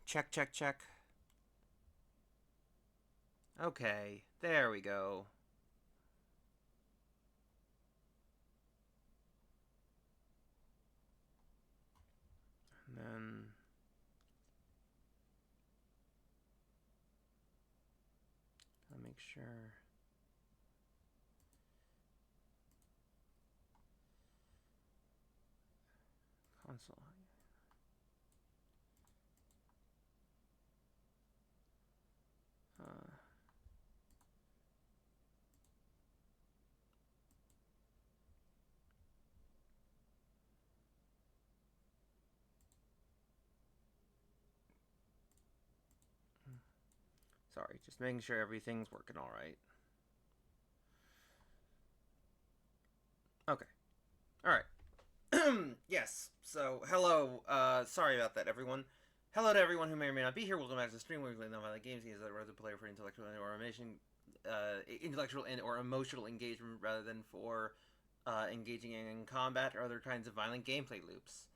Check, check, check. Okay, there we go. And then... I'll make sure... Console... Uh... Sorry, just making sure everything's working alright. Okay. Alright. Yes, so, hello. Sorry about that, everyone. Hello to everyone who may or may not be here. Welcome back to the stream where we play non-violent games. Games that rather player for intellectual and or emotional engagement rather than for engaging in combat or other kinds of violent gameplay loops.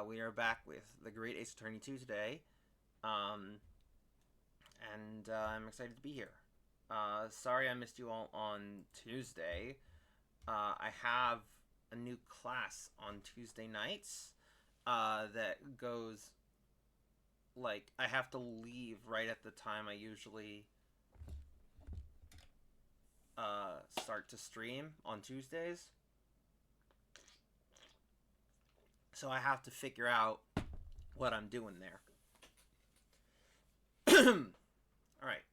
We are back with the Great Ace Attorney 2 today. And I'm excited to be here. Sorry I missed you all on Tuesday. I have a new class on Tuesday nights that goes, like, I have to leave right at the time I usually start to stream on Tuesdays. So I have to figure out what I'm doing there. Alright.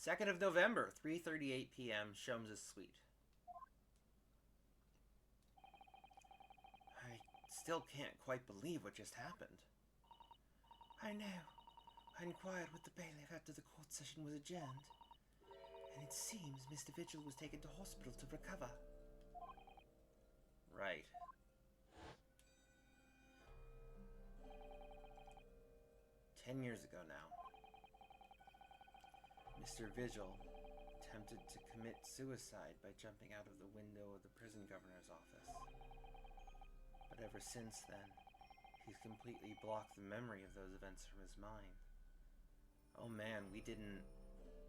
2nd of November, 3:38 p.m. Sholmes' Suite. I still can't quite believe what just happened. I know. I inquired with the bailiff after the court session was adjourned, and it seems Mr. Virgil was taken to hospital to recover. Right. "10 years ago now, Mr. Virgil attempted to commit suicide by jumping out of the window of the prison governor's office. But ever since then, he's completely blocked the memory of those events from his mind. Oh man, we didn't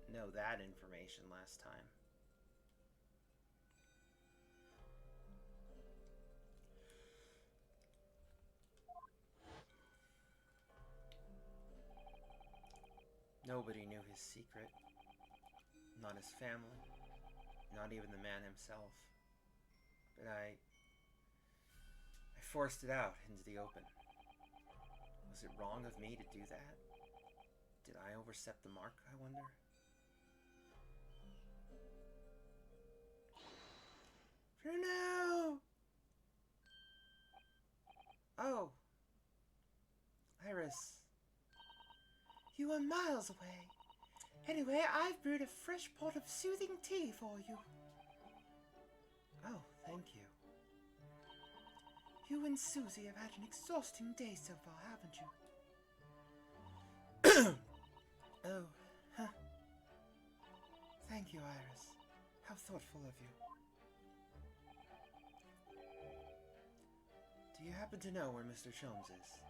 know that information last time. Nobody knew his secret. Not his family. Not even the man himself. But I forced it out into the open. Was it wrong of me to do that? Did I overstep the mark, I wonder? Bruno! Oh. Iris. You are miles away. Anyway, I've brewed a fresh pot of soothing tea for you. Oh, thank you. You and Susie have had an exhausting day so far, haven't you? Oh, huh. Thank you, Iris. How thoughtful of you. Do you happen to know where Mr. Sholmes is?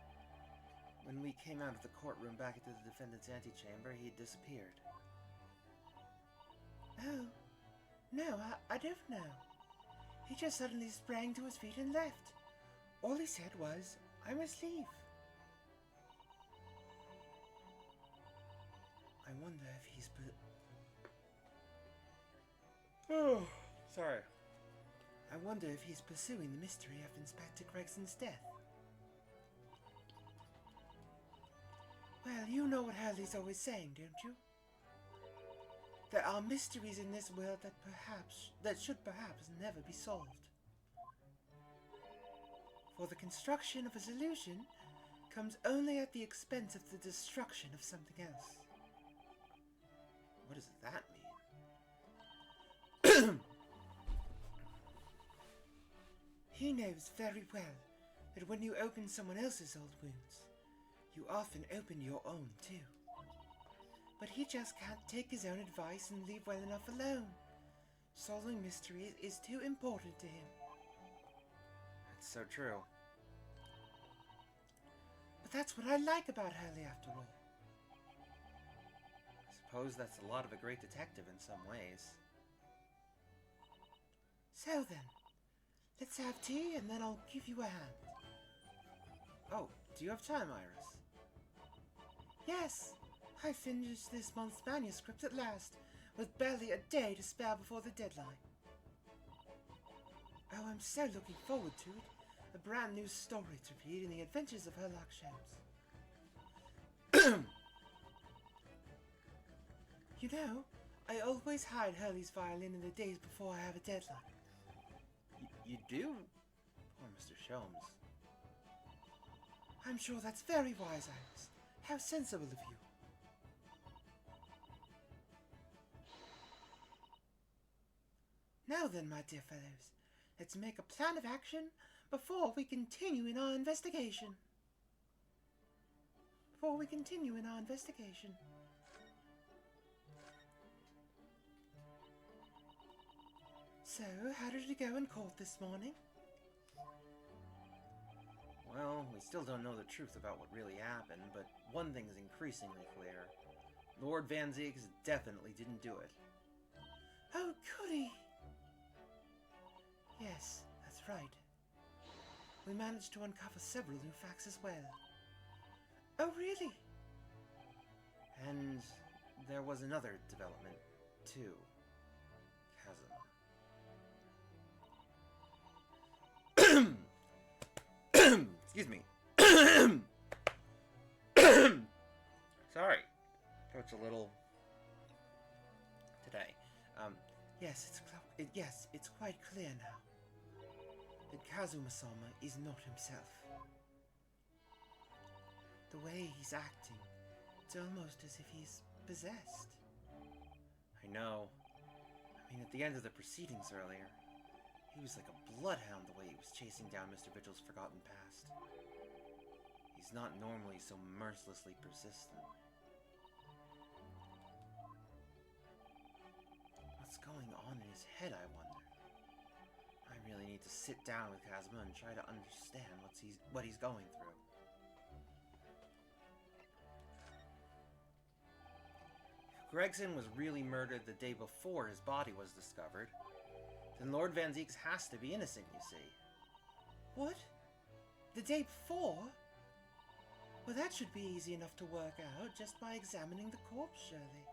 When we came out of the courtroom back into the defendant's antechamber, he had disappeared. Oh, no, I don't know. He just suddenly sprang to his feet and left. All he said was, "I must leave." I wonder if he's Oh, sorry. I wonder if he's pursuing the mystery of Inspector Gregson's death. Well, you know what Hurley's always saying, don't you? There are mysteries in this world that should perhaps never be solved. For the construction of a solution comes only at the expense of the destruction of something else. What does that mean? He knows very well that when you open someone else's old wounds, you often open your own too. But he just can't take his own advice and leave well enough alone. Solving mysteries is too important to him. That's so true. But that's what I like about Hurley after all. I suppose that's a lot of a great detective in some ways. So then, let's have tea and then I'll give you a hand. Oh, do you have time, Iris? Yes, I finished this month's manuscript at last, with barely a day to spare before the deadline. Oh, I'm so looking forward to it. A brand new story to read in the adventures of Sherlock Holmes. You know, I always hide Hurley's violin in the days before I have a deadline. You do? Poor Mr. Sholmes. I'm sure that's very wise, Iris. How sensible of you. Now then, my dear fellows, let's make a plan of action before we continue in our investigation. So, how did it go in court this morning? Well, we still don't know the truth about what really happened, but one thing is increasingly clear. Lord Van Zieks definitely didn't do it. Oh, goody! Yes, that's right. We managed to uncover several new facts as well. Oh, really? And there was another development, too. Chasm. Excuse me. Sorry. Throat's a little... today. Yes, it's quite clear now that Kazuma-sama is not himself. The way he's acting, it's almost as if he's possessed. I know. I mean, at the end of the proceedings earlier, he was like a bloodhound the way he was chasing down Mr. Virgil's forgotten past. He's not normally so mercilessly persistent. What's going on in his head, I wonder? I really need to sit down with Kazuma and try to understand what he's going through. If Gregson was really murdered the day before his body was discovered, then Lord Van Zieks has to be innocent, you see. What? The day before? Well, that should be easy enough to work out just by examining the corpse, surely.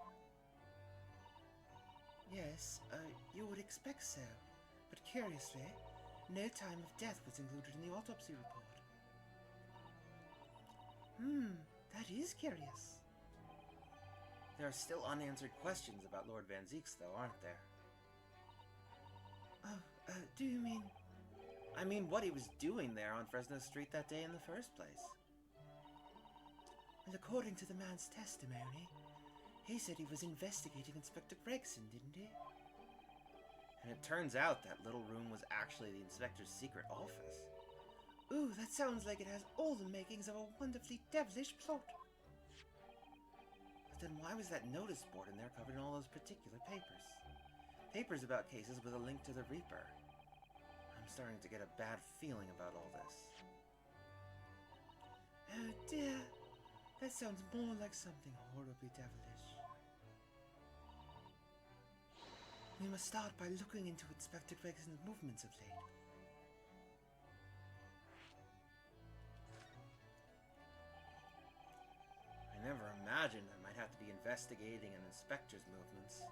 Yes, you would expect so. But curiously, no time of death was included in the autopsy report. That is curious. There are still unanswered questions about Lord Van Zieks, though, aren't there? Oh, do you mean... I mean what he was doing there on Fresno Street that day in the first place. Well, according to the man's testimony, he said he was investigating Inspector Gregson, didn't he? And it turns out that little room was actually the inspector's secret office. Ooh, that sounds like it has all the makings of a wonderfully devilish plot. But then why was that notice board in there covered in all those particular papers? Papers about cases with a link to the Reaper. I'm starting to get a bad feeling about all this. Oh dear, that sounds more like something horribly devilish. We must start by looking into Inspector Gregson's movements of late. I never imagined I might have to be investigating an inspector's movements.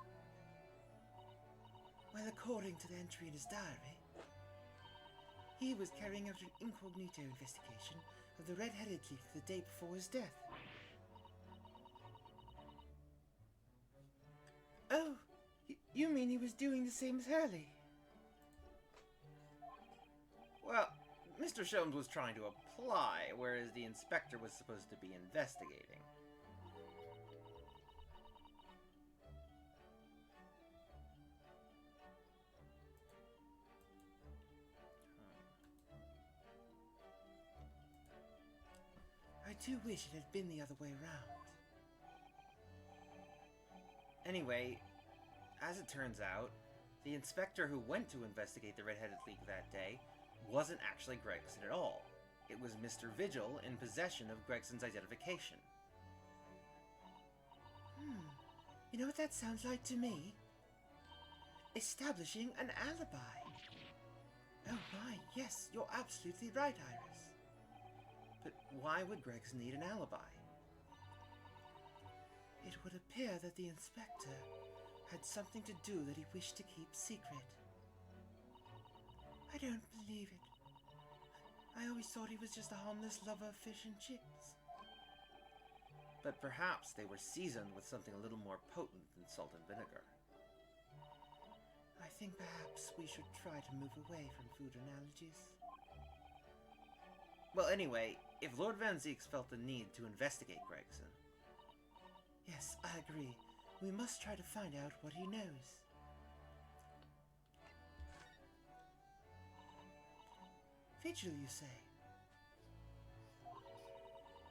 Well, according to the entry in his diary, he was carrying out an incognito investigation of the red-headed thief the day before his death. Oh, you mean he was doing the same as Hurley? Well, Mr. Sholmes was trying to apply, whereas the inspector was supposed to be investigating. I do wish it had been the other way around. Anyway, as it turns out, the inspector who went to investigate the red-headed thief that day wasn't actually Gregson at all. It was Mr. Vigil in possession of Gregson's identification. You know what that sounds like to me? Establishing an alibi. Oh my, yes, you're absolutely right, Iris. But why would Gregson need an alibi? It would appear that the inspector had something to do that he wished to keep secret. I don't believe it. I always thought he was just a harmless lover of fish and chips. But perhaps they were seasoned with something a little more potent than salt and vinegar. I think perhaps we should try to move away from food analogies. Well, anyway, if Lord Van Zieks felt the need to investigate Gregson... Yes, I agree. We must try to find out what he knows. Virgil, you say?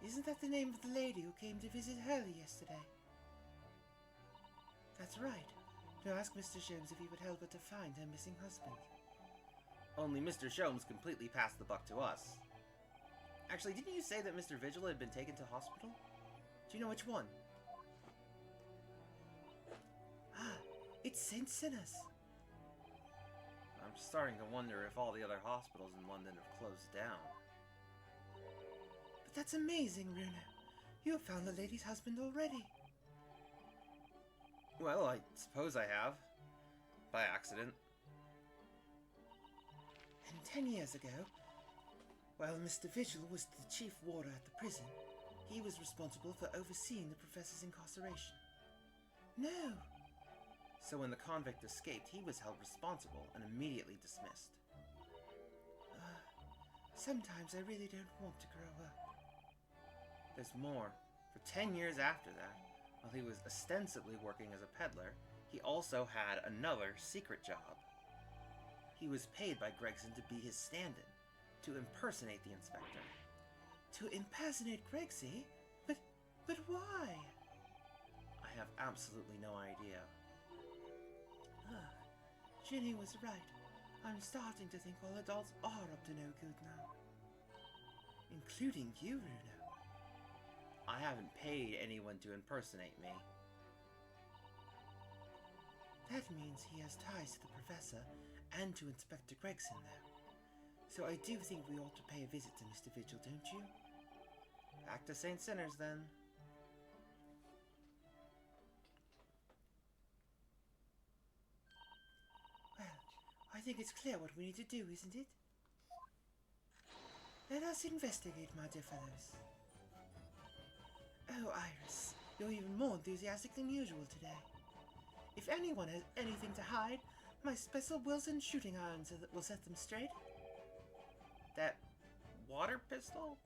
Isn't that the name of the lady who came to visit Hurley yesterday? That's right. To ask Mr. Sholmes if he would help her to find her missing husband. Only Mr. Sholmes completely passed the buck to us. Actually, didn't you say that Mr. Vigil had been taken to hospital? Do you know which one? Ah, it's St. Sinners. I'm starting to wonder if all the other hospitals in London have closed down. But that's amazing, Bruno. You have found the lady's husband already. Well, I suppose I have. By accident. And 10 years ago, while Mr. Virgil was the chief warder at the prison, he was responsible for overseeing the professor's incarceration. No! So when the convict escaped, he was held responsible and immediately dismissed. Sometimes I really don't want to grow up. There's more. For 10 years after that, while he was ostensibly working as a peddler, he also had another secret job. He was paid by Gregson to be his stand-in, to impersonate the inspector. To impersonate Gregsy? But why? I have absolutely no idea. Ginny was right. I'm starting to think all adults are up to no good now. Including you, Bruno. I haven't paid anyone to impersonate me. That means he has ties to the professor and to Inspector Gregson, though. So I do think we ought to pay a visit to Mr. Vigil, don't you? Back to St. Sinners, then. Well, I think it's clear what we need to do, isn't it? Let us investigate, my dear fellows. Oh, Iris, you're even more enthusiastic than usual today. If anyone has anything to hide, my special Wilson shooting irons will set them straight. That water pistol?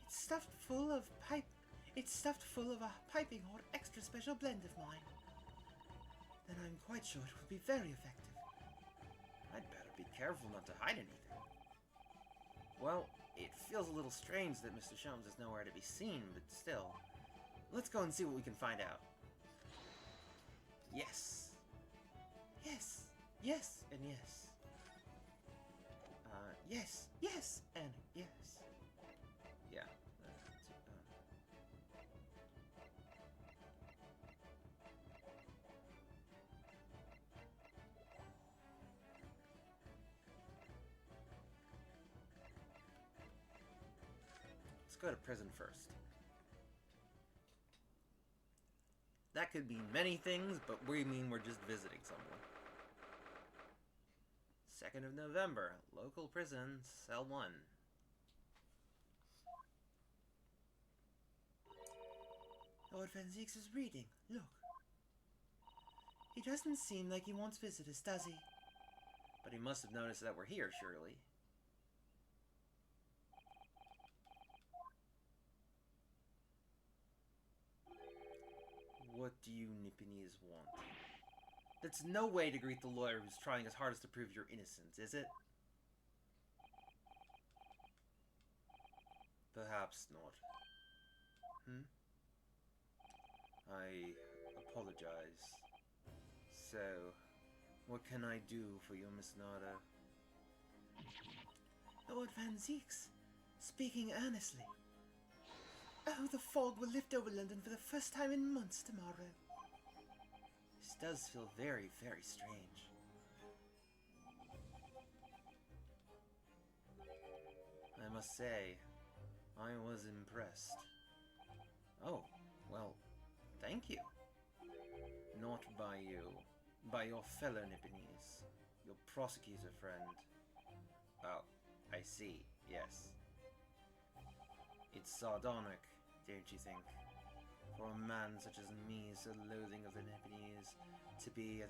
It's stuffed full of a piping hot extra special blend of mine. Then I'm quite sure it will be very effective. I'd better be careful not to hide anything. Well, it feels a little strange that Mr. Sholmes is nowhere to be seen, but still. Let's go and see what we can find out. Yes. Yes. Yes and yes. Yes. Yes and yes. Yeah. Let's go to prison first. That could be many things, but we mean we're just visiting someone. 2nd of November, local prison, cell 1. Lord Van Zieks is reading. Look. He doesn't seem like he wants visitors, does he? But he must have noticed that we're here, surely. What do you nippies want? That's no way to greet the lawyer who's trying his hardest to prove your innocence, is it? Perhaps not. I apologize. So, what can I do for you, Miss Nada? Lord Van Zeeks, speaking earnestly. Oh, the fog will lift over London for the first time in months tomorrow. This does feel very, very strange. I must say, I was impressed. Oh, well, thank you. Not by you, by your fellow Nipponese, your prosecutor friend. Oh, I see, yes. It's sardonic, don't you think? For a man such as me, so loathing of the Nipponese, to be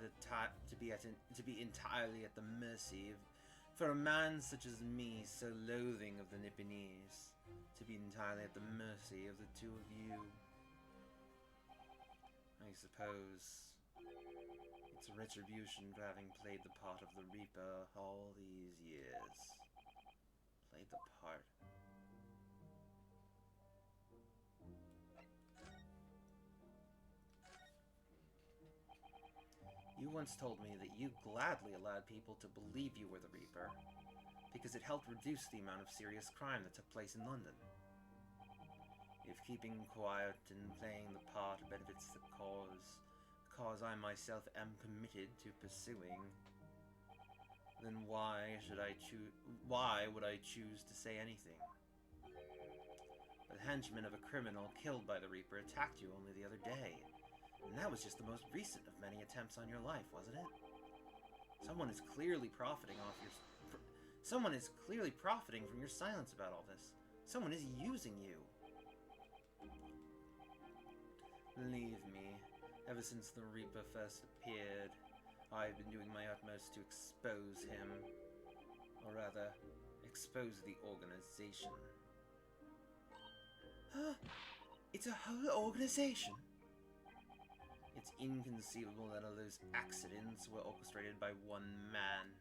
entirely at the mercy of... For a man such as me, so loathing of the Nipponese, to be entirely at the mercy of the two of you. I suppose it's a retribution for having played the part of the Reaper all these years. Played the part. You once told me that you gladly allowed people to believe you were the Reaper, because it helped reduce the amount of serious crime that took place in London. If keeping quiet and playing the part benefits the cause I myself am committed to pursuing, then why would I choose to say anything? The henchman of a criminal killed by the Reaper attacked you only the other day. And that was just the most recent of many attempts on your life, wasn't it? Someone is clearly profiting from your silence about all this. Someone is using you. Believe me, ever since the Reaper first appeared, I've been doing my utmost to expose him. Or rather, expose the organization. Huh? It's a whole organization? It's inconceivable that all those accidents were orchestrated by one man.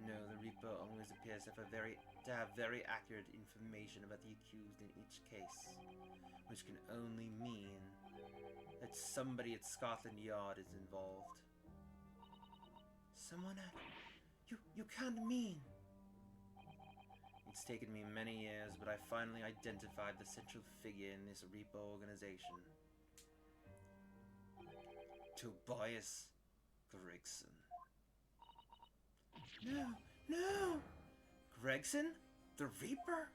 No, the Reaper always appears to have very accurate information about the accused in each case, which can only mean that somebody at Scotland Yard is involved. Someone at... You can't mean... It's taken me many years, but I finally identified the central figure in this Reaper organization. Tobias Gregson. No! Gregson? The Reaper?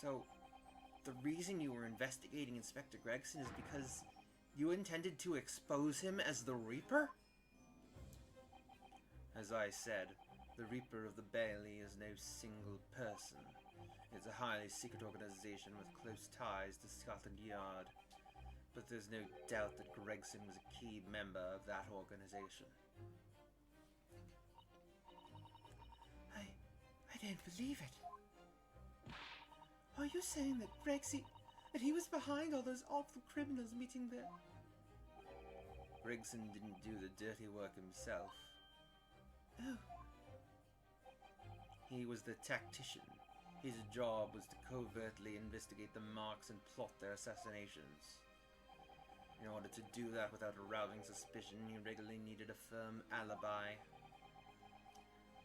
So, the reason you were investigating Inspector Gregson is because you intended to expose him as the Reaper? As I said, the Reaper of the Bailey is no single person. It's a highly secret organization with close ties to Scotland Yard. But there's no doubt that Gregson was a key member of that organization. I don't believe it. Are you saying that that he was behind all those awful criminals meeting there? Gregson didn't do the dirty work himself. Oh. He was the tactician. His job was to covertly investigate the marks and plot their assassinations. In order to do that without arousing suspicion, he regularly needed a firm alibi.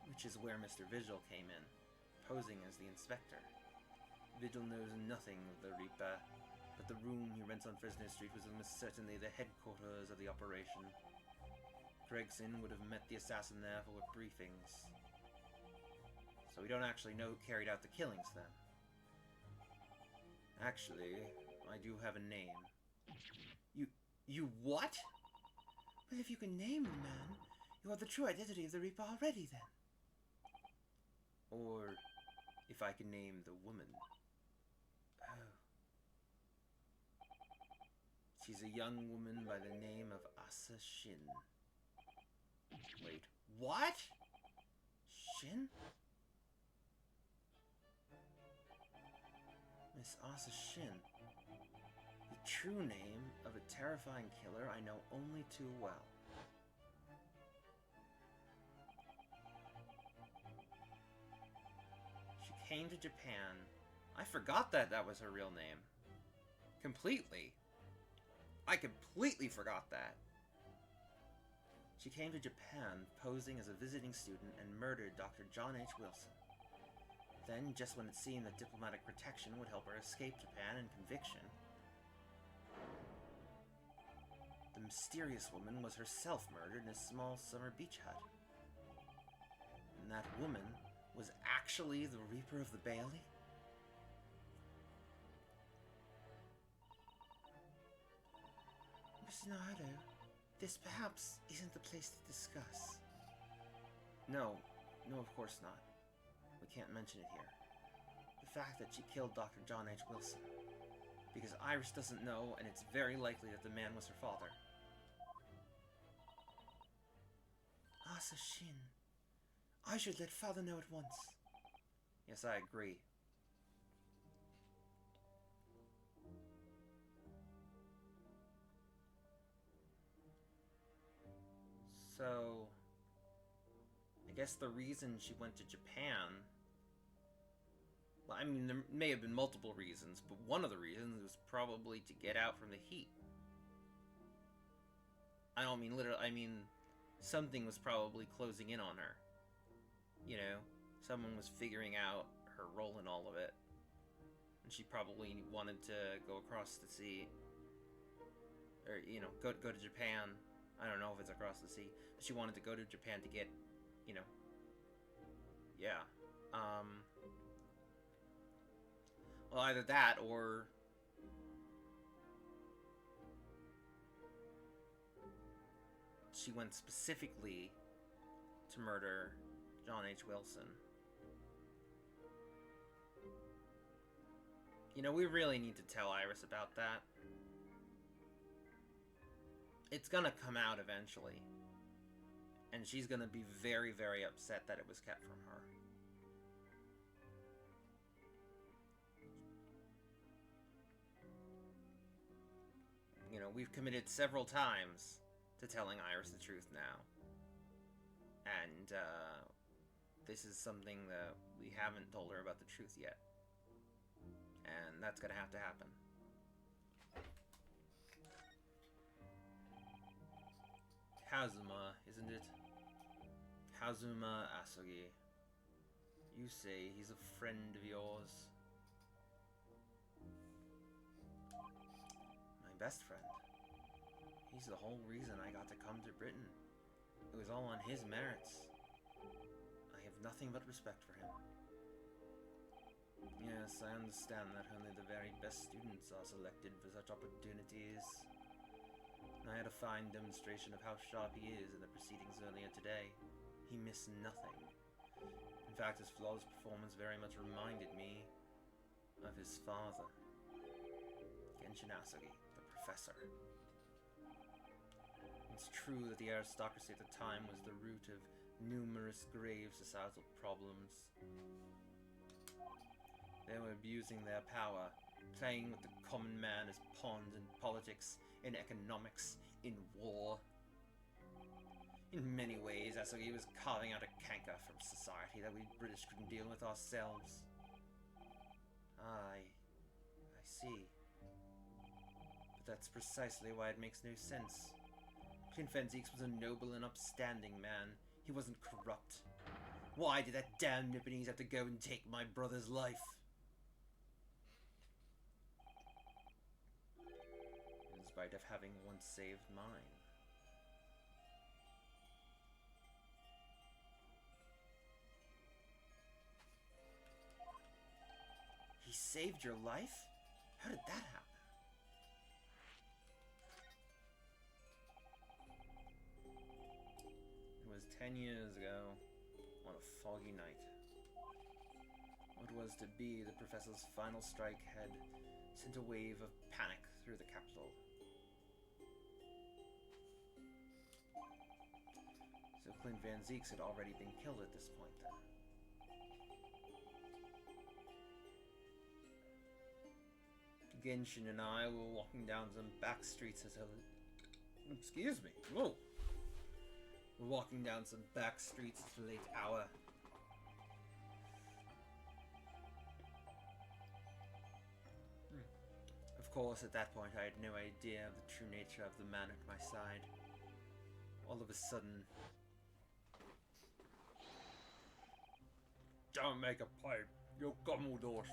Which is where Mr. Virgil came in, posing as the inspector. Virgil knows nothing of the Reaper, but the room he rents on Fresno Street was almost certainly the headquarters of the operation. Gregson would have met the assassin there for briefings. So we don't actually know who carried out the killings, then. Actually, I do have a name. You what? Well, if you can name the man, you have the true identity of the Reaper already, then. Or if I can name the woman. Oh. She's a young woman by the name of Asa Shin. Wait, what? Shin? Miss Asa Shin. The true name of a terrifying killer I know only too well. She came to Japan. I forgot that was her real name. Completely. I completely forgot that. She came to Japan posing as a visiting student and murdered Dr. John H. Wilson. Then, just when it seemed that diplomatic protection would help her escape Japan and conviction, the mysterious woman was herself murdered in a small summer beach hut. And that woman was actually the Reaper of the Bailey? Miss Nardo, this perhaps isn't the place to discuss. No, of course not. We can't mention it here. The fact that she killed Dr. John H. Wilson. Because Iris doesn't know, and it's very likely that the man was her father. Asa Shin. I should let father know at once. Yes, I agree. So, I guess the reason she went to Japan, well, I mean, there may have been multiple reasons, but one of the reasons was probably to get out from the heat. I don't mean literally, I mean, something was probably closing in on her. You know, someone was figuring out her role in all of it. And she probably wanted to go across the sea. Or, you know, go to Japan. I don't know if it's across the sea. But she wanted to go to Japan to get, you know. Yeah. Well, either that or she went specifically to murder John H. Wilson. You know, we really need to tell Iris about that. It's gonna come out eventually. And she's gonna be very, very upset that it was kept from her. You know, we've committed several times to telling Iris the truth now. And, this is something that we haven't told her about the truth yet. And that's gonna have to happen. Kazuma, isn't it? Kazuma Asogi. You say he's a friend of yours. My best friend. He's the whole reason I got to come to Britain. It was all on his merits. I have nothing but respect for him. Yes, I understand that only the very best students are selected for such opportunities. I had a fine demonstration of how sharp he is in the proceedings earlier today. He missed nothing. In fact, his flawless performance very much reminded me of his father, Genshin Asugi, the professor. It's true that the aristocracy at the time was the root of numerous grave societal problems. They were abusing their power, playing with the common man as pawns in politics, in economics, in war. In many ways, Asugi was carving out a canker from society that we British couldn't deal with ourselves. I see. But that's precisely why it makes no sense. Clint Van Zieks was a noble and upstanding man. He wasn't corrupt. Why did that damn Nipponese have to go and take my brother's life? In spite of having once saved mine. He saved your life? How did that happen? It was 10 years ago, on a foggy night. What was to be the professor's final strike had sent a wave of panic through the capital. So Clint Van Zieks had already been killed at this point then. Genshin and I were walking down some back streets at a... Excuse me. Whoa. We're walking down some back streets at a late hour. Of course, at that point, I had no idea of the true nature of the man at my side. All of of a sudden, "Don't make a pipe, you'll gumble us."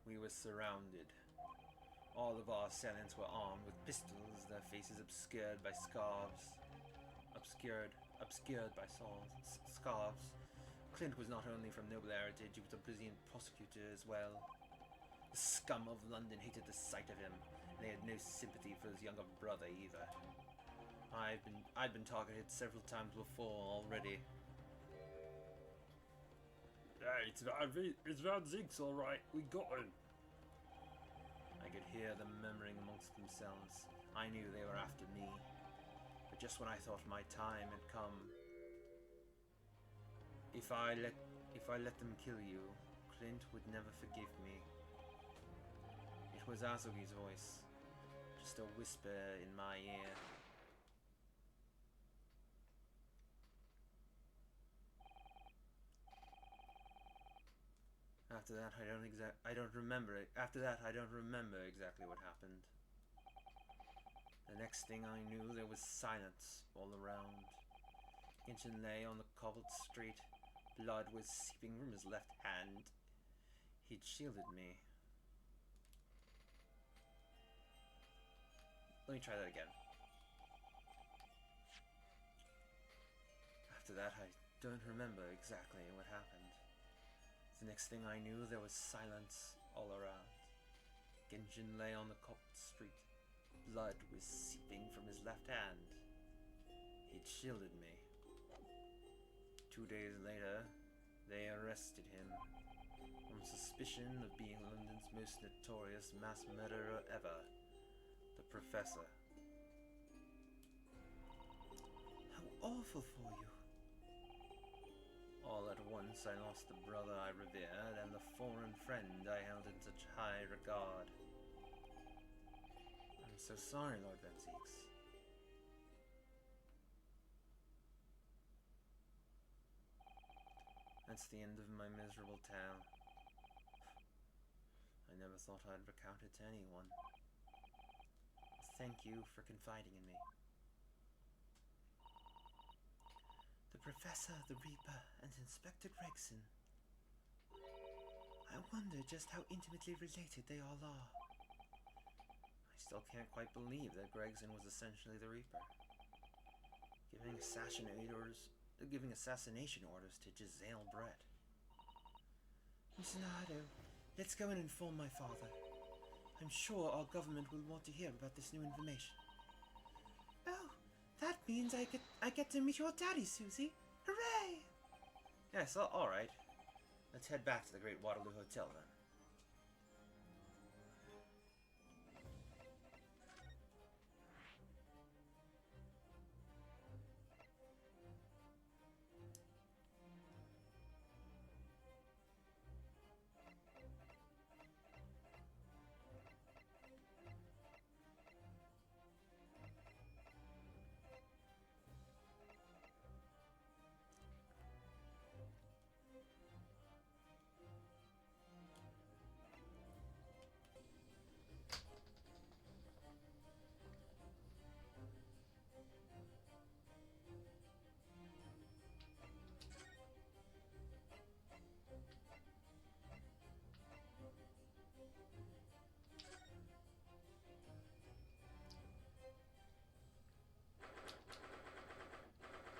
We were surrounded. All of our assailants were armed with pistols, their faces obscured by scarves. Obscured by scarves. Clint was not only from noble heritage, he was a brilliant prosecutor as well. The scum of London hated the sight of him, and they had no sympathy for his younger brother either. I'd been targeted several times before already. "Hey, it's Van Zink's alright, we got him." I could hear them murmuring amongst themselves. I knew they were after me. But just when I thought my time had come, if I let them kill you, Clint would never forgive me. It was Azugi's voice, just a whisper in my ear. After that, I don't remember it. After that, I don't remember exactly what happened. The next thing I knew, there was silence all around. Genshin lay on the cobbled street. Blood was seeping from his left hand. He'd shielded me. Let me try that again. After that, I don't remember exactly what happened. The next thing I knew, there was silence all around. Genshin lay on the cobbled street. Blood was seeping from his left hand. He'd shielded me. 2 days later, they arrested him on suspicion of being London's most notorious mass murderer ever, the Professor. How awful for you. All at once I lost the brother I revered and the foreign friend I held in such high regard. I'm so sorry, Lord Van Zieks. That's the end of my miserable tale. I never thought I'd recount it to anyone. Thank you for confiding in me. The Professor, the Reaper, and Inspector Gregson. I wonder just how intimately related they all are. I still can't quite believe that Gregson was essentially the Reaper. Giving assassination orders to Giselle Brett. Miss Nardo, let's go and inform my father. I'm sure our government will want to hear about this new information. Oh, that means I get to meet your daddy, Susie. Hooray! Yes, alright. Let's head back to the Great Waterloo Hotel then.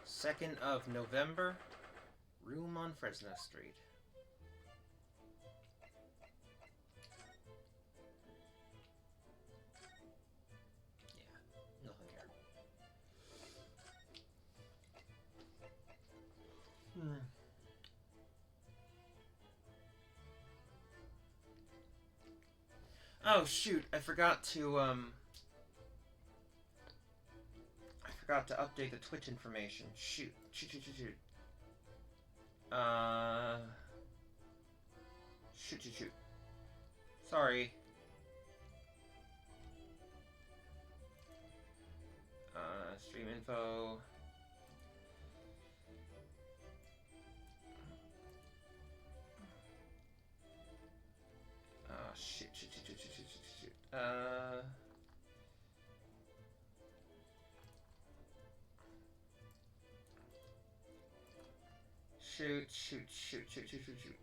Second of November, room on Fresno Street. Yeah, nothing here. Oh shoot, I forgot to update the Twitch information. Shoot. Shoot. Sorry. Stream info. Shit. Shoot, shoot, shoot, shoot, shoot, shoot, shoot.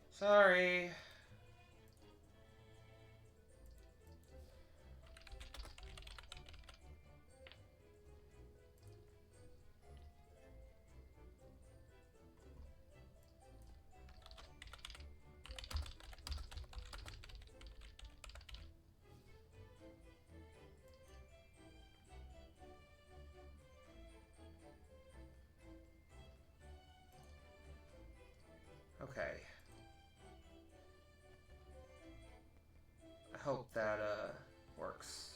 Sorry. Okay. I hope that, works.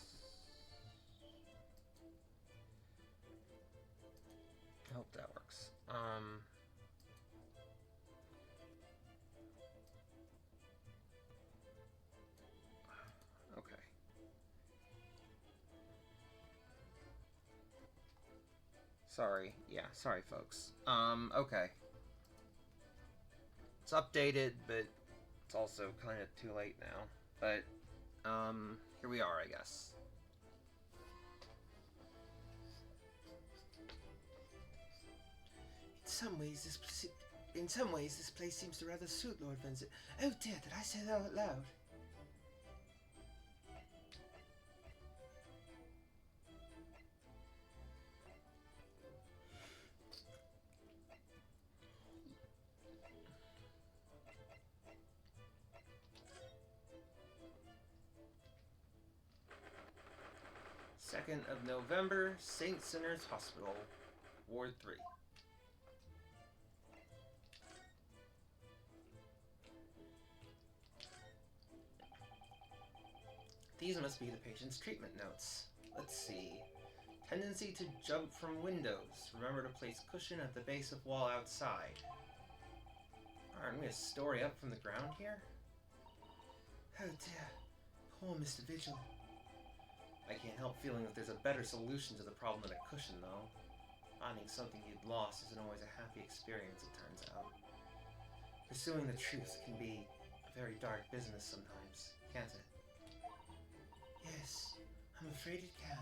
I hope that works. Okay. Sorry. Yeah, sorry, folks. Okay. It's updated, but it's also kind of too late now. But, here we are, I guess. In some ways, this place seems to rather suit Lord Vincent. Oh dear, did I say that out loud? 2nd of November, St. Sinners Hospital, Ward 3. These must be the patient's treatment notes. Let's see. Tendency to jump from windows. Remember to place cushion at the base of wall outside. Aren't we a story up from the ground here? Oh dear. Poor Mr. Virgil. I can't help feeling that there's a better solution to the problem than a cushion, though. Finding something you'd lost isn't always a happy experience, it turns out. Pursuing the truth can be a very dark business sometimes, can't it? Yes, I'm afraid it can.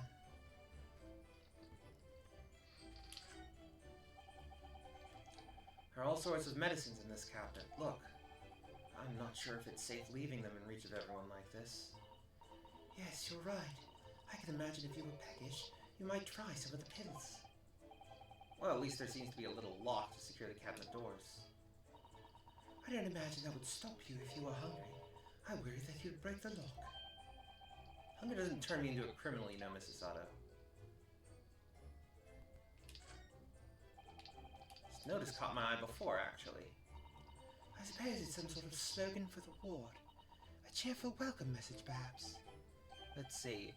There are all sorts of medicines in this cabinet. Look. I'm not sure if it's safe leaving them in reach of everyone like this. Yes, you're right. I can imagine if you were peckish, you might try some of the pills. Well, at least there seems to be a little lock to secure the cabinet doors. I don't imagine that would stop you if you were hungry. I worry that you'd break the lock. Hunger doesn't turn me into a criminal, you know, Mrs. Sato. This notice caught my eye before, actually. I suppose it's some sort of slogan for the ward. A cheerful welcome message, perhaps. Let's see.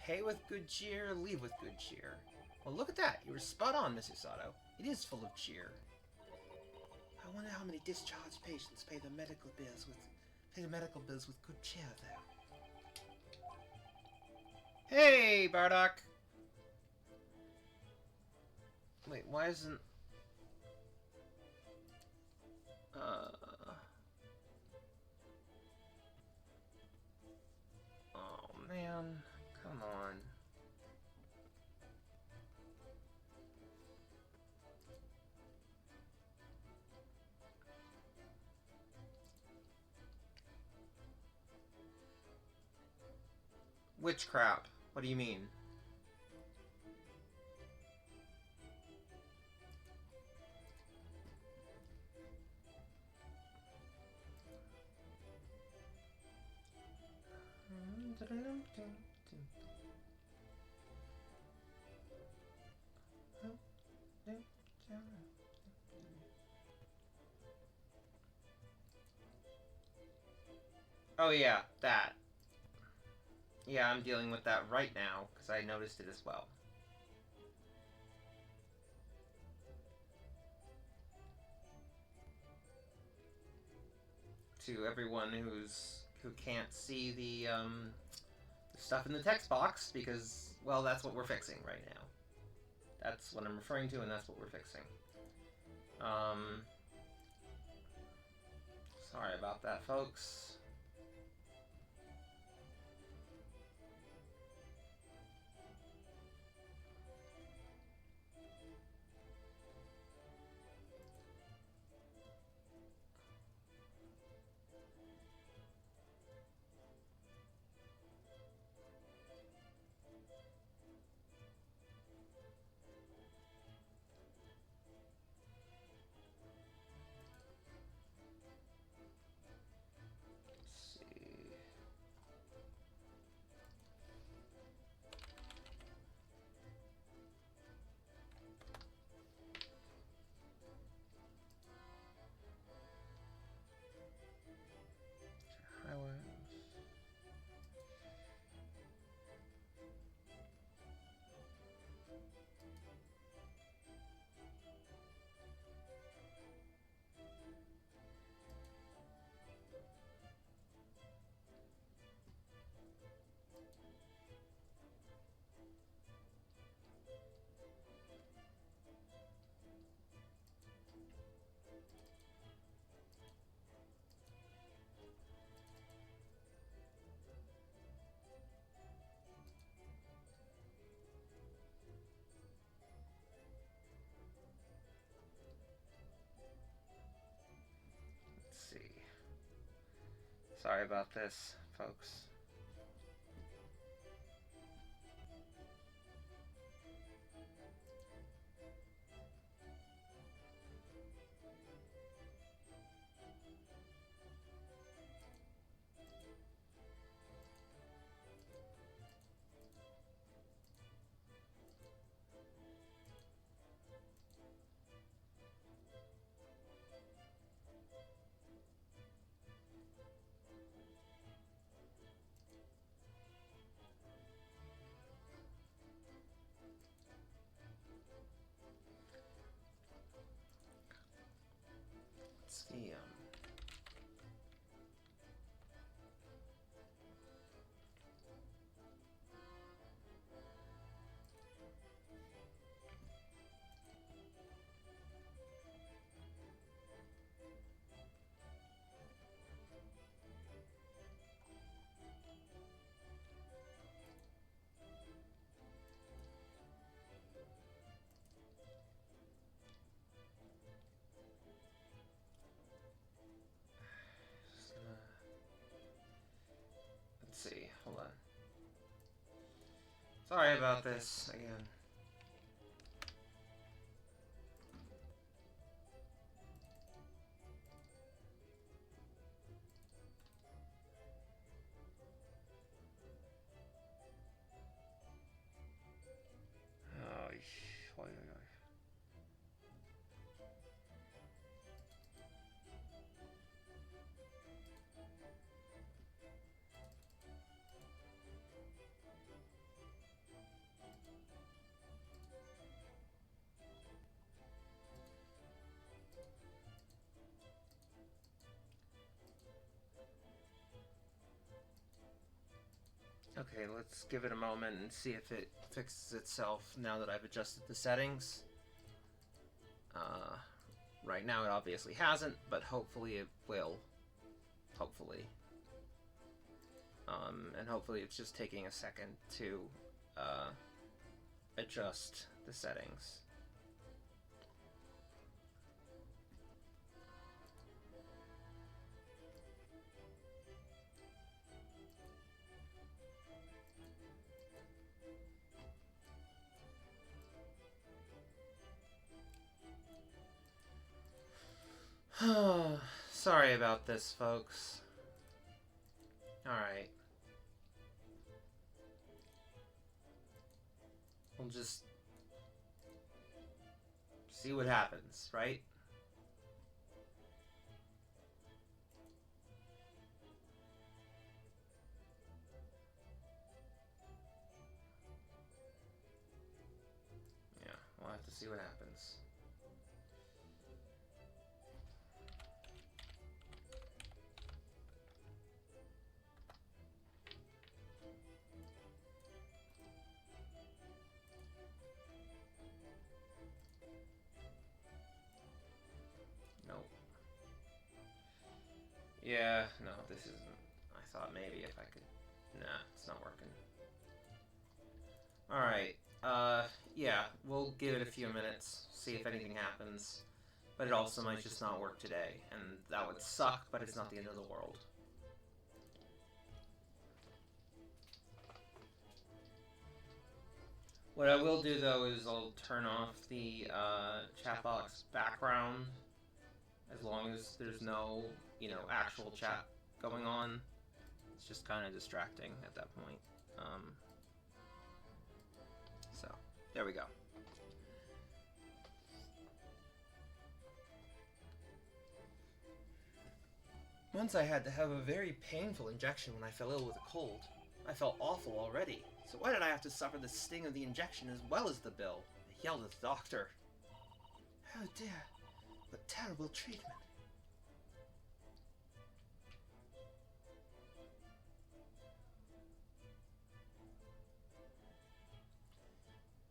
Pay with good cheer, leave with good cheer. Well, look at that. You were spot on, Mrs. Sato. It is full of cheer. I wonder how many discharged patients pay their medical bills with good cheer, though. Hey, Bardock! Wait, why isn't... Oh, man. Come on. Which crap? What do you mean? Oh yeah, that. Yeah, I'm dealing with that right now, because I noticed it as well. To everyone who can't see the stuff in the text box, because, well, that's what we're fixing right now. That's what I'm referring to, and that's what we're fixing. Sorry about that, folks. Sorry about this, folks. Let's see, let's see, hold on. Sorry about this again. Oh, oi, oi, oi. Okay, let's give it a moment and see if it fixes itself now that I've adjusted the settings. Right now it obviously hasn't, but hopefully it will. Hopefully. And hopefully it's just taking a second to adjust the settings. Sorry about this, folks. Alright. We'll just see what happens, right? Yeah, we'll have to see what happens. Yeah, no, this isn't. I thought maybe if I could. Nah, it's not working. Alright, yeah, we'll give it a few minutes, see if anything happens. But it also might just not work today, and that would suck, but it's not the end of the world. What I will do, though, is I'll turn off the chat box background, as long as there's no, actual chat going on. It's just kind of distracting at that point. So, there we go. Once I had to have a very painful injection when I fell ill with a cold. I felt awful already, so why did I have to suffer the sting of the injection as well as the bill? I yelled at the doctor. Oh dear, what terrible treatment.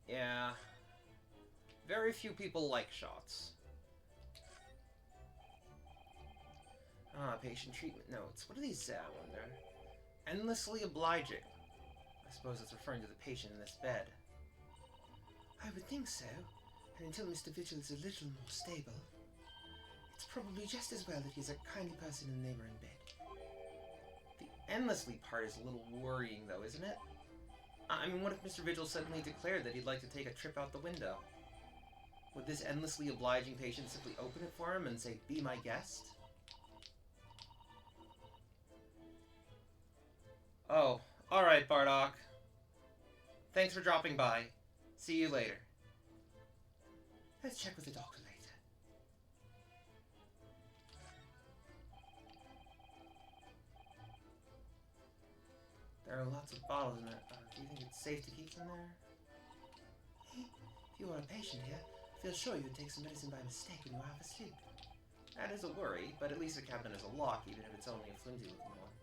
Yeah. Very few people like shots. Patient treatment notes. What are these, I wonder? Endlessly obliging. I suppose it's referring to the patient in this bed. I would think so, and until Mr. Virgil is a little more stable. It's probably just as well that he's a kindly person in the neighboring bed. endlessly part is a little worrying, though, isn't it? I mean, what if Mr. Vigil suddenly declared that he'd like to take a trip out the window? Would this endlessly obliging patient simply open it for him and say, "Be my guest"? Oh, alright, Bardock. Thanks for dropping by. See you later. Let's check with the doctor later. There are lots of bottles in there. Do you think it's safe to keep them there? If you were a patient here, I feel sure you would take some medicine by mistake when you were half asleep. That is a worry, but at least the cabinet has a lock, even if it's only a flimsy-looking one.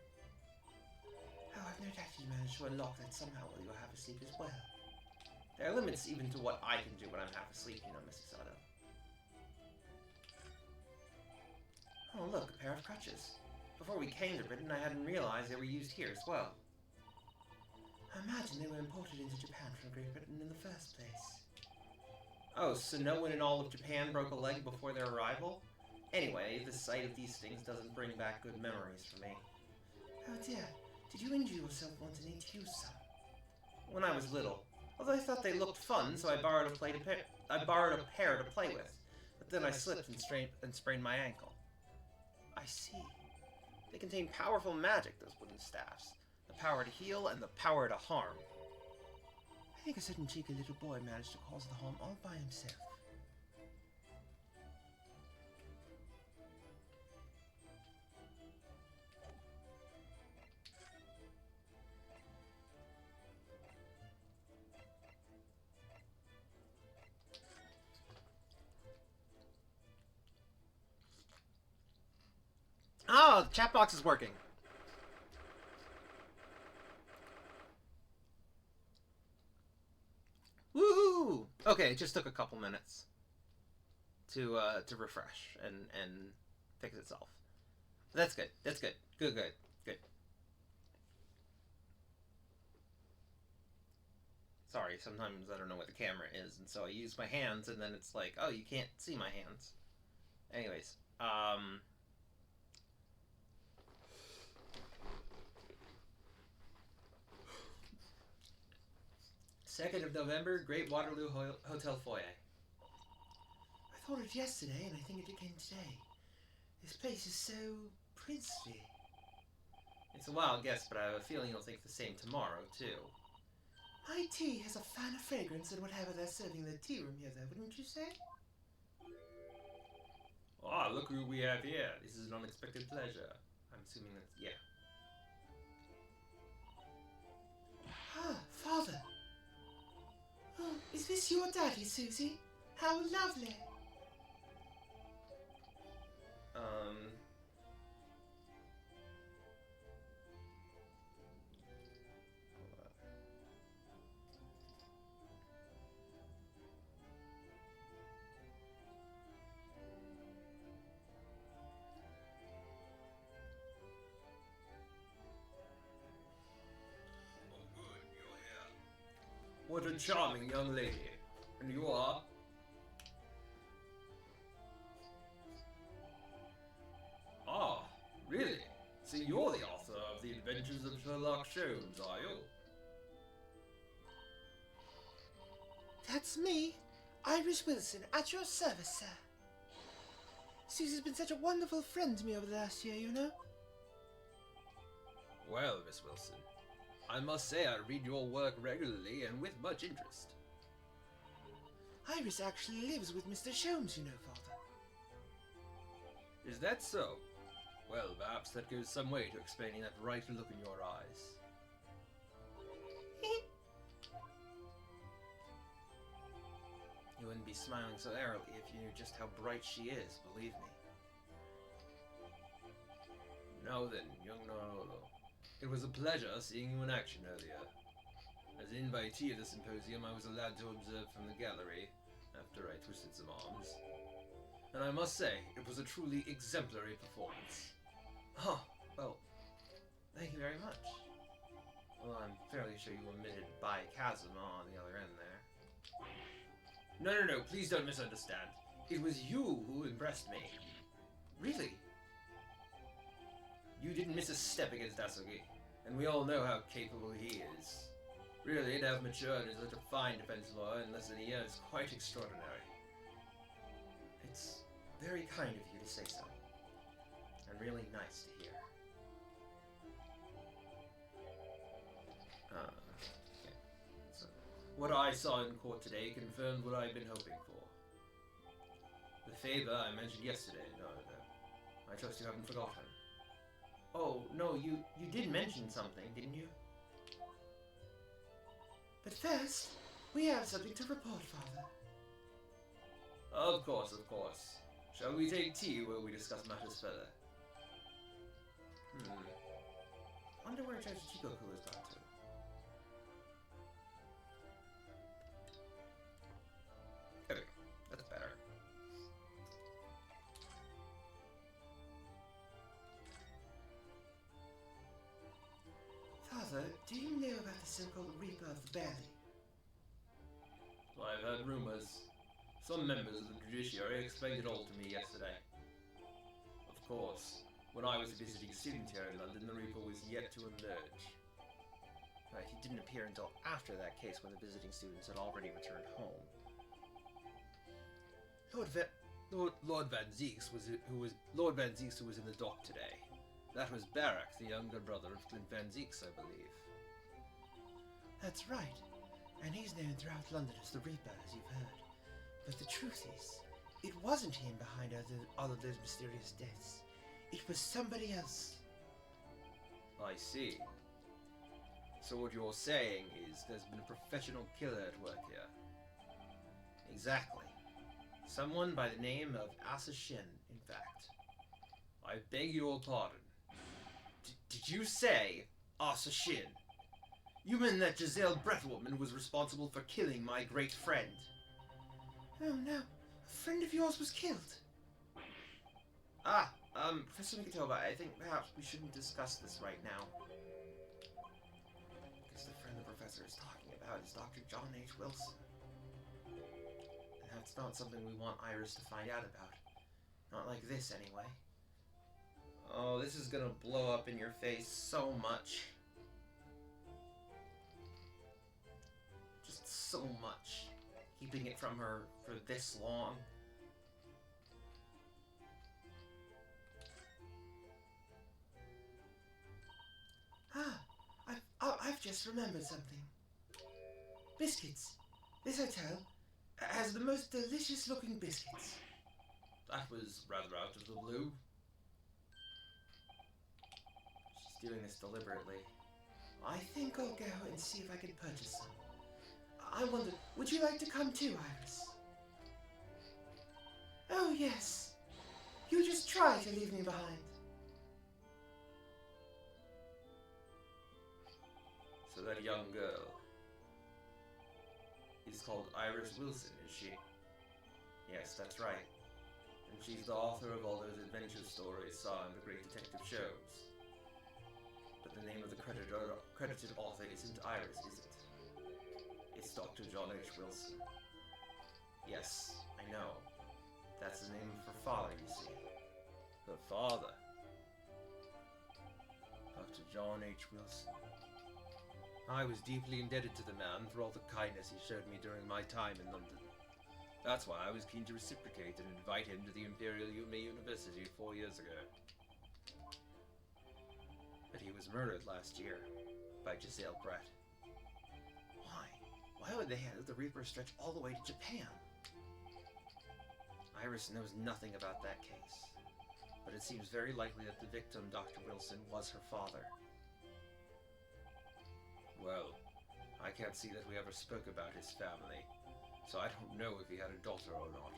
Oh, I've no doubt you managed to unlock that somehow while you were half asleep as well. There are limits even to what I can do when I'm half asleep, you know, Mrs. Otto. Oh, look, a pair of crutches. Before we came to Britain, I hadn't realized they were used here as well. I imagine they were imported into Japan from Great Britain in the first place. Oh, so no one in all of Japan broke a leg before their arrival? Anyway, the sight of these things doesn't bring back good memories for me. Oh dear, did you injure yourself once and need to use some? When I was little. Although I thought they looked fun, so I borrowed a pair to play with. But then I slipped and sprained my ankle. I see. They contain powerful magic, those wooden staffs. The power to heal and the power to harm. I think a certain cheeky little boy managed to cause the harm all by himself. Oh, the chat box is working. Woohoo! Okay, it just took a couple minutes to refresh and fix itself. That's good. That's good. Good. Sorry, sometimes I don't know what the camera is, and so I use my hands, and then it's like, oh, you can't see my hands. Anyways, 2nd of November, Great Waterloo Hotel Foyer. I thought it yesterday, and I think it again today. This place is so princely. It's a wild guess, but I have a feeling you'll think the same tomorrow, too. My tea has a finer fragrance than whatever they're serving in the tea room here, though, wouldn't you say? Ah, look who we have here. This is an unexpected pleasure. I'm assuming that's... yeah. Ah, Father! Oh, is this your daddy, Susie? How lovely! What a charming young lady. And you are? Ah, really? So you're the author of The Adventures of Sherlock Holmes, are you? That's me, Iris Wilson, at your service, sir. Susie's been such a wonderful friend to me over the last year, you know. Well, Miss Wilson, I must say I read your work regularly and with much interest. Iris actually lives with Mr. Sholmes, you know, Father. Is that so? Well, perhaps that goes some way to explaining that bright look in your eyes. You wouldn't be smiling so airily if you knew just how bright she is, believe me. Now then, young Narolo. It was a pleasure seeing you in action earlier. As an invitee of the symposium, I was allowed to observe from the gallery, after I twisted some arms. And I must say, it was a truly exemplary performance. Huh, well, thank you very much. Well, I'm fairly sure you omitted by chasm on the other end there. No, please don't misunderstand. It was you who impressed me. Really? You didn't miss a step against Asugi. and we all know how capable he is. Really, to have matured as such a fine defense lawyer in less than a year is quite extraordinary. It's very kind of you to say so. And really nice to hear. Okay. So, what I saw in court today confirmed what I've been hoping for. The favor I mentioned yesterday, no. I trust you haven't forgotten. Oh, no, you did mention something, didn't you? But first, we have something to report, Father. Of course, of course. Shall we take tea while we discuss matters further? Wonder where Judge Chikoku has gone to. Okay, that's better. Father, do you know about the so-called Reaper of the Valley? I've heard rumors. Some members of the judiciary explained it all to me yesterday. Of course, when I was a visiting student here in London, the Reaper was yet to emerge. Right, he didn't appear until after that case when the visiting students had already returned home. Lord Van Zeeks who was in the dock today. That was Barak, the younger brother of Clint Van Zeeks, I believe. That's right. And he's known throughout London as the Reaper, as you've heard. But the truth is, it wasn't him behind all of those mysterious deaths. It was somebody else. I see. So what you're saying is there's been a professional killer at work here. Exactly. Someone by the name of Asa Shin, in fact. I beg your pardon. Did you say Asa Shin? You mean that Giselle Brettwoman was responsible for killing my great friend? Oh no, a friend of yours was killed. Professor Mikitoba, I think perhaps we shouldn't discuss this right now. Because the friend the professor is talking about is Dr. John H. Wilson. And that's not something we want Iris to find out about. Not like this, anyway. Oh, this is gonna blow up in your face so much. Just so much. Keeping it from her for this long. I've just remembered something. Biscuits. This hotel has the most delicious looking biscuits. That was rather out of the blue. She's doing this deliberately. I think I'll go and see if I can purchase some. I wonder, would you like to come too, Iris? Oh, yes. You just try to leave me behind. So that young girl is called Iris Wilson, is she? Yes, that's right. And she's the author of all those adventure stories saw in the great detective shows. But the name of the credited author isn't Iris, is it? It's Dr. John H. Wilson. Yes, I know. That's the name of her father, you see. Her father? Dr. John H. Wilson. I was deeply indebted to the man for all the kindness he showed me during my time in London. That's why I was keen to reciprocate and invite him to the Imperial University 4 years ago. But he was murdered last year by Giselle Brett. Why? Why would they have the Reaper stretch all the way to Japan? Iris knows nothing about that case, but it seems very likely that the victim, Dr. Wilson, was her father. Well, I can't see that we ever spoke about his family, so I don't know if he had a daughter or not.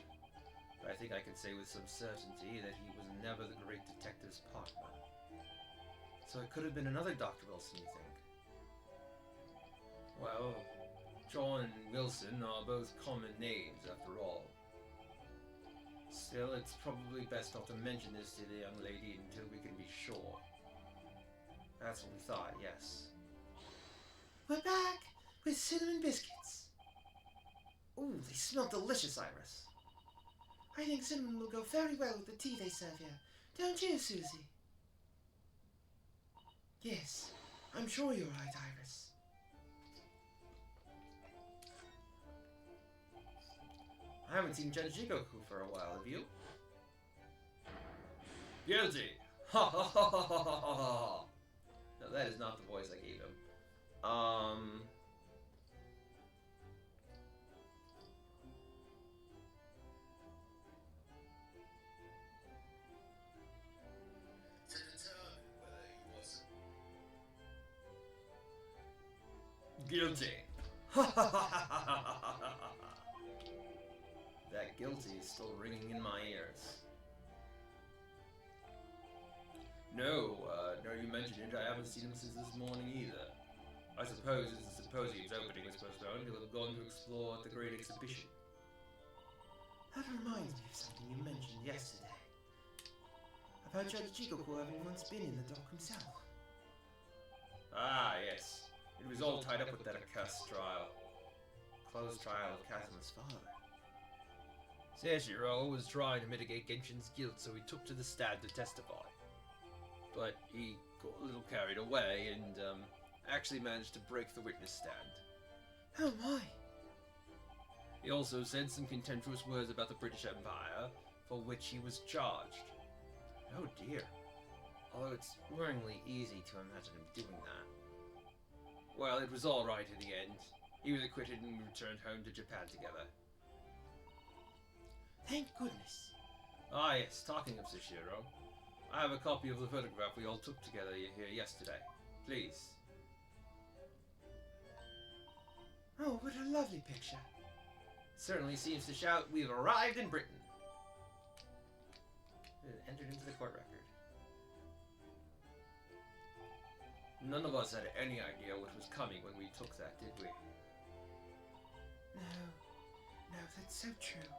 But I think I can say with some certainty that he was never the great detective's partner. So it could have been another Dr. Wilson, you think? Well, John and Wilson are both common names, after all. Still, it's probably best not to mention this to the young lady until we can be sure. That's what we thought, yes. We're back with cinnamon biscuits. Ooh, they smell delicious, Iris. I think cinnamon will go very well with the tea they serve here. Don't you, Susie? Yes, I'm sure you're right, Iris. I haven't seen Judge Jigoku for a while, have you? Guilty! Ha ha ha ha ha ha ha! No, that is not the voice I gave him. Guilty. That guilty is still ringing in my ears. No, now you mention it, I haven't seen him since this morning either. I suppose as the symposium's opening was postponed, he'll have gone to explore the great exhibition. That reminds me of something you mentioned yesterday. About Judge Jigoku having once been in the dock himself. Ah, yes. It was all tied up with that accursed trial. Closed trial of Kazuma's father. Seishiro was trying to mitigate Genshin's guilt, so he took to the stand to testify. But he got a little carried away and, actually managed to break the witness stand. Oh my! He also said some contemptuous words about the British Empire, for which he was charged. Oh dear. Although it's worryingly easy to imagine him doing that. Well, it was alright in the end. He was acquitted and we returned home to Japan together. Thank goodness. Ah yes, talking of Seishiro, I have a copy of the photograph we all took together here yesterday. Please. Oh, what a lovely picture. Certainly seems to shout, we've arrived in Britain. It entered into the court record. None of us had any idea what was coming when we took that, did we? No, that's so true.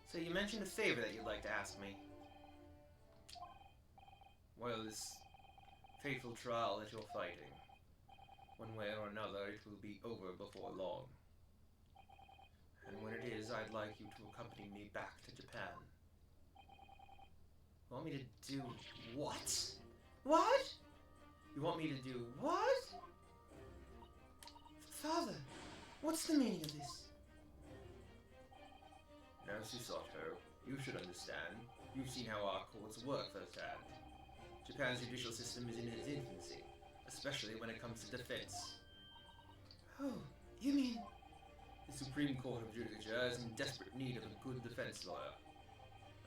So you mentioned a favor that you'd like to ask me. Well, this fateful trial that you're fighting, one way or another, it will be over before long. And when it is, I'd like you to accompany me back to Japan. You want me to do what? What? You want me to do What? Father, what's the meaning of this? Now, Susato, you should understand. You've seen how our courts work firsthand. Japan's judicial system is in its infancy, especially when it comes to defense. Oh, you mean... The Supreme Court of Judicature is in desperate need of a good defense lawyer.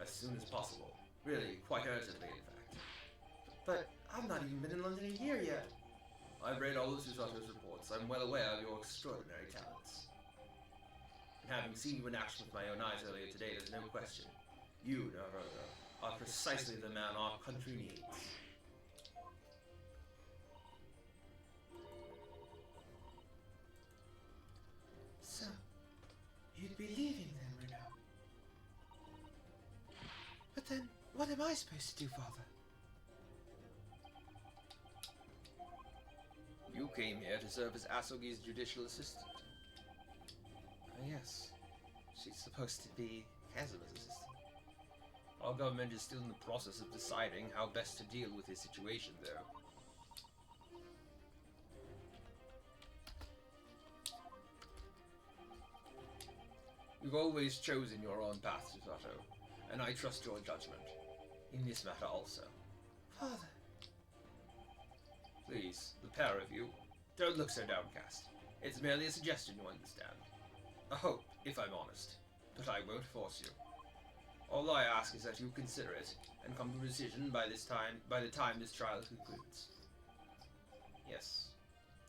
As soon as possible. Really, quite urgently, in fact. But I've not even been in London a year yet. I've read all of Susato's reports. I'm well aware of your extraordinary talents. And having seen you in action with my own eyes earlier today, there's no question. You, Naruto, are precisely the man our country needs. So, you'd be leaving then, Reno? But then, what am I supposed to do, Father? You came here to serve as Asogi's judicial assistant. Oh, yes. She's supposed to be Kazuma's assistant. Our government is still in the process of deciding how best to deal with his situation, though. You've always chosen your own path, Susato, and I trust your judgment. In this matter also. Father. Please, the pair of you, don't look so downcast. It's merely a suggestion, you understand. A hope, if I'm honest, but I won't force you. All I ask is that you consider it, and come to a decision by the time this trial concludes. Yes.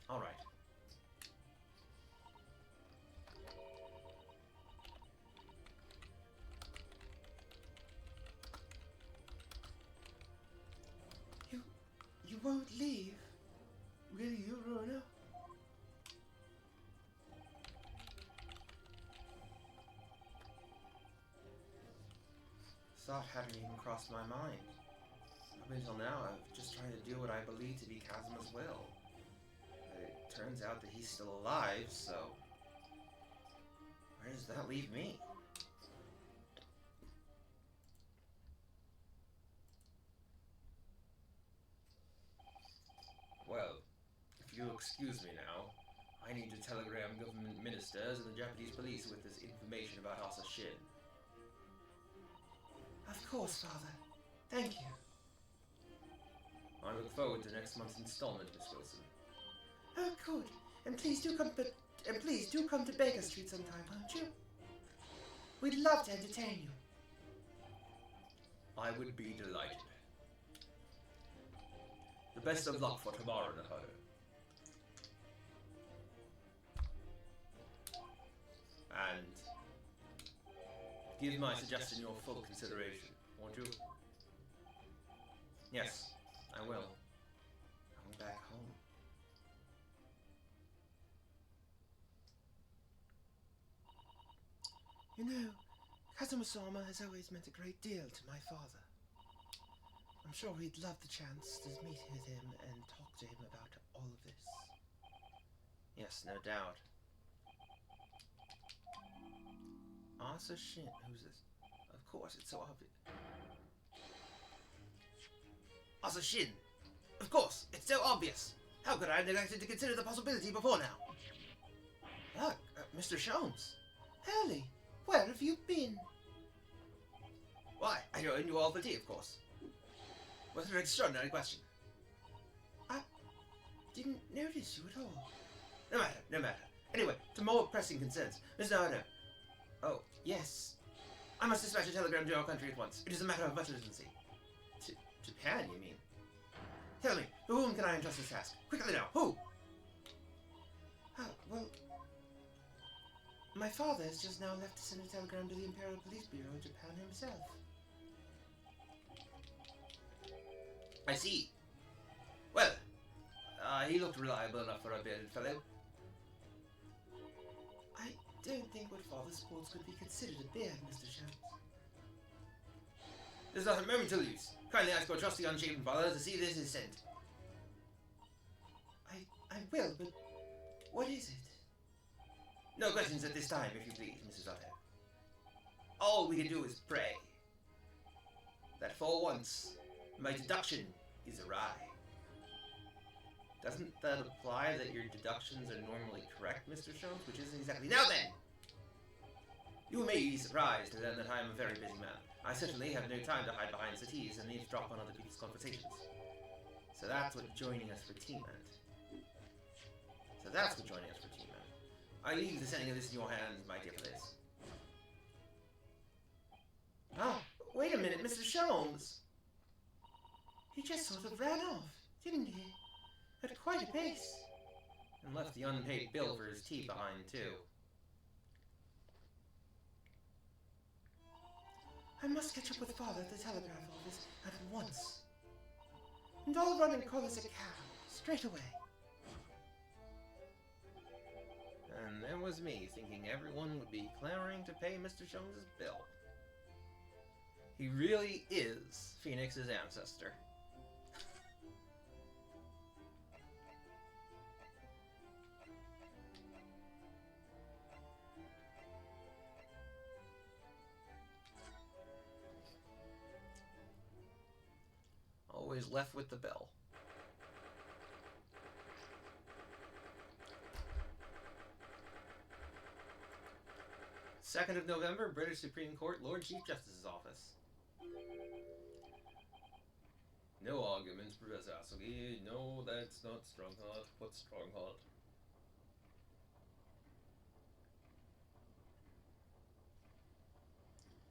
All right. You won't leave, will you, Rona? Thought hadn't even crossed my mind. Up until now, I've just tried to do what I believe to be Kazuma's will. But it turns out that he's still alive, so... where does that leave me? excuse me now. I need to telegram government ministers and the Japanese police with this information about Asa Shin. Of course, Father. Thank you. I look forward to next month's installment, Miss Wilson. Oh, good. And please do come to Baker Street sometime, won't you? We'd love to entertain you. I would be delighted. The best of luck for tomorrow, Naharu. And give my suggestion your full consideration, won't you? Yes, I will. I'm back home. You know, Kazuma-sama has always meant a great deal to my father. I'm sure he'd love the chance to meet with him and talk to him about all of this. Yes, no doubt. Asa Shin, who's this? Of course, it's so obvious. Asa Shin! Of course, it's so obvious! How could I have neglected to consider the possibility before now? Look, Mr. Sholmes. Hurley, where have you been? Why, I joined you all for tea, of course. What an extraordinary question. I didn't notice you at all. No matter, no matter. Anyway, to more pressing concerns. Mr. Arno. Oh, Yes. I must dispatch a telegram to your country at once. It is a matter of much urgency. To Japan, you mean? Tell me, to whom can I entrust this task? Quickly now, who? Well, my father has just now left to send a telegram to the Imperial Police Bureau in Japan himself. I see. Well, he looked reliable enough for a bearded fellow. I don't think what father sports could be considered a beard, Mr. Sholmes. There's not a moment to lose. Kindly ask your trusty unshaven father to see this is sent. I will, but what is it? No questions at this time, if you please, Mrs. Otto. All we can do is pray that for once my deduction is awry. Doesn't that imply that your deductions are normally correct, Mr. Sholmes? Which isn't exactly. Now then! You may be surprised to learn that I am a very busy man. I certainly have no time to hide behind settees and eavesdrop on other people's conversations. So that's what joining us for tea meant. I leave the sending of this in your hands, my dear Liz. Oh, wait a minute, Mr. Sholmes. He just sort of ran off, didn't he? At quite a pace. And left the unpaid bill for his tea behind, too. I must catch up with father at the telegraph office at once. And I'll run and call us a cab, straight away. And there was me, thinking everyone would be clamoring to pay Mr. Jones's bill. He really is Phoenix's ancestor. Always left with the bill. Second of November, British Supreme Court, Lord Chief Justice's office. No arguments, Professor Asugi. No, that's not Strongheart. What's Strongheart?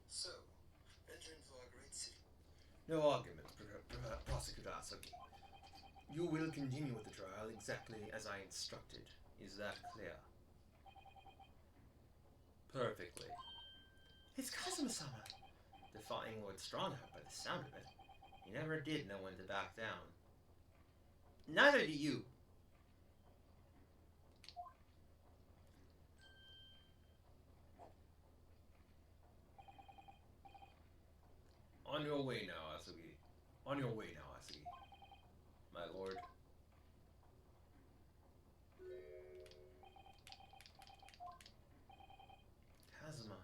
So, entering for a great city. No arguments, Prosecutor Asugi. You will continue with the trial exactly as I instructed. Is that clear? Perfectly. It's Kazuma-sama. Defying Lord Strongheart by the sound of it. He never did know when to back down. Neither do you. On your way now, Asugi. On your way now, Asugi. My lord. Kazuma.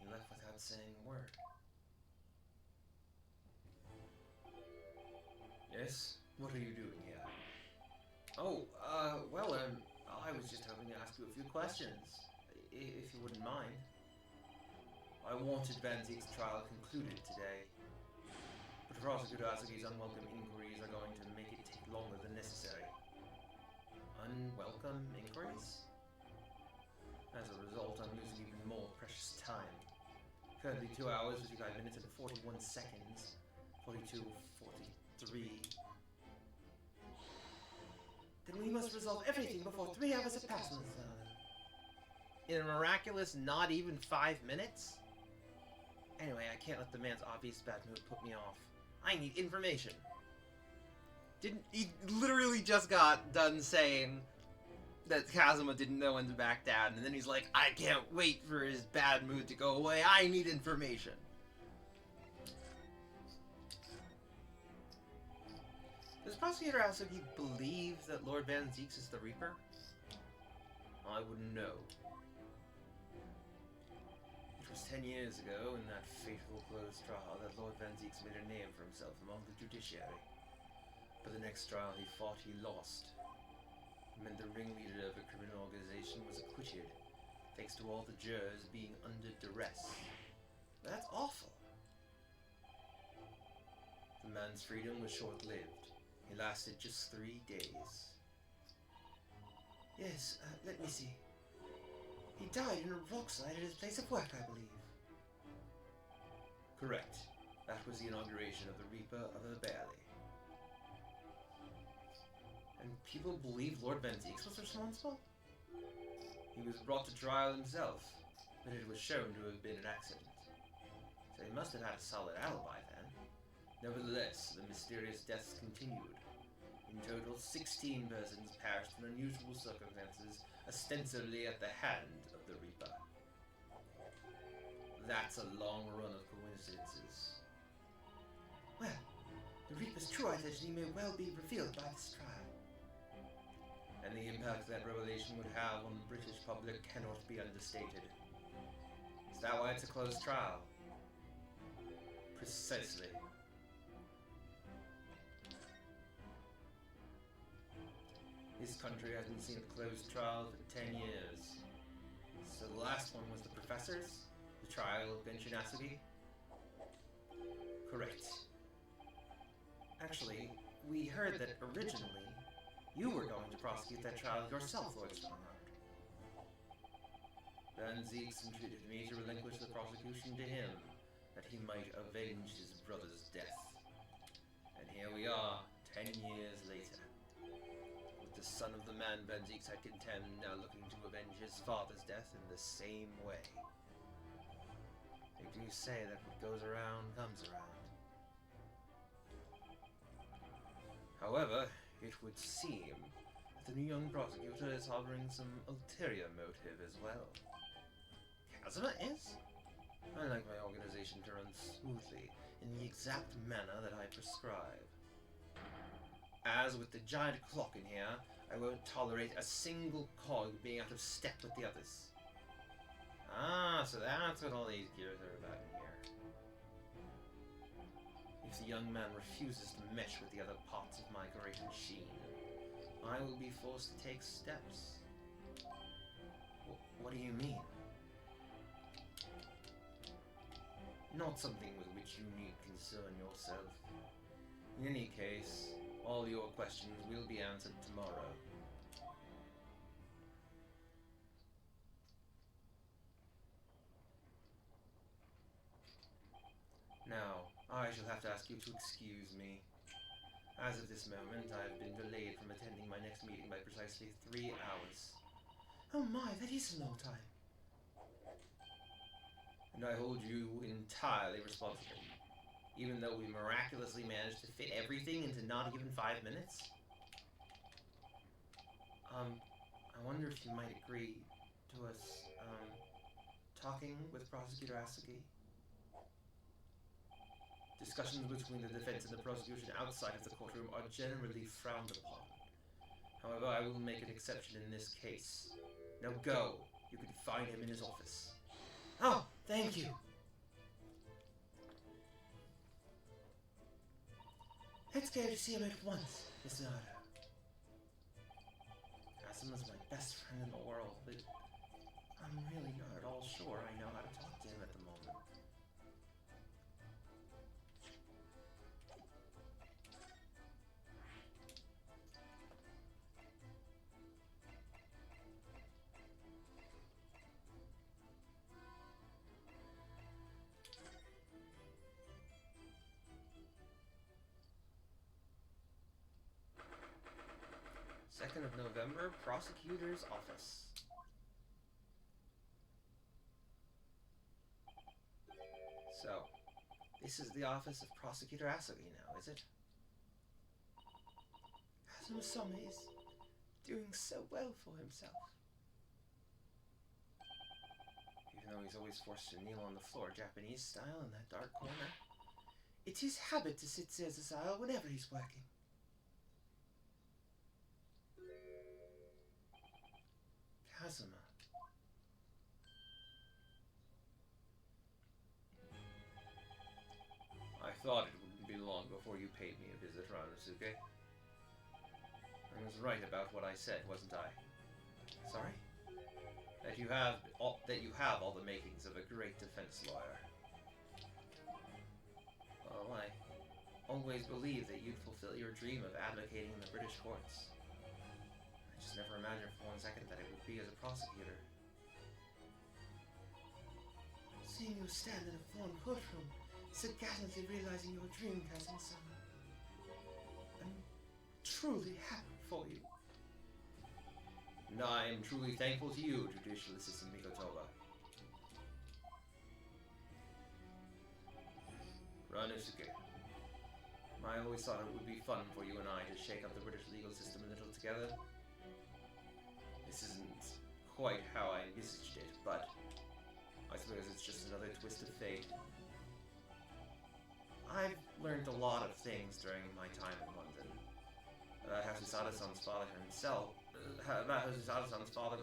He left without saying a word. Yes? What are you doing here? Oh, well, I was just hoping to ask you a few questions, if you wouldn't mind. I wanted Van Zeke's trial concluded today, but Prosecutor Asugi's unwelcome inquiries are going to make it take longer than necessary. Unwelcome inquiries? As a result, I'm losing even more precious time. Currently 2 hours, 55 minutes, and 41 seconds. 42, 43... Then we must resolve everything before 3 hours have passed, Mrs. Allen. In a miraculous not even 5 minutes? Anyway, I can't let the man's obvious bad mood put me off. I need information. He literally just got done saying that Kazuma didn't know when to back down, and then he's like, I can't wait for his bad mood to go away. I need information. Does Prosecutor Asugi believe that Lord Van Zeeks is the Reaper? I wouldn't know. It was 10 years ago, in that fateful closed trial, that Lord Van Zeeks made a name for himself among the judiciary. But the next trial he fought, he lost. It meant the ringleader of a criminal organization was acquitted, thanks to all the jurors being under duress. That's awful. The man's freedom was short-lived. It lasted just 3 days. Yes, let me see. He died in a rock slide at his place of work, I believe. Correct. That was the inauguration of the Reaper of the Valley. And people believe Lord Van Zeeks was responsible? He was brought to trial himself, but it was shown to have been an accident. So he must have had a solid alibi then. Nevertheless, the mysterious deaths continued. In total, 16 persons perished in unusual circumstances, ostensibly at the hand of the Reaper. That's a long run of coincidences. Well, the Reaper's true identity may well be revealed by this trial. And the impact that revelation would have on the British public cannot be understated. Is that why it's a closed trial? Precisely. This country hasn't seen a closed trial for 10 years. So the last one was the professors? The trial of Virgil Asugi? Correct. Actually, we heard that originally you were going to prosecute that trial yourself, Lord Strongheart. Van Zeeks entreated me to relinquish the prosecution to him, that he might avenge his brother's death. And here we are, 10 years later. The son of the man Van Zeeks had condemned, now looking to avenge his father's death in the same way. They do say that what goes around comes around. However, it would seem that the new young prosecutor is harboring some ulterior motive as well. Kazuma is? I like my organization to run smoothly in the exact manner that I prescribe. As with the giant clock in here, I won't tolerate a single cog being out of step with the others. Ah, so that's what all these gears are about in here. If the young man refuses to mesh with the other parts of my great machine, I will be forced to take steps. What do you mean? Not something with which you need concern yourself. In any case, all your questions will be answered tomorrow. Now, I shall have to ask you to excuse me. As of this moment, I have been delayed from attending my next meeting by precisely 3 hours. Oh my, that is a long time. And I hold you entirely responsible. Even though we miraculously managed to fit everything into not even 5 minutes? I wonder if you might agree to us, talking with Prosecutor Asugi? Discussions between the defense and the prosecution outside of the courtroom are generally frowned upon. However, I will make an exception in this case. Now go. You can find him in his office. Oh, thank you. Let's go to see him at once, Miss Nada. Kazuma's my best friend in the world, but I'm really not at all sure I know how to talk to him at the moment. Second of November, Prosecutor's Office. So, this is the office of Prosecutor Asogi now, is it? Kazuma-sama is doing so well for himself. Even though he's always forced to kneel on the floor, Japanese style, in that dark corner. It's his habit to sit Caesar whenever he's working. Kazuma. I thought it wouldn't be long before you paid me a visit, Ranosuke. I was right about what I said, wasn't I? Sorry? That you have all the makings of a great defense lawyer. Well, I always believed that you'd fulfill your dream of advocating in the British courts. I just never imagined for one second that it would be as a prosecutor. Seeing you stand in a foreign courtroom, so gallantly realizing your dream, Kazuma-sama. I'm truly happy for you. And I am truly thankful to you, Judicial Assistant Mikotoba. Ranosuke, I always thought it would be fun for you and I to shake up the British legal system a little together. This isn't quite how I envisaged it, but I suppose it's just another twist of fate. I've learned a lot of things during my time in London. Hasusada-san's father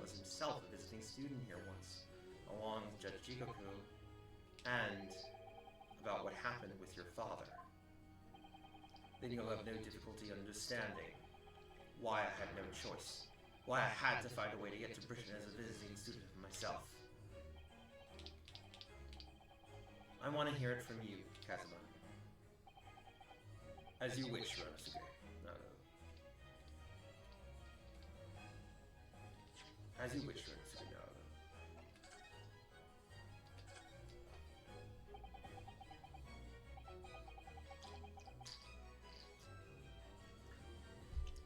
was himself a visiting student here once, along with Judge Jikoku, and about what happened with your father. Then you'll have no difficulty understanding why I had no choice, why I had to find a way to get to Britain as a visiting student myself. I want to hear it from you, Kazuma. As you wish, Ranosuke. As you wish, Ranosuke.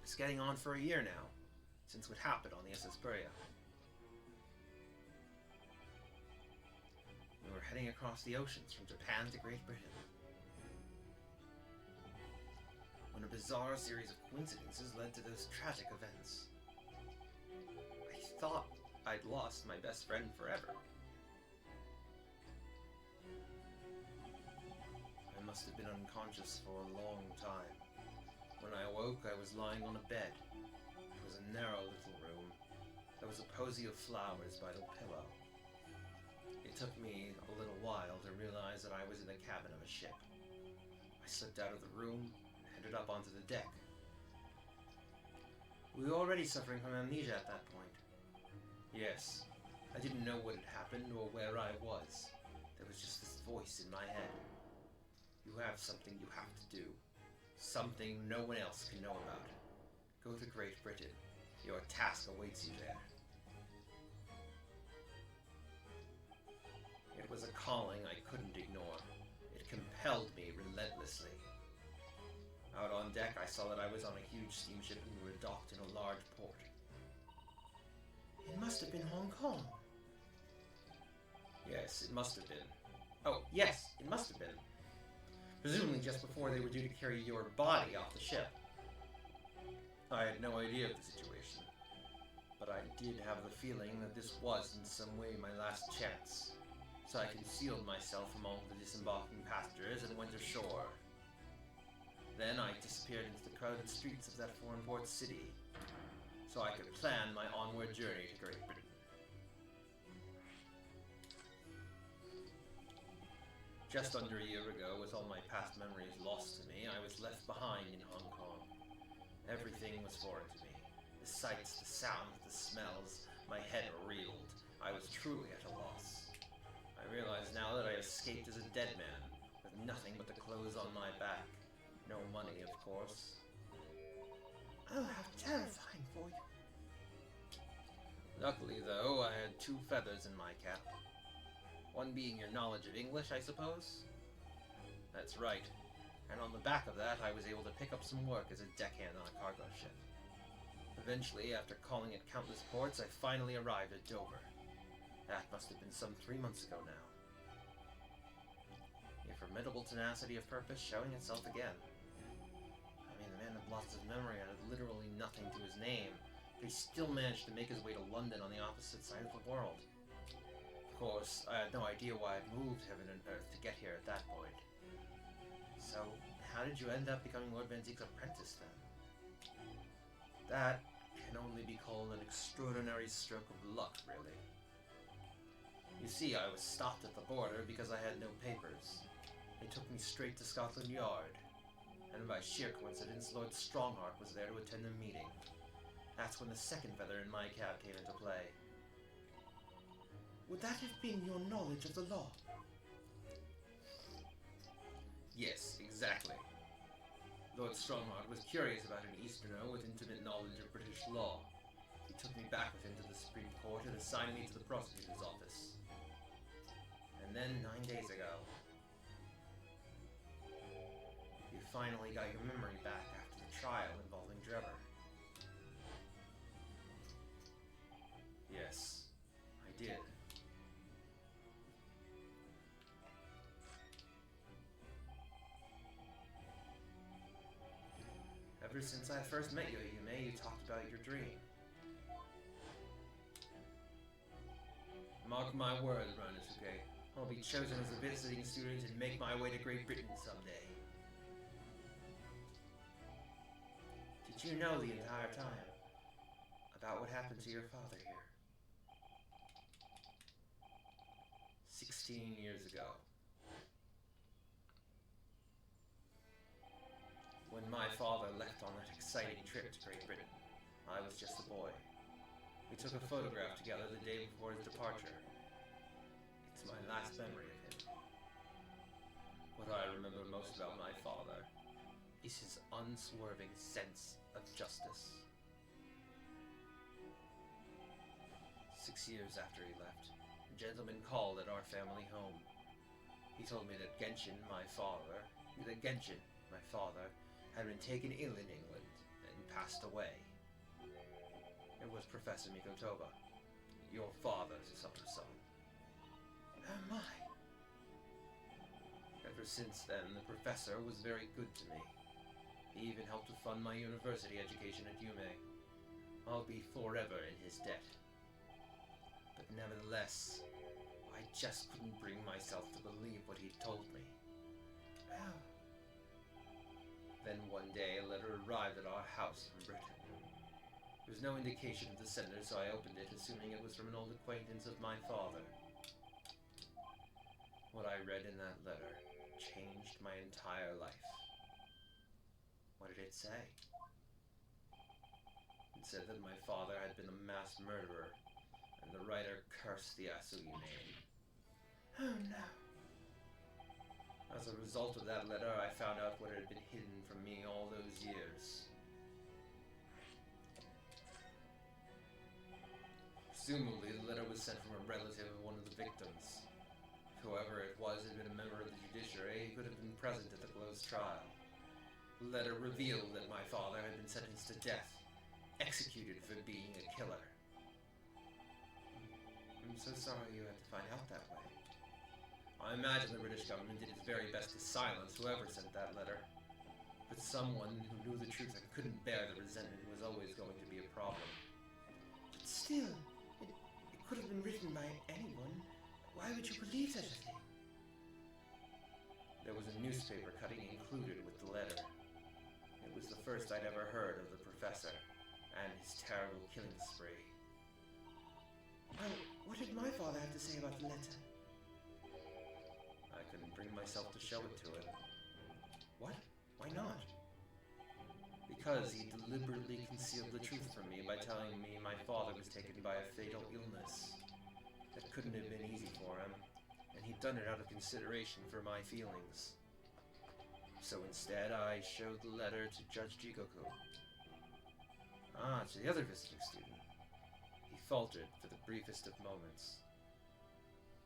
It's getting on for a year now, since what happened on the SS Buria. We were heading across the oceans from Japan to Great Britain, when a bizarre series of coincidences led to those tragic events. I thought I'd lost my best friend forever. I must have been unconscious for a long time. When I awoke, I was lying on a bed. It was a narrow little room. There was a posy of flowers by the pillow. It took me a little while to realize that I was in the cabin of a ship. I slipped out of the room and headed up onto the deck. We were already suffering from amnesia at that point. Yes, I didn't know what had happened or where I was. There was just this voice in my head. You have something you have to do. Something no one else can know about. Go to Great Britain. Your task awaits you there. It was a calling I couldn't ignore. It compelled me relentlessly. Out on deck, I saw that I was on a huge steamship and we were docked in a large port. It must have been Hong Kong. Yes, it must have been. Oh, yes, it must have been. Presumably just before they were due to carry your body off the ship. I had no idea of the situation, but I did have the feeling that this was in some way my last chance. So I concealed myself among the disembarking passengers and went ashore. Then I disappeared into the crowded streets of that foreign port city, so I could plan my onward journey to Great Britain. Just under a year ago, with all my past memories lost to me, I was left behind in Hong Kong. Everything was foreign to me. The sights, the sounds, the smells, my head reeled. I was truly at a loss. I realize now that I escaped as a dead man, with nothing but the clothes on my back. No money, of course. Oh, how terrifying for you. Luckily, though, I had 2 feathers in my cap. One being your knowledge of English, I suppose? That's right. And on the back of that, I was able to pick up some work as a deckhand on a cargo ship. Eventually, after calling at countless ports, I finally arrived at Dover. That must have been some 3 months ago now. A formidable tenacity of purpose showing itself again. I mean, the man had lost his memory and had literally nothing to his name, but he still managed to make his way to London on the opposite side of the world. Of course, I had no idea why I'd moved heaven and earth to get here at that point. So, how did you end up becoming Lord Van Ziek's apprentice then? That can only be called an extraordinary stroke of luck, really. You see, I was stopped at the border because I had no papers. They took me straight to Scotland Yard, and by sheer coincidence, Lord Strongheart was there to attend the meeting. That's when the second feather in my cap came into play. Would that have been your knowledge of the law? Yes, exactly. Lord Strongheart was curious about an Easterner with intimate knowledge of British law. He took me back with him to the Supreme Court and assigned me to the prosecutor's office. And then 9 days ago, you finally got your memory back after the trial involving Trevor. Yes, I did. Ever since I first met you at UMA, you talked about your dream. Mark my words, Ranosuke. I'll be chosen as a visiting student and make my way to Great Britain someday. Did you know the entire time about what happened to your father here? 16 years ago. When my father left on that exciting trip to Great Britain, I was just a boy. We took a photograph together the day before his departure. It's my last memory of him. What I remember most about my father is his unswerving sense of justice. 6 years after he left, a gentleman called at our family home. He told me that Genshin, my father, had been taken ill in England and passed away. It was Professor Mikotoba, your father's son. Oh my. Ever since then, the professor was very good to me. He even helped to fund my university education at UMA. I'll be forever in his debt. But nevertheless, I just couldn't bring myself to believe what he'd told me. Oh. Then one day, a letter arrived at our house from Britain. There was no indication of the sender, so I opened it, assuming it was from an old acquaintance of my father. What I read in that letter changed my entire life. What did it say? It said that my father had been a mass murderer, and the writer cursed the Asui name. Oh no. As a result of that letter, I found out what had been hidden from me all those years. Presumably, the letter was sent from a relative of one of the victims. Whoever it was had been a member of the judiciary, he could have been present at the closed trial. The letter revealed that my father had been sentenced to death, executed for being a killer. I'm so sorry you had to find out that way. I imagine the British government did its very best to silence whoever sent that letter. But someone who knew the truth and couldn't bear the resentment was always going to be a problem. But still, it could have been written by anyone. Why would you believe such a thing? There was a newspaper cutting included with the letter. It was the first I'd ever heard of the professor and his terrible killing spree. Well, what did my father have to say about the letter? I couldn't bring myself to show it to him. What? Why not? Because he deliberately concealed the truth from me by telling me my father was taken by a fatal illness. That couldn't have been easy for him, and he'd done it out of consideration for my feelings. So instead, I showed the letter to Judge Jigoku. To the other visiting student. He faltered for the briefest of moments.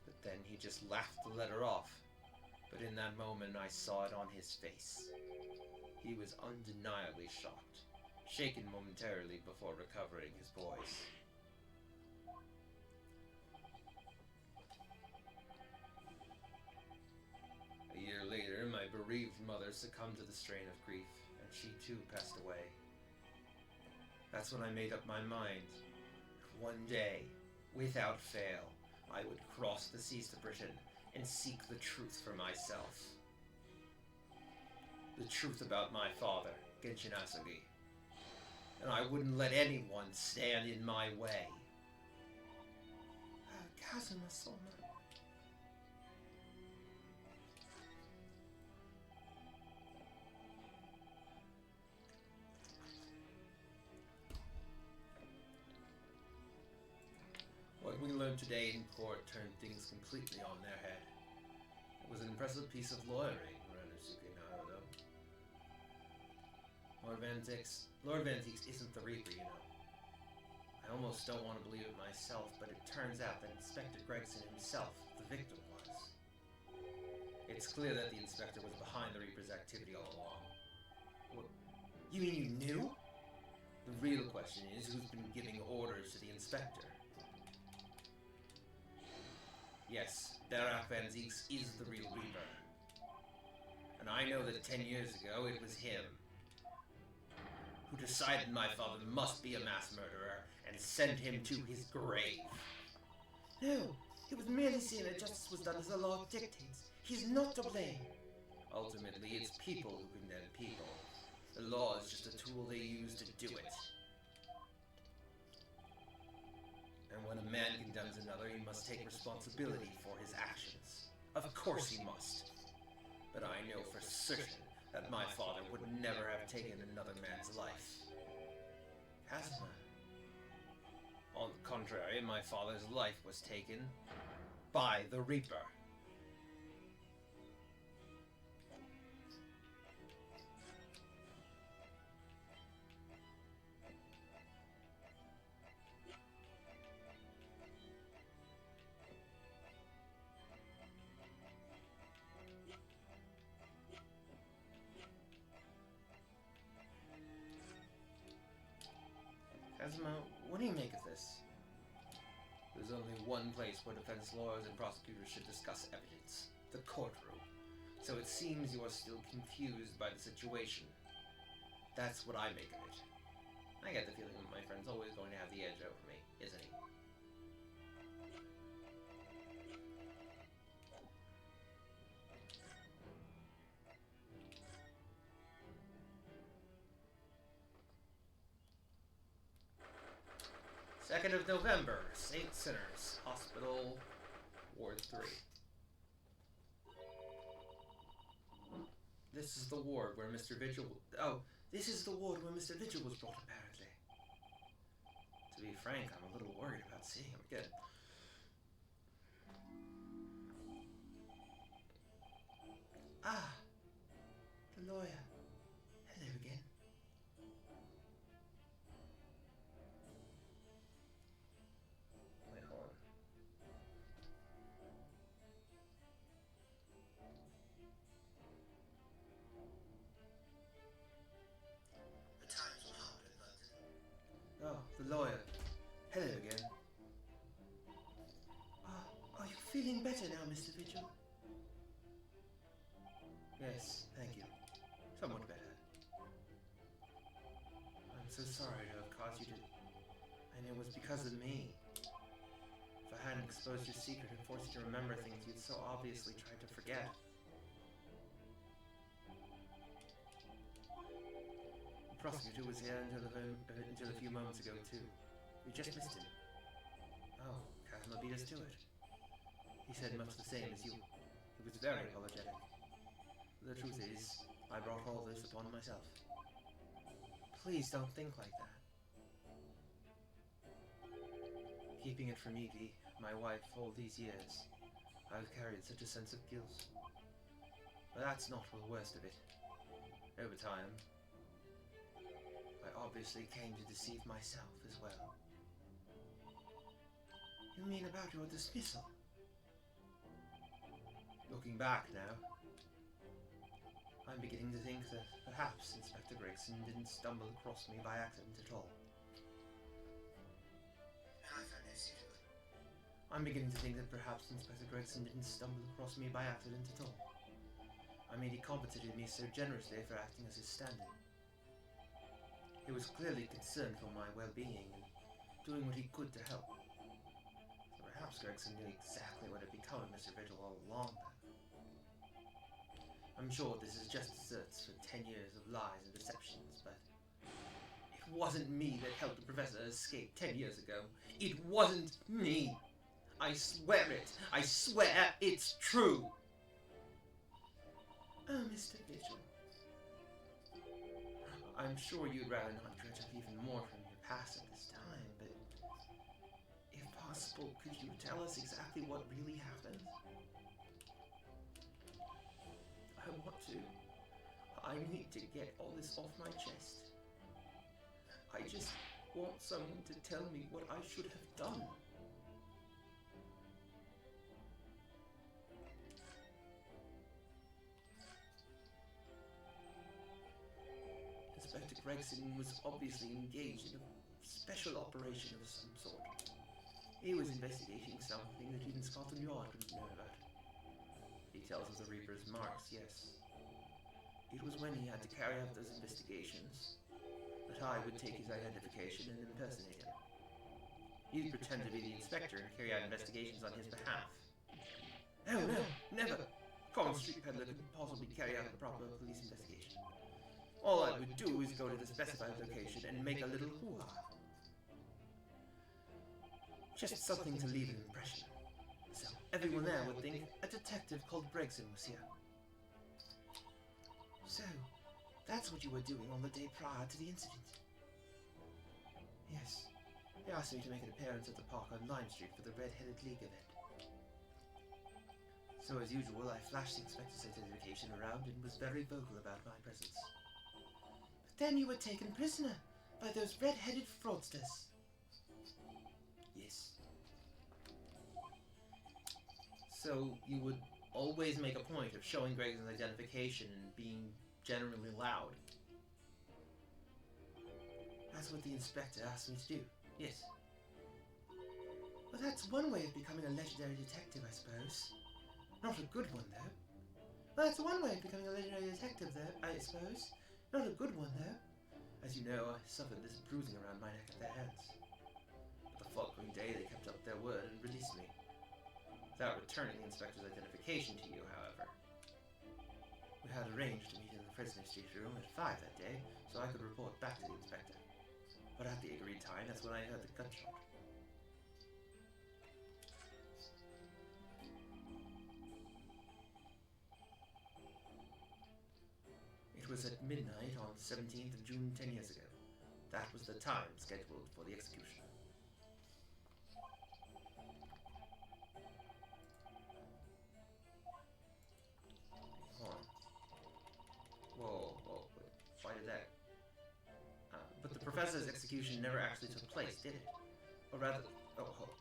But then he just laughed the letter off. But in that moment, I saw it on his face. He was undeniably shocked, shaken momentarily before recovering his voice. A year later, my bereaved mother succumbed to the strain of grief, and she too passed away. That's when I made up my mind. One day, without fail, I would cross the seas to Britain and seek the truth for myself. The truth about my father, Genshin Asugi. And I wouldn't let anyone stand in my way. Kazuma-sama. What we learned today in court turned things completely on their head. It was an impressive piece of lawyering, Renosuke Naruto. Lord Van Zieks isn't the Reaper, you know. I almost don't want to believe it myself, but it turns out that Inspector Gregson himself, the victim, was. It's clear that the Inspector was behind the Reaper's activity all along. What? You mean you knew? The real question is who's been giving orders to the Inspector. Yes, Derek Van Zieks is the real Reaper. And I know that 10 years ago it was him who decided my father must be a mass murderer and sent him to his grave. No, it was merely saying that justice was done as the law dictates. He's not to blame. Ultimately, it's people who condemn people. The law is just a tool they use to do it. And when a man condemns another, he must take responsibility for his actions. Of course he must. But I know for certain that my father would never have taken another man's life. Kazuma. On the contrary, my father's life was taken by the Reaper. Kazuma, what do you make of this? There's only one place where defense lawyers and prosecutors should discuss evidence. The courtroom. So it seems you are still confused by the situation. That's what I make of it. I get the feeling that my friend's always going to have the edge over me, isn't he? Second of November, St. Sinners Hospital, Ward 3. This is the ward where Mr. Virgil... Oh, This is the ward where Mr. Virgil was brought, apparently. to be frank, I'm a little worried about seeing him again. Ah, the lawyer. Hello again. Wait, hold on. The times were hard in London. Oh, the lawyer. Hello again. Are you feeling better now, Mr. Virgil? Yes, thank you. Somewhat better. I'm so sorry to have caused you to... And it was because of me. If I hadn't exposed your secret and forced you to remember things you'd so obviously tried to forget. The prosecutor was here until a few moments ago, too. We just missed him. Oh, Kazuma beat us to it. He said much the same as you. He was very apologetic. The truth is, I brought all this upon myself. Please don't think like that. Keeping it from Evie, my wife, all these years, I've carried such a sense of guilt. But that's not the worst of it. Over time, I obviously came to deceive myself as well. You mean about your dismissal? Looking back now, I'm beginning to think that perhaps Inspector Gregson didn't stumble across me by accident at all. I'm beginning to think that perhaps Inspector Gregson didn't stumble across me by accident at all. I mean, he compensated me so generously for acting as his stand-in. He was clearly concerned for my well-being and doing what he could to help. So perhaps Gregson knew exactly what had become of Mr. Virgil all along then. I'm sure this is just desserts for 10 years of lies and deceptions, but it wasn't me that helped the professor escape 10 years ago. It wasn't me. I swear it. I swear it's true. Oh, Mr. Virgil. I'm sure you'd rather not dredge up even more from your past at this time, but if possible, could you tell us exactly what really happened? I want to. I need to get all this off my chest. I just want someone to tell me what I should have done. Inspector Gregson was obviously engaged in a special operation of some sort. He was investigating something that even Scotland Yard couldn't know about. Details of the Reaper's marks, yes. It was when he had to carry out those investigations that I would take his identification and impersonate him. He'd pretend to be the inspector and carry out investigations on his behalf. Oh no, never! Common street peddler couldn't possibly carry out a proper police investigation. All I would do is go to the specified location and make a little hoo-ha. Just something to leave an impression. So everyone there would think a detective called Gregson was here. So, that's what you were doing on the day prior to the incident? Yes. They asked me to make an appearance at the park on Lime Street for the Red-Headed League event. So as usual, I flashed the inspector's identification around and was very vocal about my presence. But then you were taken prisoner by those red-headed fraudsters. Yes. So you would always make a point of showing Gregson's identification and being generally loud. That's what the inspector asked me to do. Yes. Well, that's one way of becoming a legendary detective, I suppose. Not a good one, though. Well, that's one way of becoming a legendary detective, though, I suppose. Not a good one, though. As you know, I suffered this bruising around my neck at their hands. But the following day, they kept up their word and released me. Without returning the inspector's identification to you, however. We had arranged to meet in the prisoner's street room at 5 that day, so I could report back to the inspector. But at the agreed time, that's when I heard the gunshot. It was at midnight on the 17th of June 10 years ago. That was the time scheduled for the execution. Whoa, wait, why did that? But the professor's execution never actually took place, did it? Or rather, hold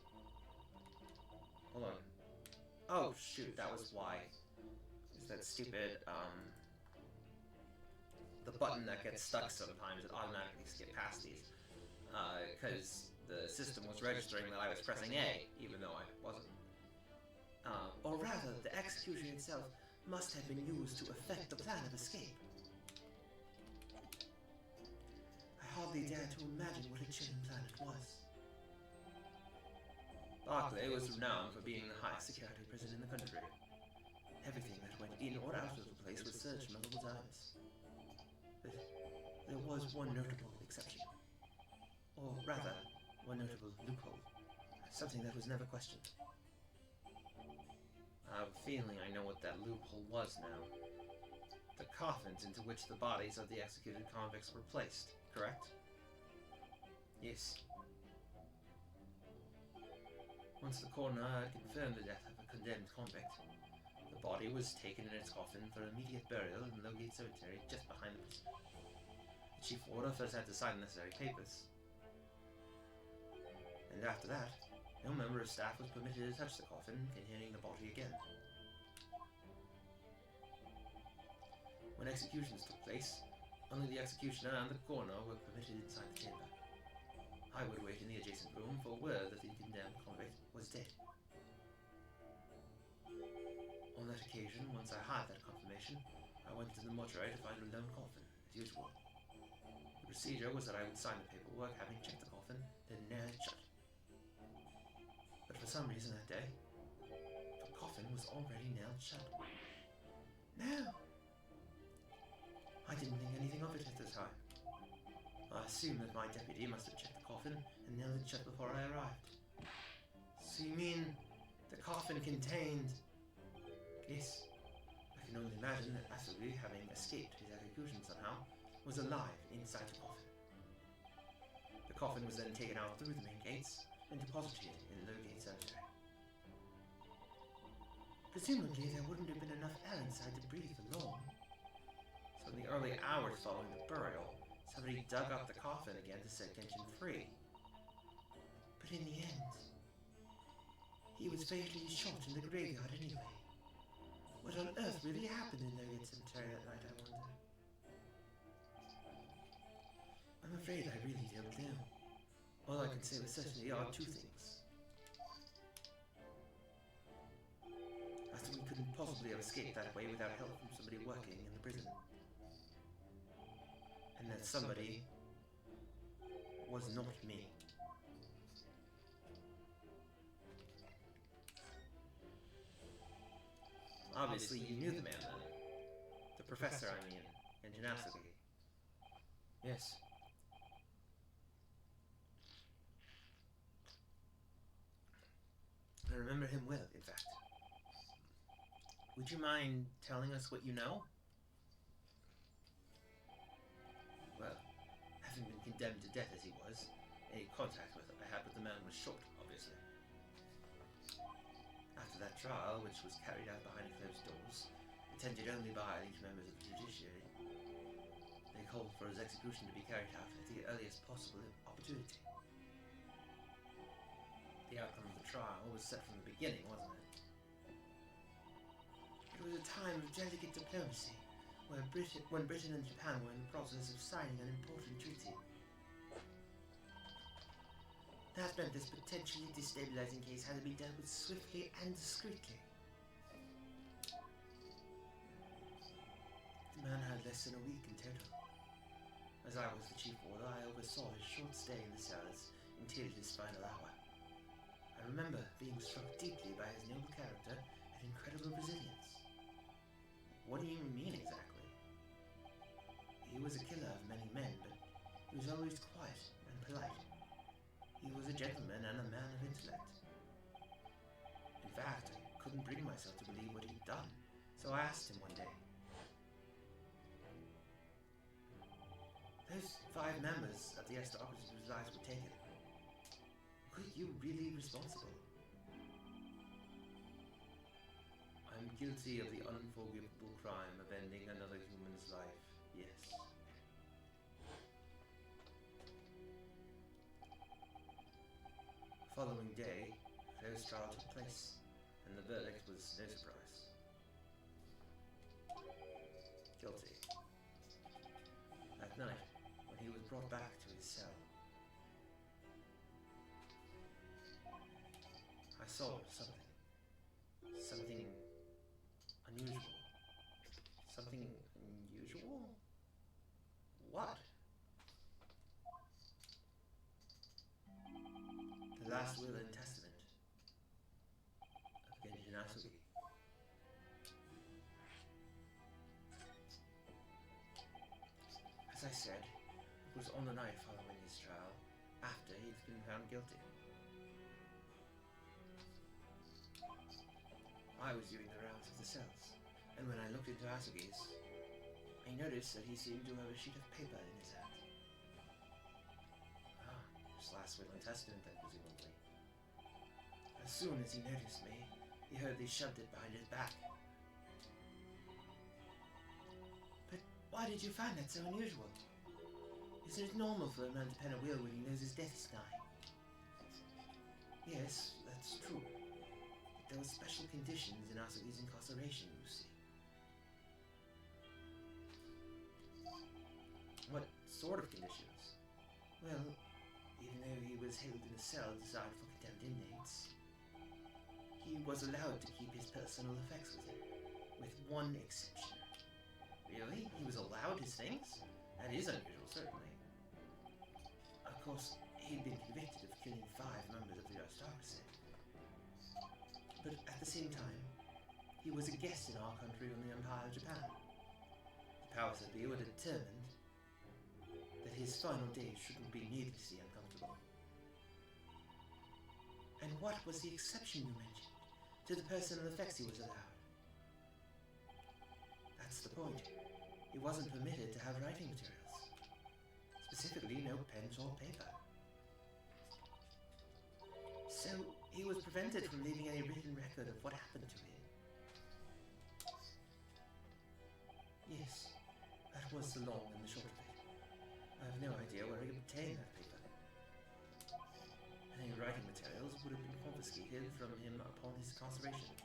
on. Oh shoot, that was why. It's that stupid, the button that gets stuck sometimes, it automatically skipped past these. Because the system was registering that I was pressing A, even though I wasn't. Or rather, the execution itself must have been used to effect the plan of escape. I hardly dare to imagine what a chilling plan it was. Barclay was renowned for being the highest security prison in the country. Everything that went in or out of the place was searched multiple times. But there was one notable exception. Or rather, one notable loophole. Something that was never questioned. I have a feeling I know what that loophole was now. the coffins into which the bodies of the executed convicts were placed, correct? Yes. Once the coroner had confirmed the death of a condemned convict, the body was taken in its coffin for immediate burial in Lowgate Cemetery just behind the prison. The chief warder first had to sign the necessary papers, and after that, no member of staff was permitted to touch the coffin containing the body again. When executions took place, only the executioner and the coroner were permitted inside the chamber. I would wait in the adjacent room for word that the condemned convict was dead. On that occasion, once I had that confirmation, I went to the mortuary to find a lone coffin, as usual. The procedure was that I would sign the paperwork having checked the coffin, then nail it shut. But for some reason that day, the coffin was already nailed shut. No! I didn't think anything of it at the time. I assumed that my deputy must have checked the coffin and nailed it shut before I arrived. So you mean the coffin contained... Yes. I can only imagine that Astley, having escaped his execution somehow, was alive inside the coffin. The coffin was then taken out through the main gates and deposited in Lowgate Cemetery. Presumably there wouldn't have been enough air inside to breathe for long. So in the early hours following the burial, somebody dug up the coffin again to set tension free. But in the end, he was fatally shot in the graveyard anyway. What on earth really happened in Lowgate Cemetery that night, I wonder? I'm afraid I really don't know. All I can say with certainty are two things. As to we couldn't possibly have escaped that way without help from somebody working in the prison. And that somebody was not me. Obviously, you knew the man then. The professor, I mean, in gymnastics. Yes. I remember him well, in fact. Would you mind telling us what you know? Well, having been condemned to death as he was, any contact I had with the man was short, obviously. After that trial, which was carried out behind closed doors, attended only by elite members of the judiciary, they called for his execution to be carried out at the earliest possible opportunity. The outcome of the trial was set from the beginning, wasn't it? It was a time of delicate diplomacy, when Britain and Japan were in the process of signing an important treaty. That meant this potentially destabilizing case had to be dealt with swiftly and discreetly. The man had less than a week in total. As I was the chief warder, I oversaw his short stay in the cells until his final hour. I remember being struck deeply by his noble character and incredible resilience. What do you mean exactly? He was a killer of many men, but he was always quiet and polite. He was a gentleman and a man of intellect. In fact, I couldn't bring myself to believe what he'd done, so I asked him one day. Those 5 members of the aristocracy whose lives were taken, were you really responsible? I'm guilty of the unforgivable crime of ending another human's life, yes. The following day, Claire's trial took place, and the verdict was no surprise. Guilty. That night, when he was brought back to his cell, I saw something. Something unusual. Something unusual? What? The last will and testament of Genji Nasugi. As I said, it was on the night following his trial, after he'd been found guilty. I was doing the rounds of the cells, and when I looked into Asugi's, I noticed that he seemed to have a sheet of paper in his hand. Ah, his last will and testament, then, presumably. As soon as he noticed me, he hurriedly shoved it behind his back. But why did you find that so unusual? Isn't it normal for a man to pen a will when he knows his death is nigh? Yes, that's true. But there were special conditions in Asui's incarceration, you see. What sort of conditions? Well, even though he was held in a cell designed for condemned inmates, he was allowed to keep his personal effects with him, with one exception. Really? He was allowed his things? That is unusual, certainly. Of course, he'd been convicted of killing 5 members of the aristocracy. But at the same time, he was a guest in our country on the Empire of Japan. The powers that be were determined that his final days shouldn't be needlessly uncomfortable. And what was the exception you mentioned to the personal effects he was allowed? That's the point. He wasn't permitted to have writing materials. Specifically, no pens or paper. So, he was prevented from leaving any written record of what happened to him. Yes, that was the long and the short of it. I have no idea where he obtained that paper. Any writing materials would have been confiscated from him upon his incarceration.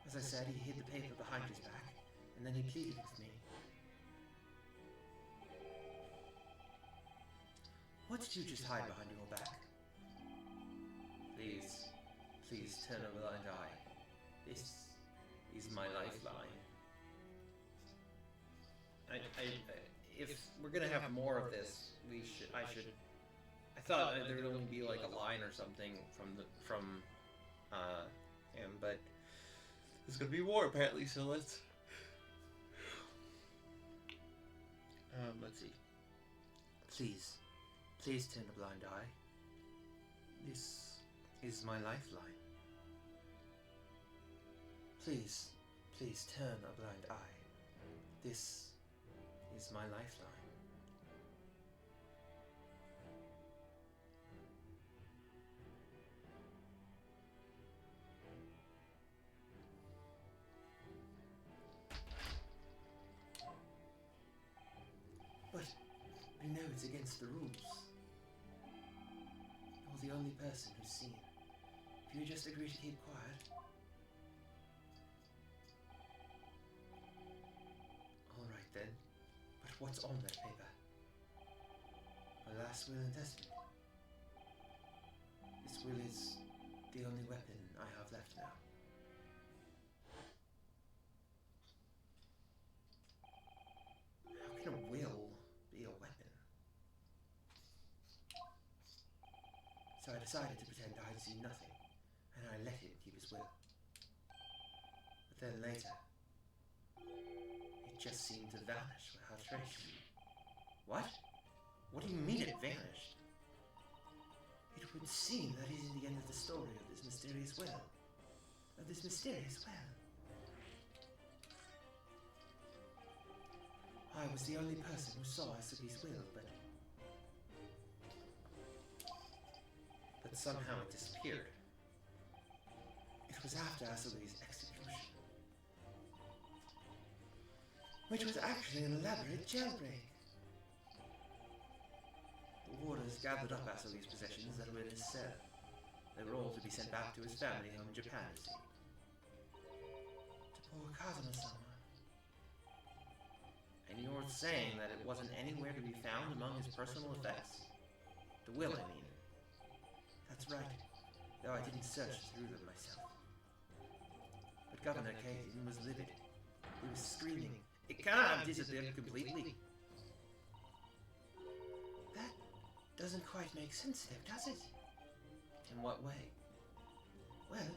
As I said, he hid the paper behind his back, and then he pleaded with me. What did you just hide behind your back? Please turn a blind eye. This is my lifeline. If we're gonna have more of this, I thought there would only be like a line or something from him, but there's gonna be more apparently. So let's see. Please turn a blind eye. This is my lifeline. Please turn a blind eye. This is my lifeline. But you know it's against the rules. You're the only person who's seen. If you just agree to keep quiet. Alright then. But what's on that paper? My last will and testament. This will is the only weapon I have left now. How can a will be a weapon? So I decided to pretend I had seen nothing, and I let him keep his will. But then later, it just seemed to vanish without trace. What? What do you mean it vanished? It would seem that is in the end of the story of this mysterious well. I was the only person who saw Asubi's will, But somehow it disappeared. it was after Asubi's execution. Which was actually an elaborate jailbreak. The warders gathered up Asubi's possessions that were in his cell. They were all to be sent back to his family home in Japan, you see. To poor Kazuma-sama. And you're saying that it wasn't anywhere to be found among his personal effects? The will, I mean. That's right, though I didn't search through them myself. But Governor Kaiden was livid. He was screaming, It cannot have disappeared completely. That doesn't quite make sense, Step, does it? In what way? Well,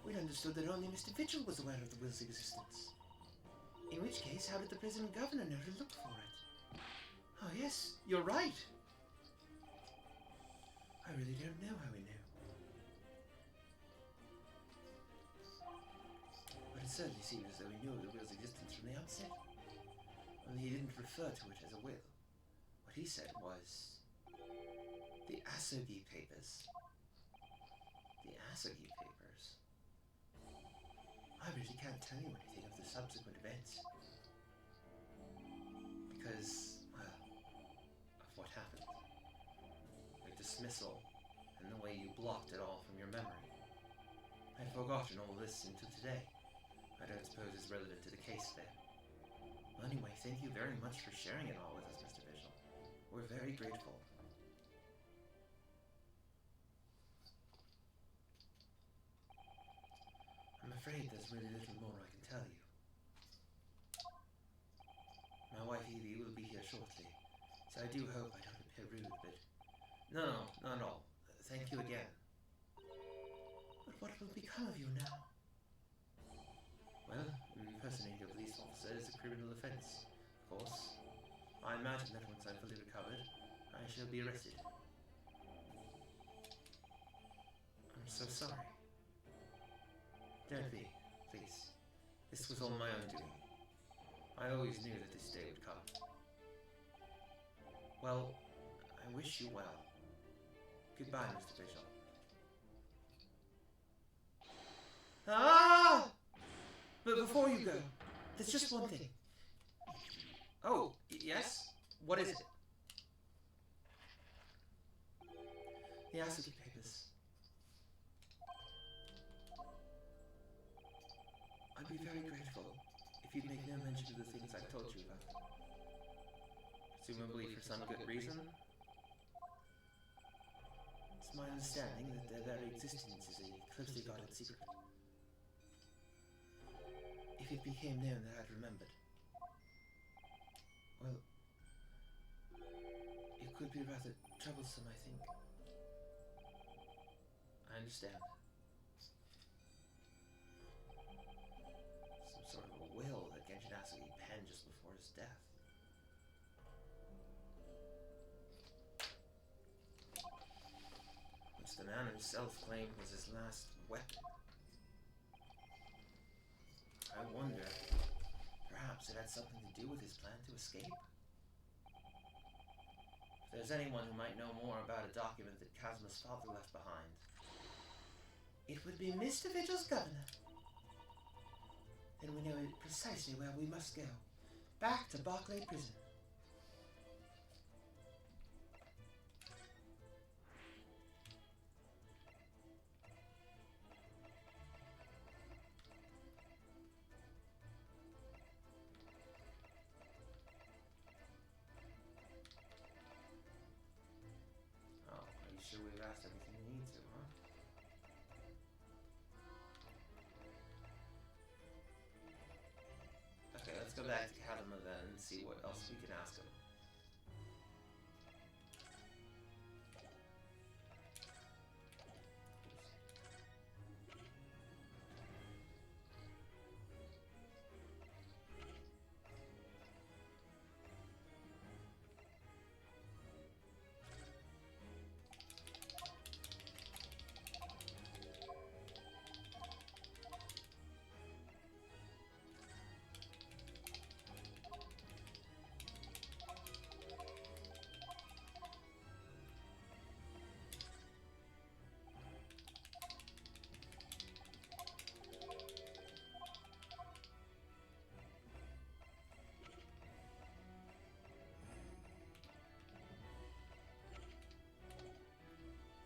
we'd understood that only Mr. Virgil was aware of the will's existence. In which case, how did the prison governor know to look for it? Oh yes, you're right! I really don't know how he knew. But it certainly seems as though he knew of the will's existence from the outset. Only he didn't refer to it as a will. What he said was the Asogi Papers. The Asogi Papers? I really can't tell you anything of the subsequent events. Because, well, of what happened. Your dismissal, and the way you blocked it all from your memory. I'd forgotten all this until today. I don't suppose it's relevant to the case then. Well, anyway, thank you very much for sharing it all with us, Mr. Virgil. We're very grateful. I'm afraid there's really little more I can tell you. My wife Evie will be here shortly, so I do hope I don't appear rude, but... No, not at all. Thank you again. But what will become of you now? Well, impersonating a police officer is a criminal offense, of course. I imagine that once I'm fully recovered, I shall be arrested. I'm so sorry. Don't be, please. This was all my own doing. I always knew that this day would come. Well, I wish you well. Goodbye, Mr. Virgil. Ah! But before you go, there's just one thing. Oh, yes? What is it? The Asogi Papers. I'd be very grateful if you'd make no mention of the things I've told you about. Presumably for some good reason? It's my understanding that their very existence is a closely guarded secret. If it became known that I'd remembered, well, it could be rather troublesome, I think. I understand. Some sort of a will that Genshin Asogi penned just before his death. Which the man himself claimed was his last weapon. I wonder, perhaps it had something to do with his plan to escape? If there's anyone who might know more about a document that Kazma's father left behind, it would be Mr. Vigil's governor. Then we know precisely where we must go. Back to Barclay Prison. Sure we've asked everything we need to, huh? Okay, let's go back to Kadama then and see what else we can ask him.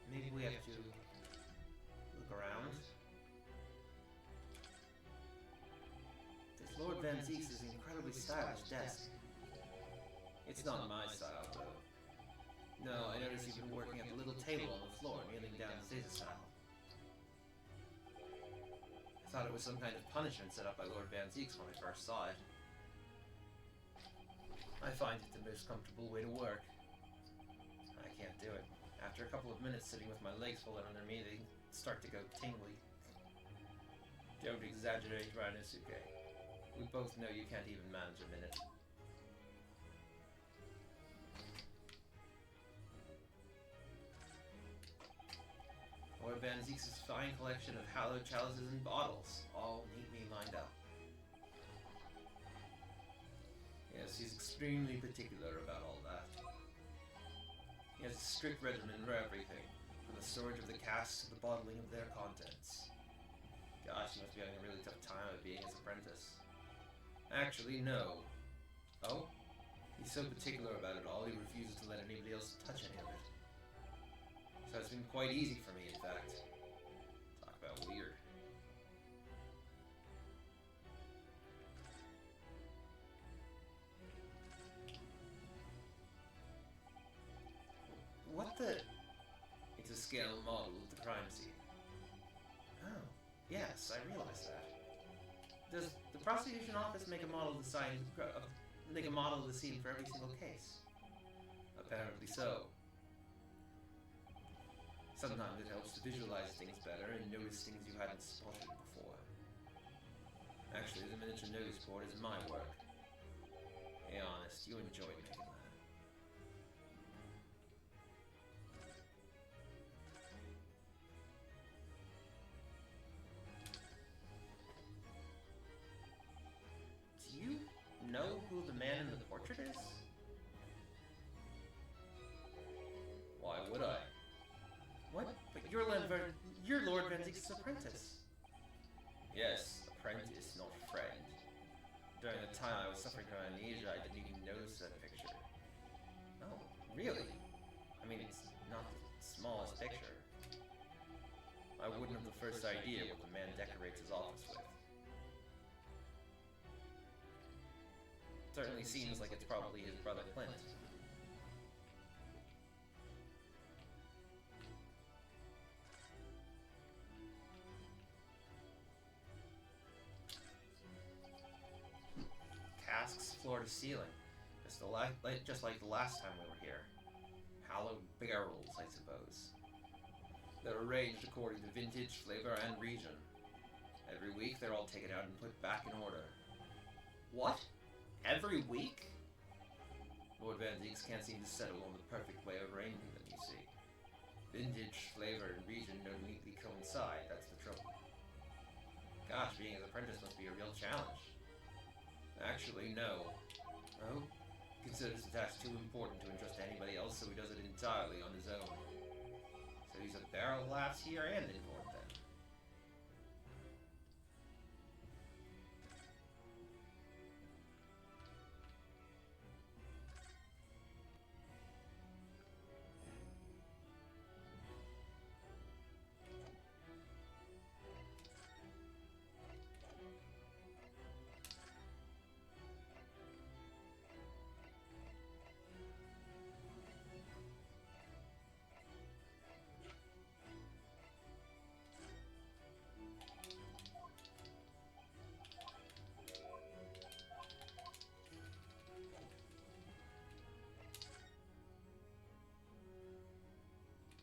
Maybe we have to look around. This Lord Van Zeke's incredibly stylish desk. It's not my style, though. No, I noticed you've been working at the little table on the floor, kneeling down Caesar style. I thought it was some kind of punishment set up by Lord Van Zeke's when I first saw it. I find it the most comfortable way to work. I can't do it. After a couple of minutes sitting with my legs folded under me, they start to go tingly. Don't exaggerate, Rinosuke. We both know you can't even manage a minute. Lord Van Zeke's fine collection of hallowed chalices and bottles, all neatly lined up. Yes, Yes, he's extremely particular about all that. He has a strict regimen for everything, from the storage of the casks to the bottling of their contents. Gosh, he must be having a really tough time of being his apprentice. Actually, no. Oh? He's so particular about it all, he refuses to let anybody else touch any of it. So it's been quite easy for me, in fact. Talk about weird. What the... It's a scale model of the crime scene. Oh, yes, I realize that. Does the prosecution office make a model of the scene for every single case? Apparently so. Sometimes it helps to visualize things better and notice things you hadn't spotted before. Actually, the miniature notice board is my work. Be honest, you enjoyed making that. Do you know who the man in the portrait is? Why would I? What? But you're Lord Venzig's apprentice. Yes, apprentice, not friend. During the time I was suffering from amnesia, I didn't even notice that picture. Oh, really? I mean, it's not the smallest picture. I wouldn't have the first idea what the man decorates his office with. Certainly seems like it's probably his brother Clint. Casks floor to ceiling, just like the last time we were here. Hallowed barrels, I suppose. They're arranged according to vintage, flavor, and region. Every week, they're all taken out and put back in order. What? Every week? Lord Van Zieks can't seem to settle on the perfect way of arranging them, you see. Vintage, flavor, and region don't neatly coincide, that's the trouble. Gosh, being his apprentice must be a real challenge. Actually, no. Oh? He considers the task too important to entrust to anybody else, so he does it entirely on his own. So he's a barrel laughs here and in court, then.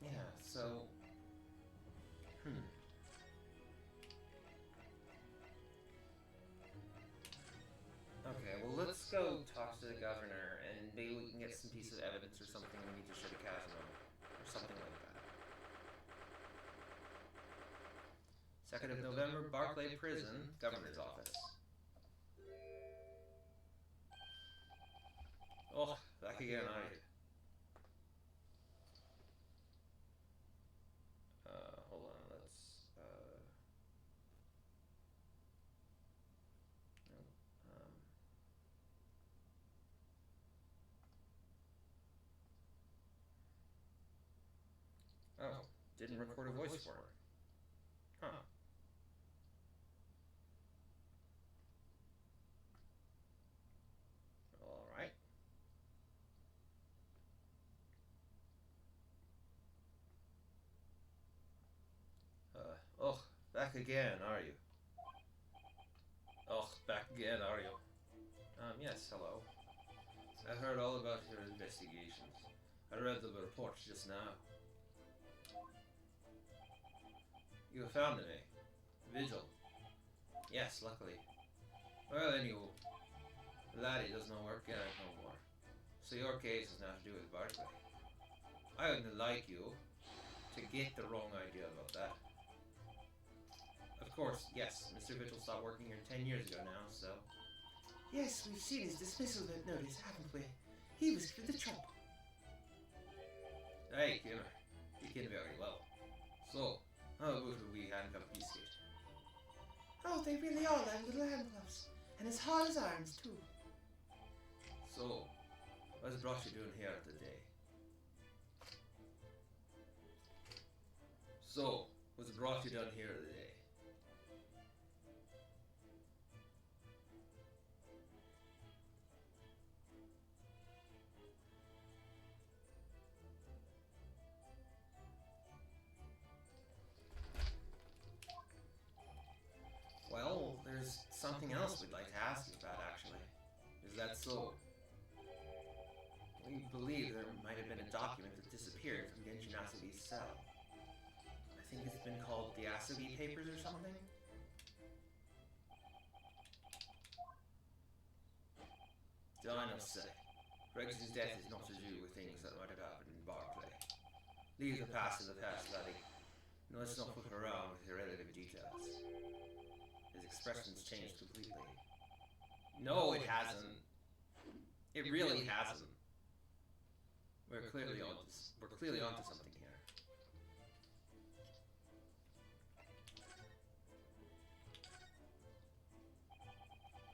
Yeah, so... Okay, well let's go talk to the governor and maybe we can get some piece of evidence or something we need to show the casino. Or something like that. 2nd of November, Barclay Prison, Governor's Office. Oh, back again, are you? Hold on, let's, oh, didn't record a voice for it. Huh. Alright. Oh, back again, are you? Oh, back again, are you? Yes, hello. I heard all about your investigations. I read the report just now. You found me. Virgil. Yes, luckily. Well, anyway, laddie does no work in it no more. So your case has nothing to do with Barclay. I wouldn't like you to get the wrong idea about that. Of course, yes, Mr. Virgil stopped working here 10 years ago now, so... Yes, we've seen his dismissal notice, haven't we? He was given the chop. Hey, Kimmer. You did very well. So, how about we handcuff Beastgate? Oh, they really are like little handcuffs. And as hard as irons, too. So, what's brought you down here today? So, what's brought you down here today? Well, there's something else we'd like to ask you about, actually. Is that so? We believe there might have been a document that disappeared from Genshin Asobi's cell. I think it's been called the Asobi Papers or something? I know, say. Reg's death is not to do with things that might have happened in Barclay. Leave the past in the past, laddie. No, let's not fuck around with irrelevant details. His expression's changed completely. No, it hasn't. It really hasn't. We're clearly onto something here.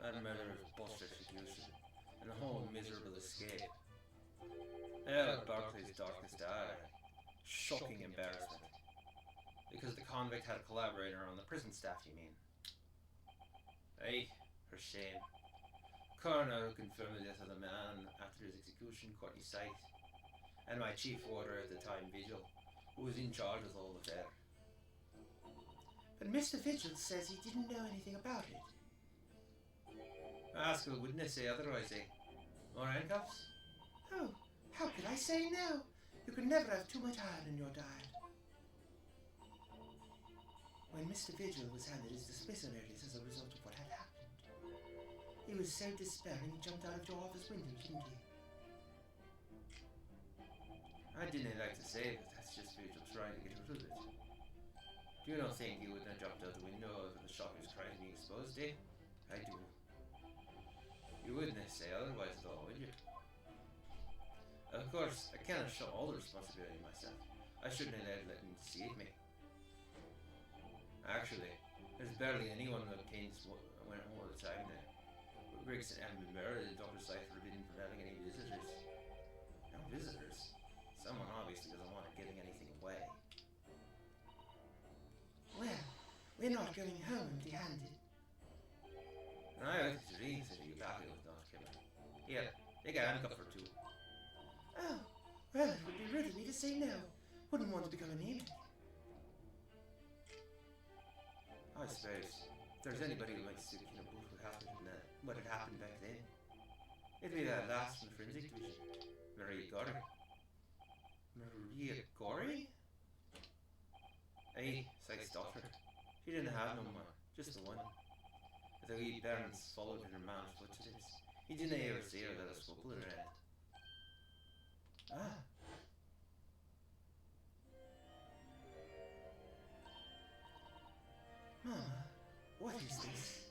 That murderous bullshit execution, and a whole miserable escape. Yeah, Barclay's darkest hour. Shocking embarrassment. Because the convict had a collaborator on the prison staff, you mean? Aye, For shame. coroner who confirmed the death of the man after his execution caught his sight, and my chief warder at the time, Virgil, who was in charge of the whole affair. But Mr. Virgil says he didn't know anything about it. Ask a witness, say otherwise, eh? More handcuffs? Oh, how could I say no? You could never have too much iron in your diet. When Mr. Virgil was handed his dismissal notice as a result of what had happened, he was so despairing he jumped out of your office window, didn't he? I didn't like to say it, but that's just Virgil trying to get rid of it. Do you not think he wouldn't have jumped out the window if the shocker's crime being exposed, eh? I do. You wouldn't say otherwise, though, would you? Of course, I cannot show all the responsibility myself. I shouldn't have let him deceive me. Actually, there's barely anyone who obtains went home all the time now. But Griggs and Evan murdered, Dr. Scythe forbidden from having any visitors. No visitors? Someone obviously doesn't want to giving anything away. Well, we're not going home empty-handed. And I like to dream that you happy with not killing. Here, take a handcuff or two. Oh, well, it would be rude of me to say no. Wouldn't want to become anemic. I suppose if there's anybody who might stick in a boot what had happened back then, it'd be that last from the forensic division, Maria Gorey. Maria Gorey? Aye, Sykes' daughter. She didn't have no more, just the one. The wee parents followed in her man's footsteps. He didn't ever see her without a scruple around it. Ah. Mama, what is this?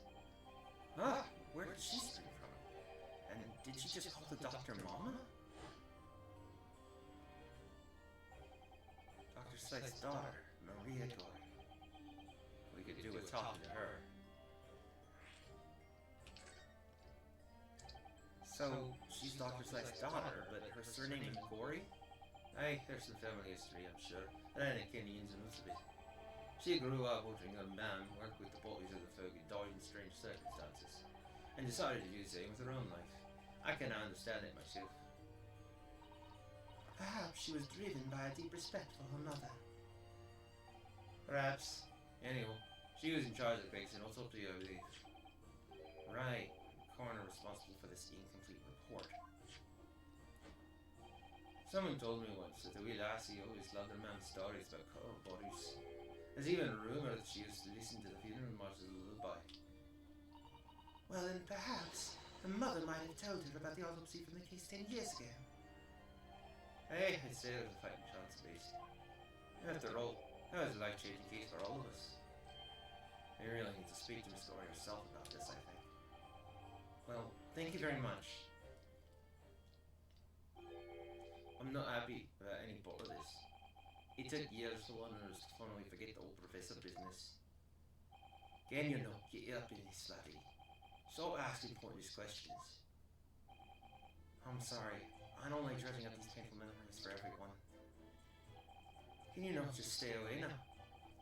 Ah, where did she spring from? And did she just call the doctor Mama? Dr. Sykes' daughter, Maria Gorey. We could do with talking to her. So, she's Dr. Sykes' daughter, but her surname is Gorey? Aye, there's some family history, I'm sure. And I can't ins and outs of it. She grew up watching a man work with the boys of the folk who died in strange circumstances, and decided to do the same with her own life. I can understand it myself. Perhaps she was driven by a deep respect for her mother. Perhaps. Anyhow, she was in charge of Griggs, and it's up to you, I believe. Right. Coroner responsible for this incomplete report. Someone told me once that the wee lassie always loved her man's stories about cold bodies. There's even a rumour that she used to listen to the funeral march as a lullaby. Well, then perhaps her mother might have told her about the autopsy from the case 10 years ago. Hey, I'd say there's a fighting chance at least. After all, that was a life-changing case for all of us. You really need to speak to Miss Gorey herself about this, I think. Well, Thank you very much. I'm not happy about any part of this. It took years for Londoners to finally forget the old professor business. Can you not get up in this, laddie? Stop asking pointless questions. I'm sorry. I don't like dredging up these painful memories for everyone. Can you not just stay away now?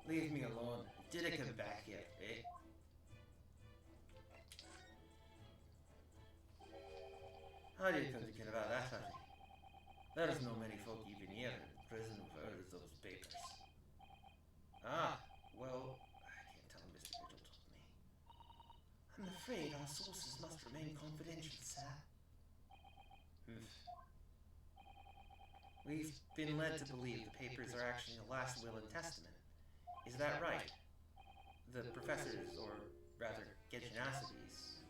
Leave me alone. Did I come back yet, eh? How do you come thinking about that, laddie? There's no many folk even here in prison who've heard of those papers. Ah, well, I can't tell Mr. Virgil told me. I'm afraid our sources must remain confidential, sir. We've been led to believe the papers are actually the last will and testament. Is that right? The professor's, or rather, Genasity's.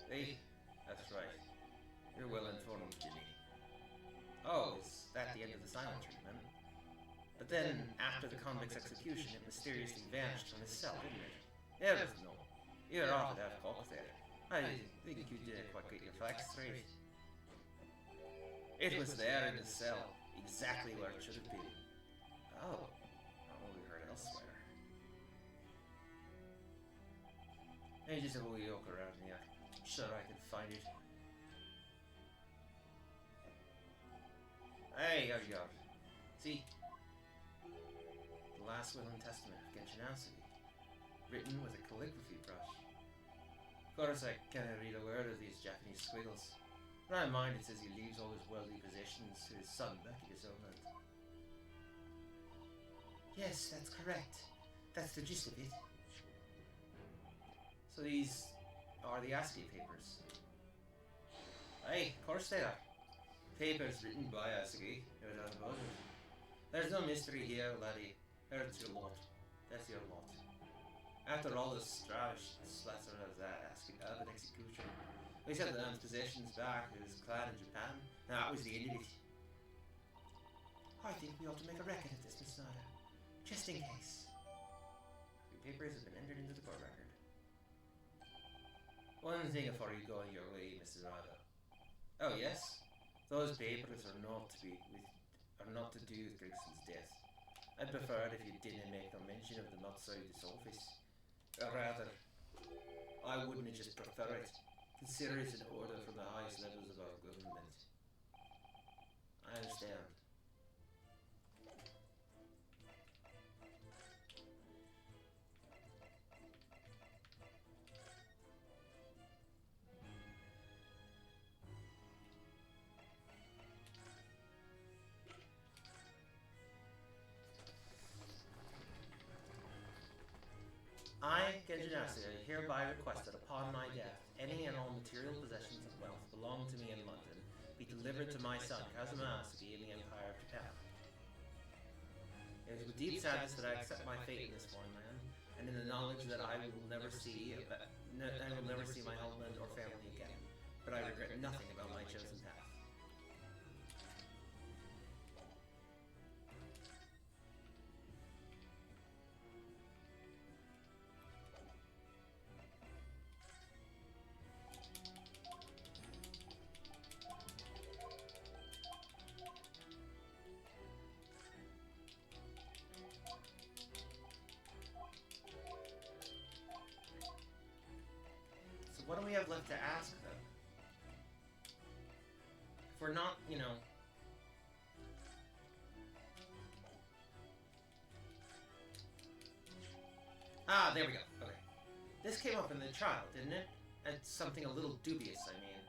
Hey, that's right. You're well informed, Ginny. Oh, is that the end of the silent treatment? But then, after the convict's execution, it mysteriously vanished from his cell, didn't it? Heavens no. You're off at half cock there. I think you didn't quite get your facts straight. It was there in his cell, exactly where it should have been. Oh, not what we heard elsewhere. Hey, just have a wee look around here. Sure I can find it. Hey, here you are. See? The last will and testament of Genasity, written with a calligraphy brush. Of course, I can't read a word of these Japanese squiggles, but I don't mind it says he leaves all his worldly possessions to his son back at his own land. Yes, that's correct. That's the gist of it. So these are the ASCII papers. Aye, of course they are. Papers written by ASCII, no doubt about it. There's no mystery here, laddie. There's your lot. That's your lot. After all the strash slaughter of that of an execution, we sent the man's possessions back to his clan in Japan. That was the end of it. I think we ought to make a record of this, Miss Nada. Just in case. Your papers have been entered into the court record. One thing before you go on your way, Mrs. Nada. Oh yes? Those papers are not to do with Grigson's death. I'd prefer it if you didn't make no mention of them outside this office. Or rather, I wouldn't just prefer it. Consider it an order from the highest levels of our government. I understand. I, Genasity, hereby request that upon my death, any and all material possessions and wealth belonging to me in London be delivered to my son Kazumasugi in the Empire of Japan. It is with deep sadness that I accept my fate in this foreign land, and in the knowledge that I will never see my homeland or family again. But I regret nothing about my chosen path. What do we have left to ask them? If we're not, you know... Ah, there we go. Okay. This came up in the trial, didn't it? It's something a little dubious, I mean.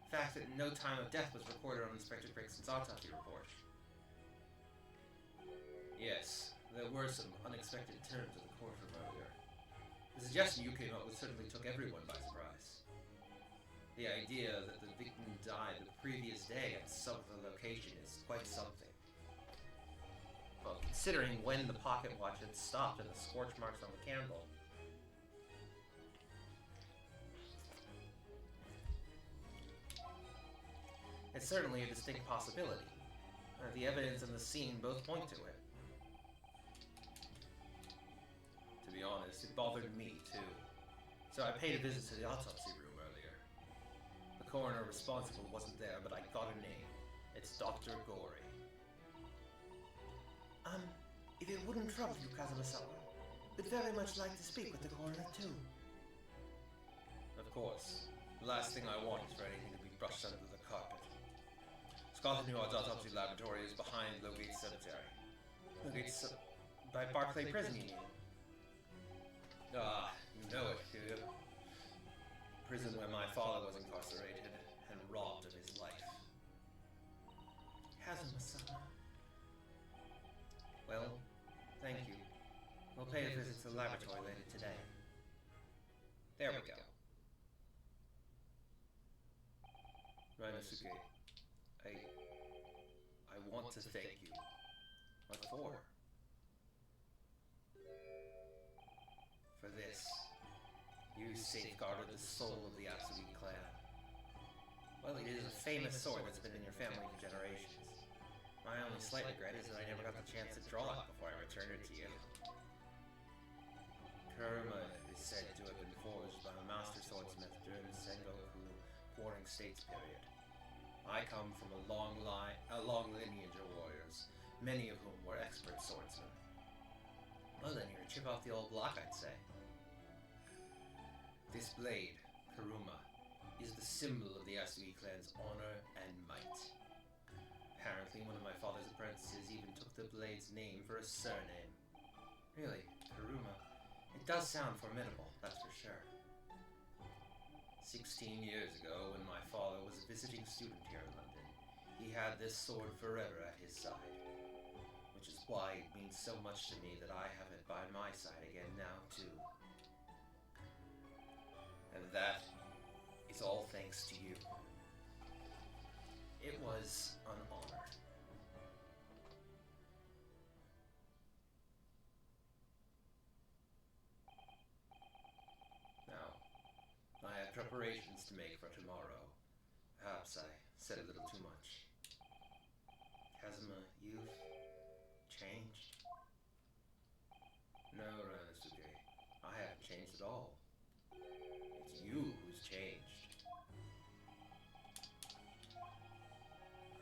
The fact that no time of death was recorded on Inspector Grigson's autopsy report. Yes, there were some unexpected turns of the courtroom earlier. The suggestion you came up with certainly took everyone by surprise. The idea that the victim died the previous day at some other location is quite something. Well, considering when the pocket watch had stopped and the scorch marks on the candle. It's certainly a distinct possibility. The evidence and the scene both point to it. To be honest, honest, it bothered me too. So I paid a visit to the autopsy room earlier. The coroner responsible wasn't there, but I got a name. It's Dr. Gory. If it wouldn't trouble you, Kazuma-sama, we'd very much like to speak with the coroner too. Of course. The last thing I want is for anything to be brushed under the carpet. Scotland Yard's autopsy laboratory is behind Logate Cemetery. It's by Barclay Prison, you mean? Ah, you know it, do you? Prison where my father was incarcerated and robbed of his life. Kazuma-sama. Well, thank you. We'll pay a visit to the laboratory later today. There we go. Rinosuke, I want to thank you. What for? For this. You safeguarded the soul of the Asui clan. Well, it is a famous sword that's been in your family for generations. My only slight regret is that I never got the chance to draw it before I returned it to you. Kuruma is said to have been forged by a master swordsmith during the Sengoku Warring States period. I come from a long lineage of warriors, many of whom were expert swordsmen. Well, then you're a chip off the old block, I'd say. This blade, Kuruma, is the symbol of the Asui clan's honor and might. Apparently, one of my father's apprentices even took the blade's name for a surname. Really, Kuruma. It does sound formidable, that's for sure. 16 years ago, when my father was a visiting student here in London, he had this sword forever at his side. Which is why it means so much to me that I have it by my side again now, too. And that is all thanks to you. It was an honor. Now, I have preparations to make for tomorrow. Perhaps I said a little too much. Kazuma, you've changed. No, Ranosuke, I haven't changed at all. It's you who's changed.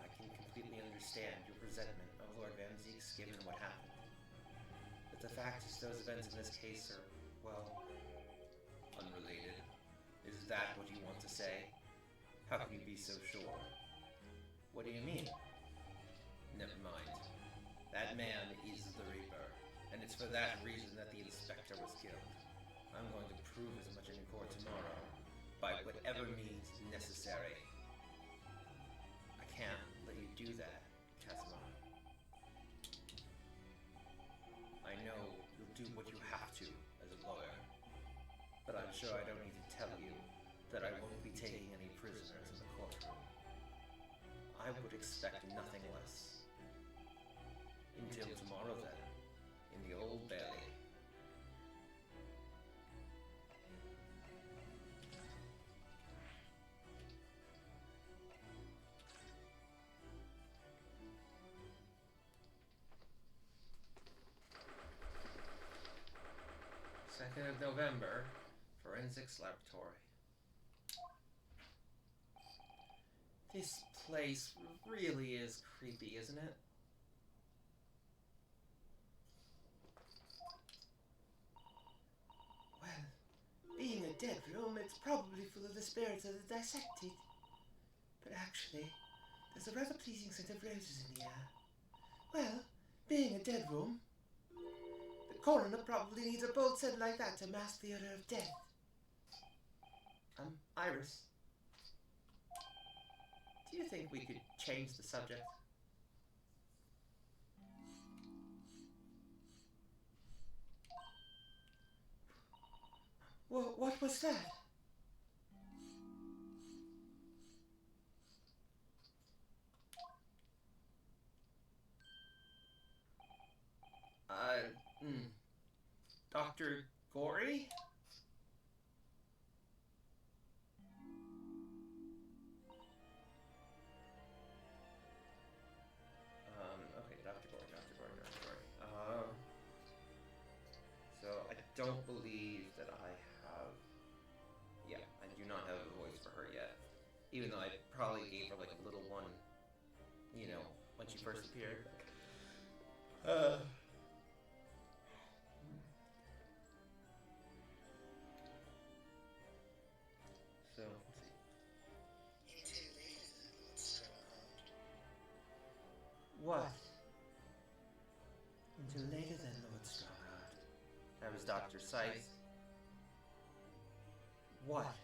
I can completely understand your resentment of Lord Van Zeek's given what happened. But the fact is those events in this case are, well, unrelated. Is that what you want to say? How can you be so sure? what do you mean? Never mind. That man is the Reaper, and it's for that reason that the inspector was killed. I'm going to prove as much in court tomorrow, by whatever means necessary. I can't let you do that, Kazuma. I know you'll do what you have to as a lawyer, but I'm sure I don't need to tell you that I won't be taking any prisoners in the courtroom. I would expect nothing less. Until tomorrow then, in the Old Bailey. November, Forensics Laboratory. This place really is creepy, isn't it? Well, being a dead room, it's probably full of the spirits of the dissected. But actually, there's a rather pleasing scent of roses in the air. Well, being a dead room, the coroner probably needs a bold scent like that to mask the odor of death. Iris. Do you think we could change the subject? What was that? Dr. Gory? Okay, Dr. Gory. So, I don't believe that I have... Yeah, I do not have a voice for her yet. Even though I probably gave her like a little one, you know, when she first appeared. So, let's see. What? Until later then, Lord Strongheart. That was Dr. Scythe. What?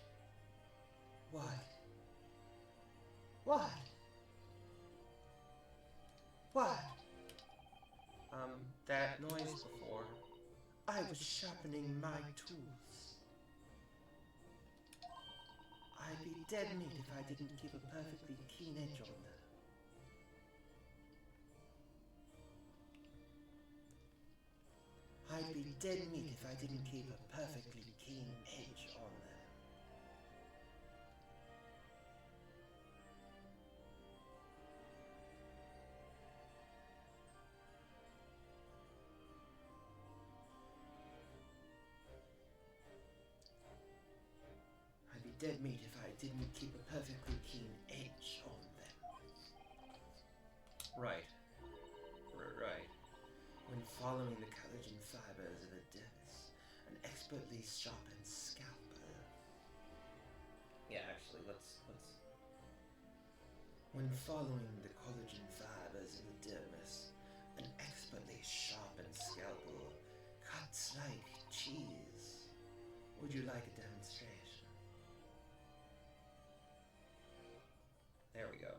What? What? What? That noise before. I was sharpening my tools. I'd be dead meat if I didn't keep a perfectly keen edge on them. I'd be dead meat if I didn't keep a perfectly keen edge on them. I'd be dead meat if I didn't keep a perfectly keen edge on them. Right. Right. When following the collagen fibers of a dermis, an expertly sharpened scalpel. Yeah, actually, let's... When following the collagen fibers of a dermis, an expertly sharpened scalpel cuts like cheese. Would you like a demonstration? There we go.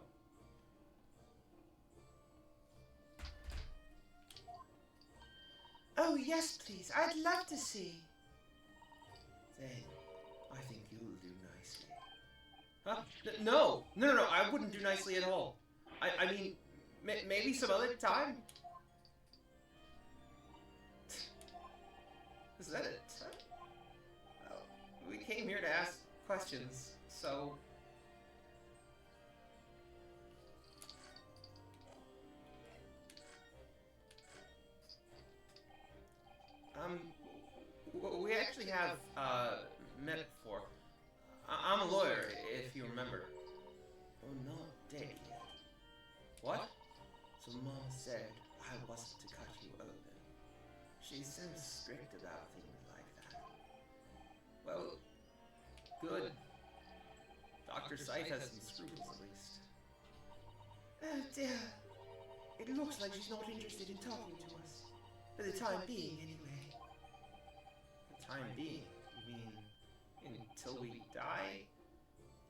Oh, yes, please. I'd love to see. Then, I think you'll do nicely. Huh? No, I wouldn't do nicely at all. I mean, maybe some other time? Is that it? Well, we came here to ask questions, so... We actually have, met before. I'm a lawyer, if you remember. Oh, not dead yet. What? So Mom said I wasn't to cut you open. She's so strict about things like that. Well, good. Dr. Scythe has some scruples, at least. Oh dear. It looks like she's not interested in talking to us. For the time being, anyway. The time being? You mean until we die?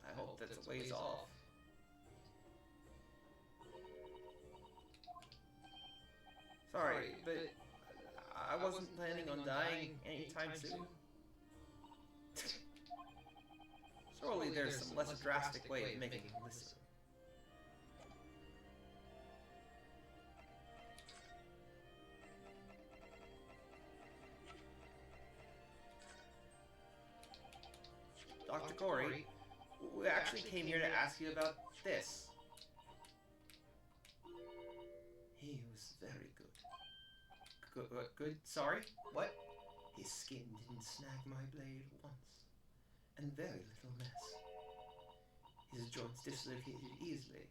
I hope that's a ways off. Sorry, but I wasn't planning on dying anytime soon. Surely there's some less drastic way of making him listen. Dr. Corey, we actually came here to ask you about this. He was very good. Good? Sorry? What? His skin didn't snag my blade once, and very little mess. His joints dislocated easily,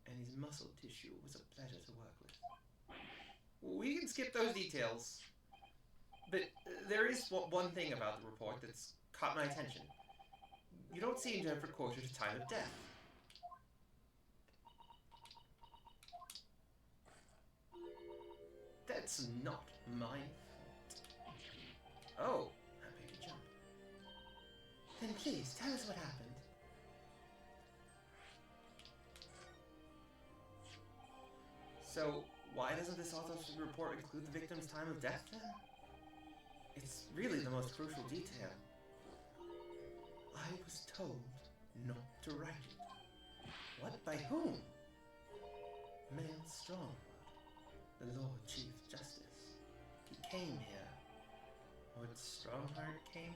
and his muscle tissue was a pleasure to work with. We can skip those details. But there is one thing about the report that's caught my attention. You don't seem to have recorded a time of death. That's not my fault. Oh, Happy to jump. Then please, tell us what happened. so why doesn't this autopsy report include the victim's time of death then? It's really the most crucial detail. I was told not to write it. What? By whom? Male Strongheart, the Lord Chief Justice. He came here. Lord Strongheart came?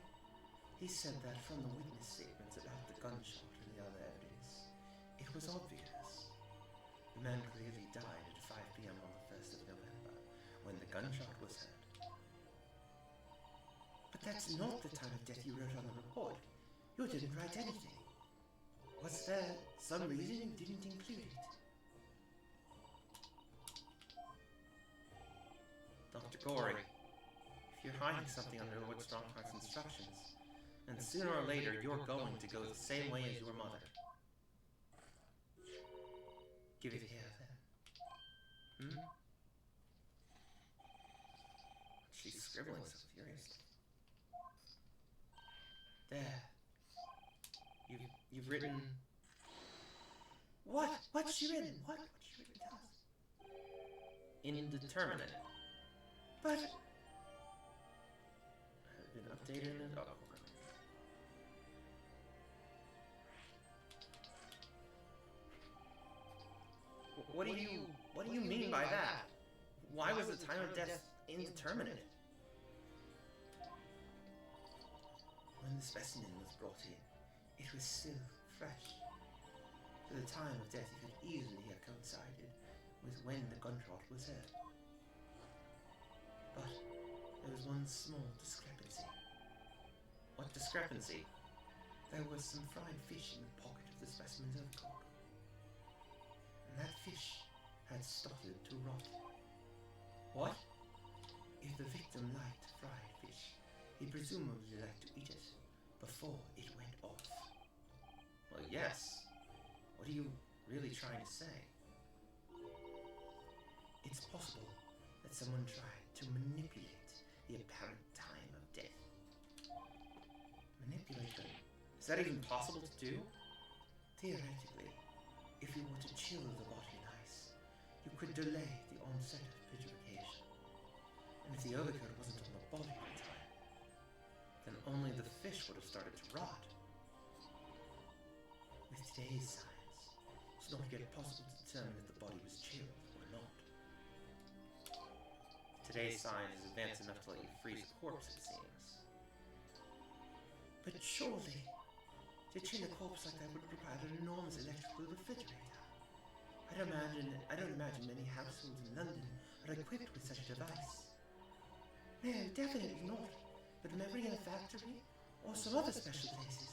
He said that from the witness statements about the gunshot and the other evidence. It was obvious. The man clearly died at 5 p.m. on the 1st of November, when the gunshot was heard. that's not the time of death you wrote on the report. You didn't write anything. Was there some reason you didn't include it? Dr. Gorey, if you're hiding something under Lord Strongheart's instructions, then sooner or later you're going to go the same way as your mother. Give it here, then. Hmm? She's scribbling so furiously. There. You've written... What? What's she written? What's she written to us? Indeterminate. But... Has been updated in the document. What do you mean by that? Why was the time of death indeterminate? When the specimen was brought in, it was still fresh. So the time of death could easily have coincided with when the gunshot was heard. But there was one small discrepancy. What discrepancy? There was some fried fish in the pocket of the specimen's overcoat. And that fish had started to rot. What? If the victim liked fried fish, he presumably liked to eat it before it went off. Well, yes. What are you really trying to say? It's possible that someone tried to manipulate the apparent time of death. Manipulation. Is that even possible to do? Theoretically, if you were to chill the body in ice, you could delay the onset of putrefaction. And if the overcoat wasn't on the body at the time, Then only the fish would have started to rot. with today's science, it's not yet possible to determine if the body was chilled or not. Today's science is advanced enough to let you freeze a corpse, it seems. But surely, to chill a corpse like that would require an enormous electrical refrigerator. I don't imagine many households in London are equipped with such a device. No, definitely not. But maybe in a factory or some other special places.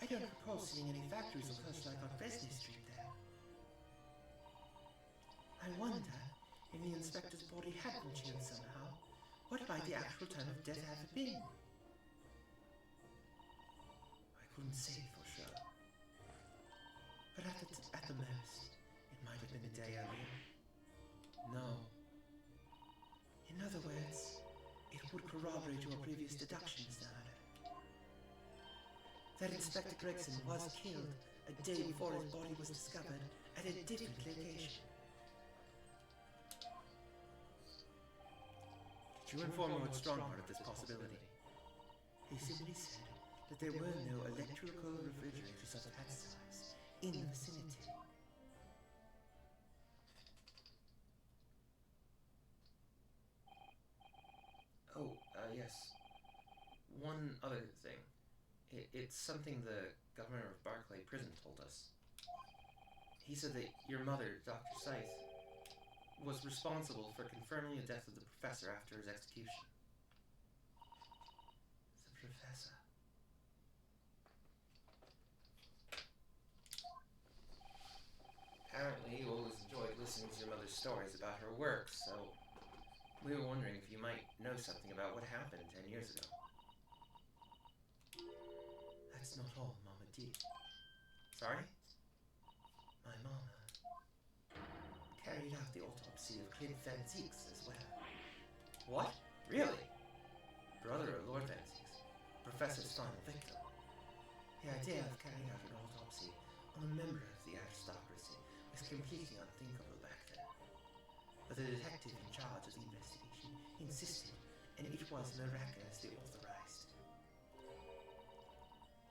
I don't recall seeing any factories or such like on Presley Street there. I wonder if the inspector's body had been chilled somehow. What might the actual time of death have been? I couldn't say for sure. But at the most, it might have been a day earlier. No. In other words, it would corroborate your previous deductions, Nada. That Inspector Gregson was killed a day before his body was discovered at a different location. Did you inform Lord Strongheart of this possibility? He simply said that there were no electrical refrigerators of that size in the vicinity. Oh, yes. One other thing. It's something the governor of Barclay Prison told us. He said that your mother, Dr. Scythe, was responsible for confirming the death of the professor after his execution. The professor. Apparently, you always enjoyed listening to your mother's stories about her work, so we were wondering if you might know something about what happened 10 years ago. That's not all Mama did. Sorry? My Mama carried out the autopsy of Clint Van Zieks as well. What? Really? Brother of Lord Van Zieks? Professor's final victim. The idea of carrying out an autopsy on a member of the aristocracy was completely unthinkable back then. But the detective in charge of the investigation insisted, and it was miraculously authorized.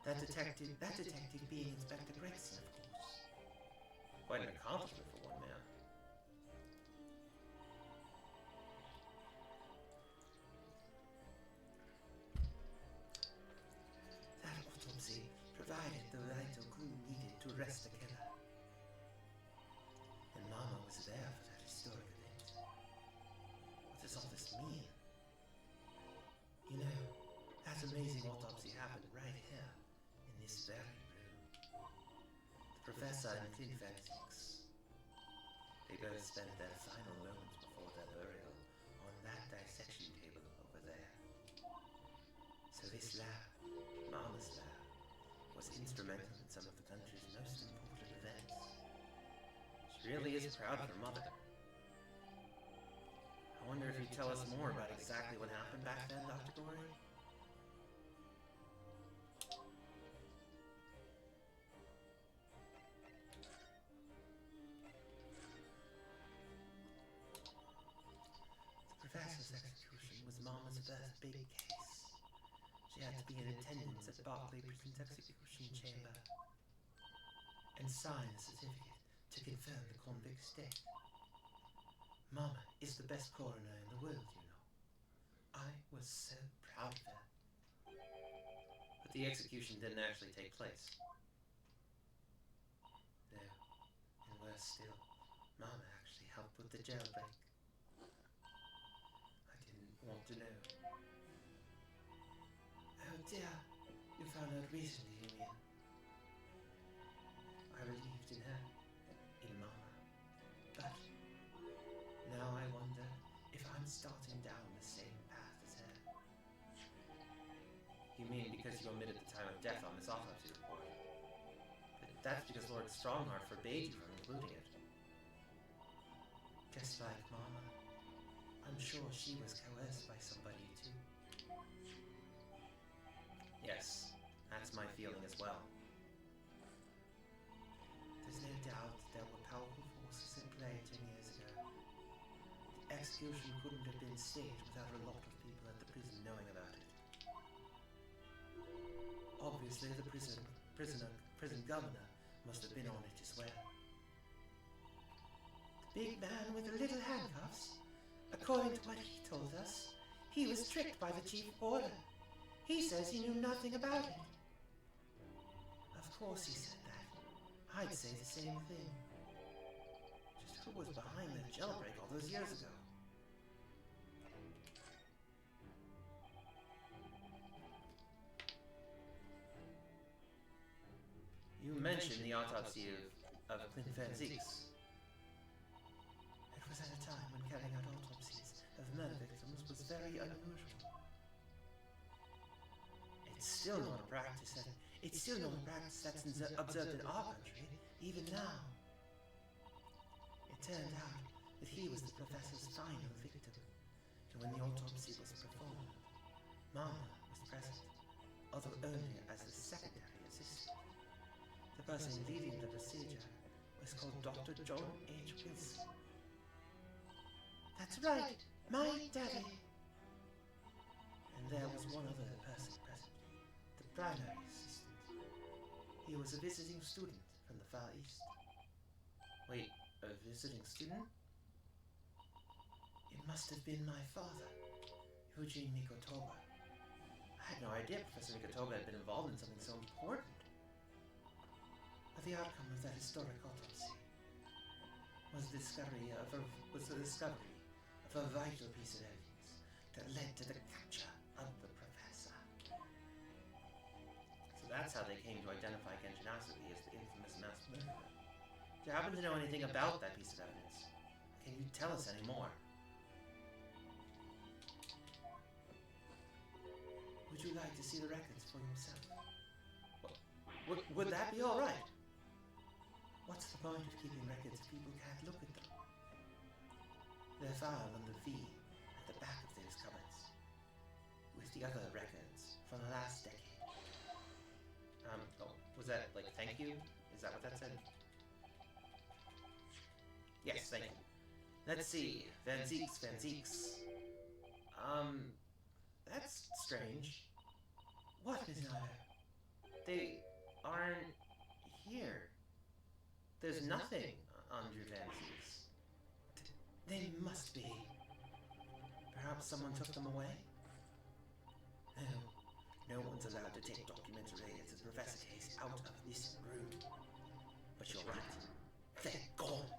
That detective being Inspector Gregson, of course. Quite an accomplishment for one man. That autopsy provided the vital clue needed to arrest the killer. And Mama was there for that historic event. What does all this mean? You amazing autopsy happened right here, in this very room. The professor and Clint Physics, they both spent their final moments before their burial on that dissection table over there. So this lab, Mama's lab, was instrumental in some of the country's most important events. She really is proud of her mother. I wonder if you'd tell us more about exactly what happened back then, Dr. Gorey? The professor's execution was Mama's first big case. She had to be in attendance at Berkeley Prison's execution chamber and sign a certificate to confirm the convict's death. Mama is the best coroner in the world, you know. I was so proud of her. But the execution didn't actually take place. No, and worse still, Mama actually helped with the jailbreak. I didn't want to know. Oh dear, you found out recently, you mean? I believed in her, in Mama, but now I wonder if I'm starting down the same path as her. You mean because you omitted the time of death on this autopsy report? But that's because Lord Strongheart forbade you from including it. Just like Mama, I'm sure she was coerced by somebody too. Yes, that's my feeling as well. There's no doubt there were powerful forces at play 10 years ago. The execution couldn't have been staged without a lot of people at the prison knowing about it. Obviously, the prison governor must have been on it as well. The big man with the little handcuffs, according to what he told us, he was tricked by the chief warder. He says he knew nothing about it. Of course he said that. I'd say the same thing. Just who was behind that jailbreak all those years ago? You mentioned the autopsy of Clint Physics. It was at a time when carrying out autopsies of murder victims was very unusual. It's still not a practice that's observed in our country, even now. It turned out that he was the professor's final victim, and when the autopsy was performed, Mama was present, although only as a secondary assistant. The person leading the procedure was called Dr. John H. Wilson. That's right, my daddy. And there was one other person present, the primary assistant. He was a visiting student from the Far East. Wait, a visiting student? It must have been my father, Eugene Mikotoba. I had no idea Professor Mikotoba had been involved in something so important. But the outcome of that historic autopsy was the discovery of a vital piece of evidence that led to the capture of the professor. So that's how they came to identify Genshin as the infamous mass murderer. Do you happen to know anything about that piece of evidence? Can you tell us any more? Would you like to see the records for yourself? Would that be all right? What's the point of keeping records if people can't look at them? They're filed under V at the back of those cupboards, with the other records from the last decade. Was that like thank you? Is that what that said? Yes, thank you. Let's see. Physics. That's strange. What, Miss Nato? They aren't here. There's nothing under Physics. They must be. Perhaps someone took them away? No one's allowed to take documentary as a professor case out of this room. But you're right. They're gone.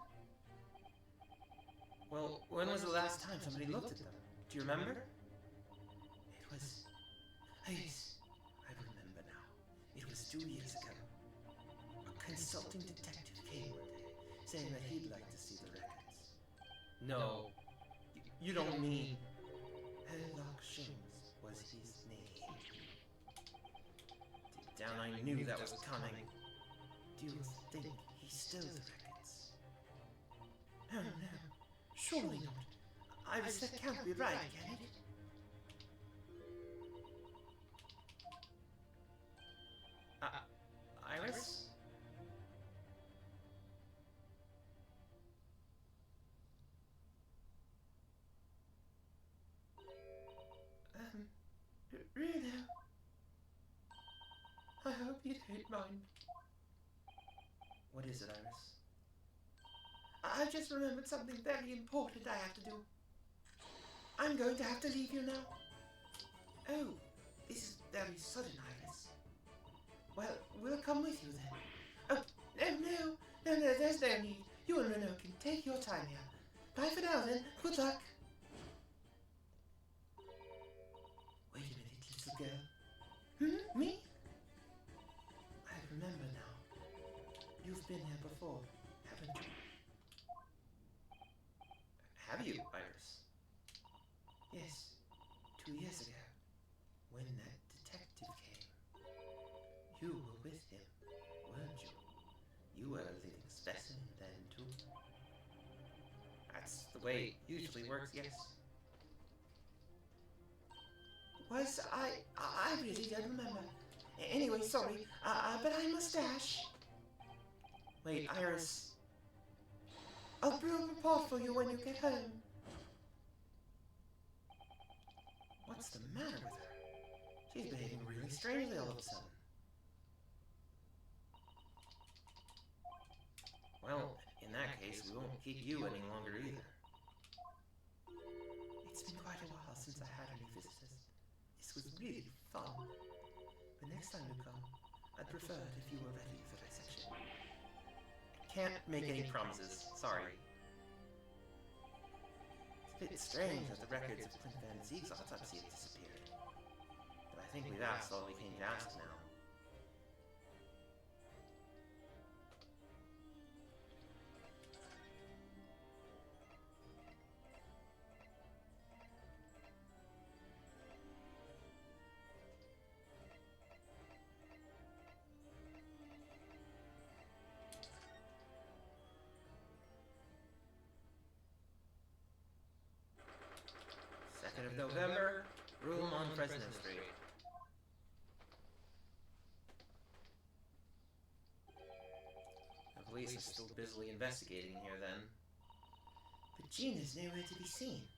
Well, when was the last time somebody looked at them? Do you remember? It was 2 years ago, a consulting detective came one day, saying that he'd like to see the records. No. You don't mean... Herlock Sholmes was his name. Deep down I knew that was coming. Do you think he stole the records? Oh no, surely not. Iris, that can't be right, can it? Iris? Really? I hope you don't mind. What is it, Iris? I've just remembered something very important I have to do. I'm going to have to leave you now. Oh, this is very sudden, Iris. Well, we'll come with you then. Oh, no, there's no need. You and Renault can take your time here. Bye for now then. Good luck. Wait a minute, little girl. Me? I remember now. You've been here before, haven't you? Have you, Iris? Yes, 2 years ago, when that detective came. You were with him, weren't you? You were a living specimen then, too. That's the way it usually works, yes. Was I really don't remember. Anyway, sorry, but I must dash. Wait, Iris. I'll brew a report for you when you get home. What's the matter with her? She's behaving really strangely all of a sudden. Well, in that case, we won't keep you any longer either. It's been quite a while since I had any visitors. This was really fun. But next time you come, I'd prefer it if you were ready for dissection. Can't make any promises, sorry. It's a bit strange that the records of Clint Van Zieg's autopsy have disappeared. But I think we've asked all we came to ask now. Of November, room on Fresno Street. The police are still busily investigating here then. But Gina's nowhere to be seen.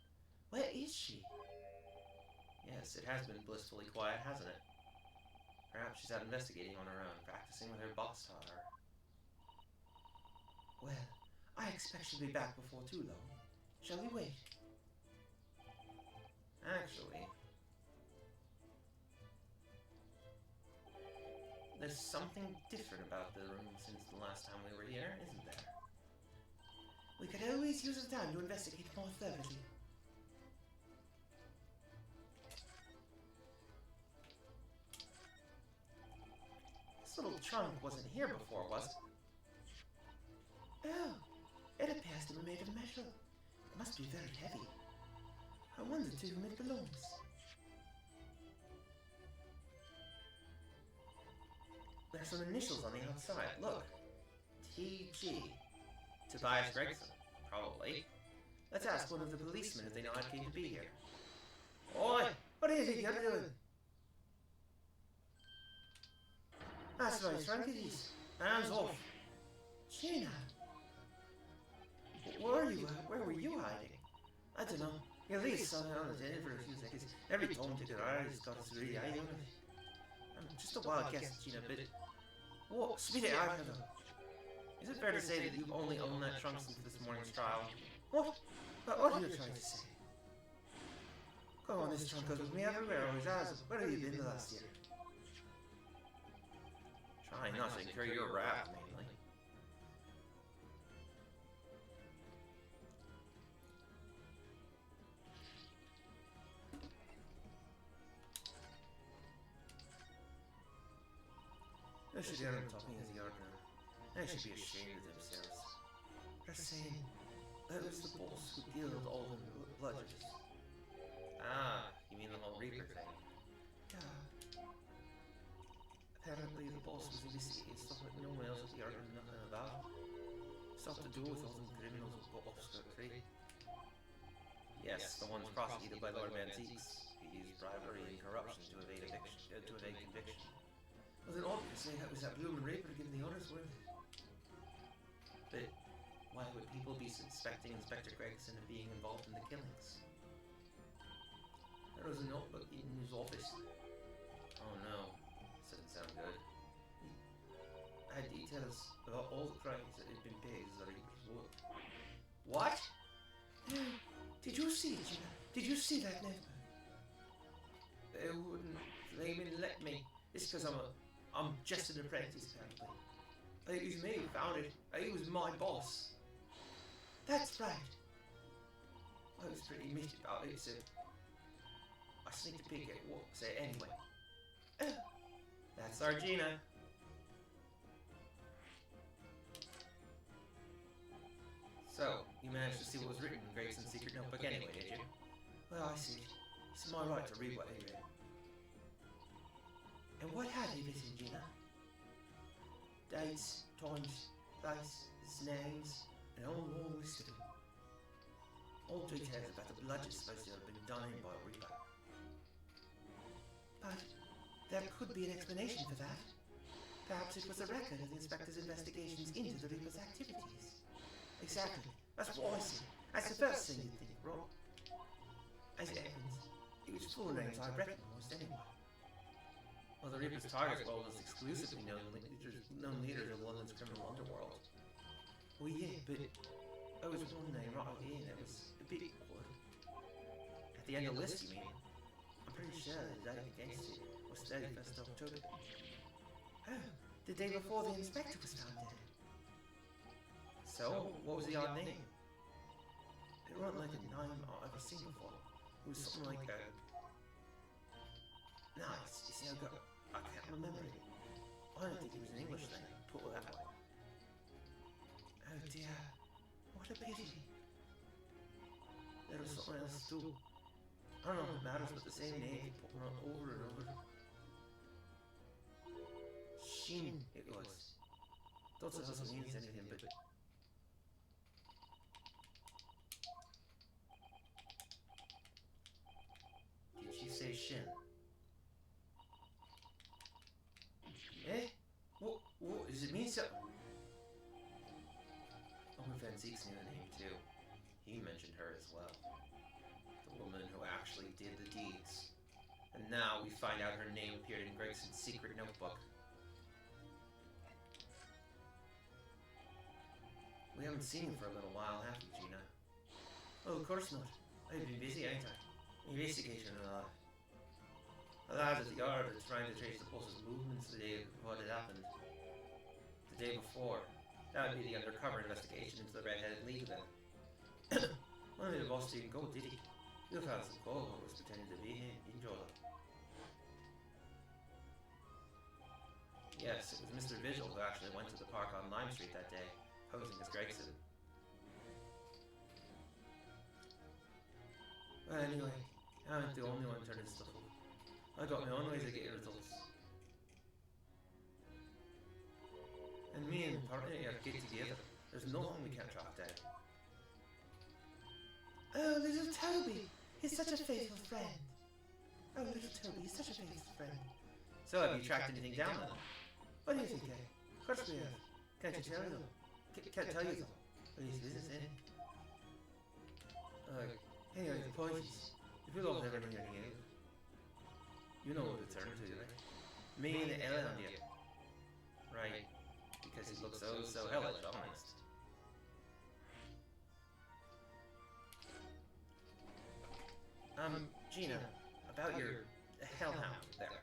Where is she? Yes, it has been blissfully quiet, hasn't it? Perhaps she's out investigating on her own, practicing with her boss taught her. Well, I expect she'll be back before too long. Shall we wait? Actually, there's something different about the room since the last time we were here, isn't there? We could always use the time to investigate more thoroughly. This little trunk wasn't here before, was it? Oh, it appears to be made of metal. It must be very heavy. I wonder to whom it belongs. There's some initials on the outside, look. TG. Tobias Gregson, probably. Let's ask one of the policemen if they know I came to be here. Oi! What do you think you're doing? That's right, Frank it is. Hands off. Gina! Where were you hiding? I don't know. At least I on the in for a few seconds. Every time to get out, it's got its really eye on it. I'm just a wild guess, Gina, but... What? Spit it out, hello. Is it fair to say that you've only owned that trunk since this morning's trial? What? What are you trying to say? Go on, this trunk goes with me everywhere, always has. Where have you been the last year? Trying not to incur your wrath, mainly. They should hear them talking as they are now. They should be ashamed of themselves. They're saying that it was the boss who killed all the bludgers. Ah, you mean the whole Reaper thing? Yeah. Apparently the boss was investigating stuff that no one else was hearing nothing about. Stuff to do with all them criminals who got off scot-free. Yes, the ones prosecuted by Lord Mantiques. He used bribery and corruption to evade conviction. Well, then obviously that was that blooming Reaper giving the orders, weren't it? But why would people be suspecting Inspector Gregson of being involved in the killings? There was a notebook in his office. Oh no, this doesn't sound good. It had details about all the crimes that had been paid as the Reaper's work. What? Did you see it, Gina? Did you see that notebook? They wouldn't flaming let me. It's because I'm just an apprentice, apparently. It was me who found it. He was my boss. That's right. I was pretty miffed about it, so I sneaked a peek at what was it anyway. That's our Gina. So, you managed to see what was written in Gregson's secret notebook anyway, did you? Well, I see. It's my right to read what he read. And what had he written, Gina? Dates, times, places, names, and a whole long list of them. All details about the bloodshed supposed to have been done in by Reaper. But there could be an explanation for that. Perhaps it was a record of the inspector's investigations into the Reaper's activities. Exactly. That's what I see. That's the first thing you'd think, Rob. As it happens, it was full of names I recognised anyway. Well, the Reaper's target world was exclusively known leaders of London's criminal underworld. Well, yeah, but there was one name right here that was a bit awkward. At the end of the list, you mean? I'm pretty sure the date against it was 31st October. Oh, the day before the inspector was found dead. So, what was the odd name? It wasn't like a name I've ever seen before. It was something like a... No, it's no good. I can't remember it. I don't think it was an English name, put it that way. Oh dear, what a pity. There was something else too. I don't know if it matters, but the same name kept popping up over and over. Shin, it was. Don't suppose it means anything, but... Did she say Shin? Eh? What does it mean something? Owen Van Zeek's knew the name too. He mentioned her as well. The woman who actually did the deeds. And now we find out her name appeared in Gregson's secret notebook. We haven't seen him for a little while, have we, Gina? Oh, of course not. I've been busy, ain't I? Investigating a lot. The lads at the yard are trying to trace the boss's movements the day of what had happened. The day before. That would be the undercover investigation into the Red-Headed League then. Well, the boss didn't go, did he? Your father's the call who was pretending to be him, didn't you? Yes, it was Mr. Virgil who actually went to the park on Lime Street that day, posing as Gregson. Well, anyway, I ain't the only one turning stuff up. I got my own ways of getting results. And me and the partner are get together. There's nothing we can't track down. Oh, little Toby! He's such a faithful friend. Oh, little Toby, he's such a faithful friend. So have you tracked anything down then? What do you think, eh? Of course we have. Can't you tell though? Can't tell you though. But he's business, eh? Anyway, the point is, if we'll all have everything out, you know what to turn to, right? Me and the L on you. Right, because he looks so hellish honest. Gina, about your hellhound there.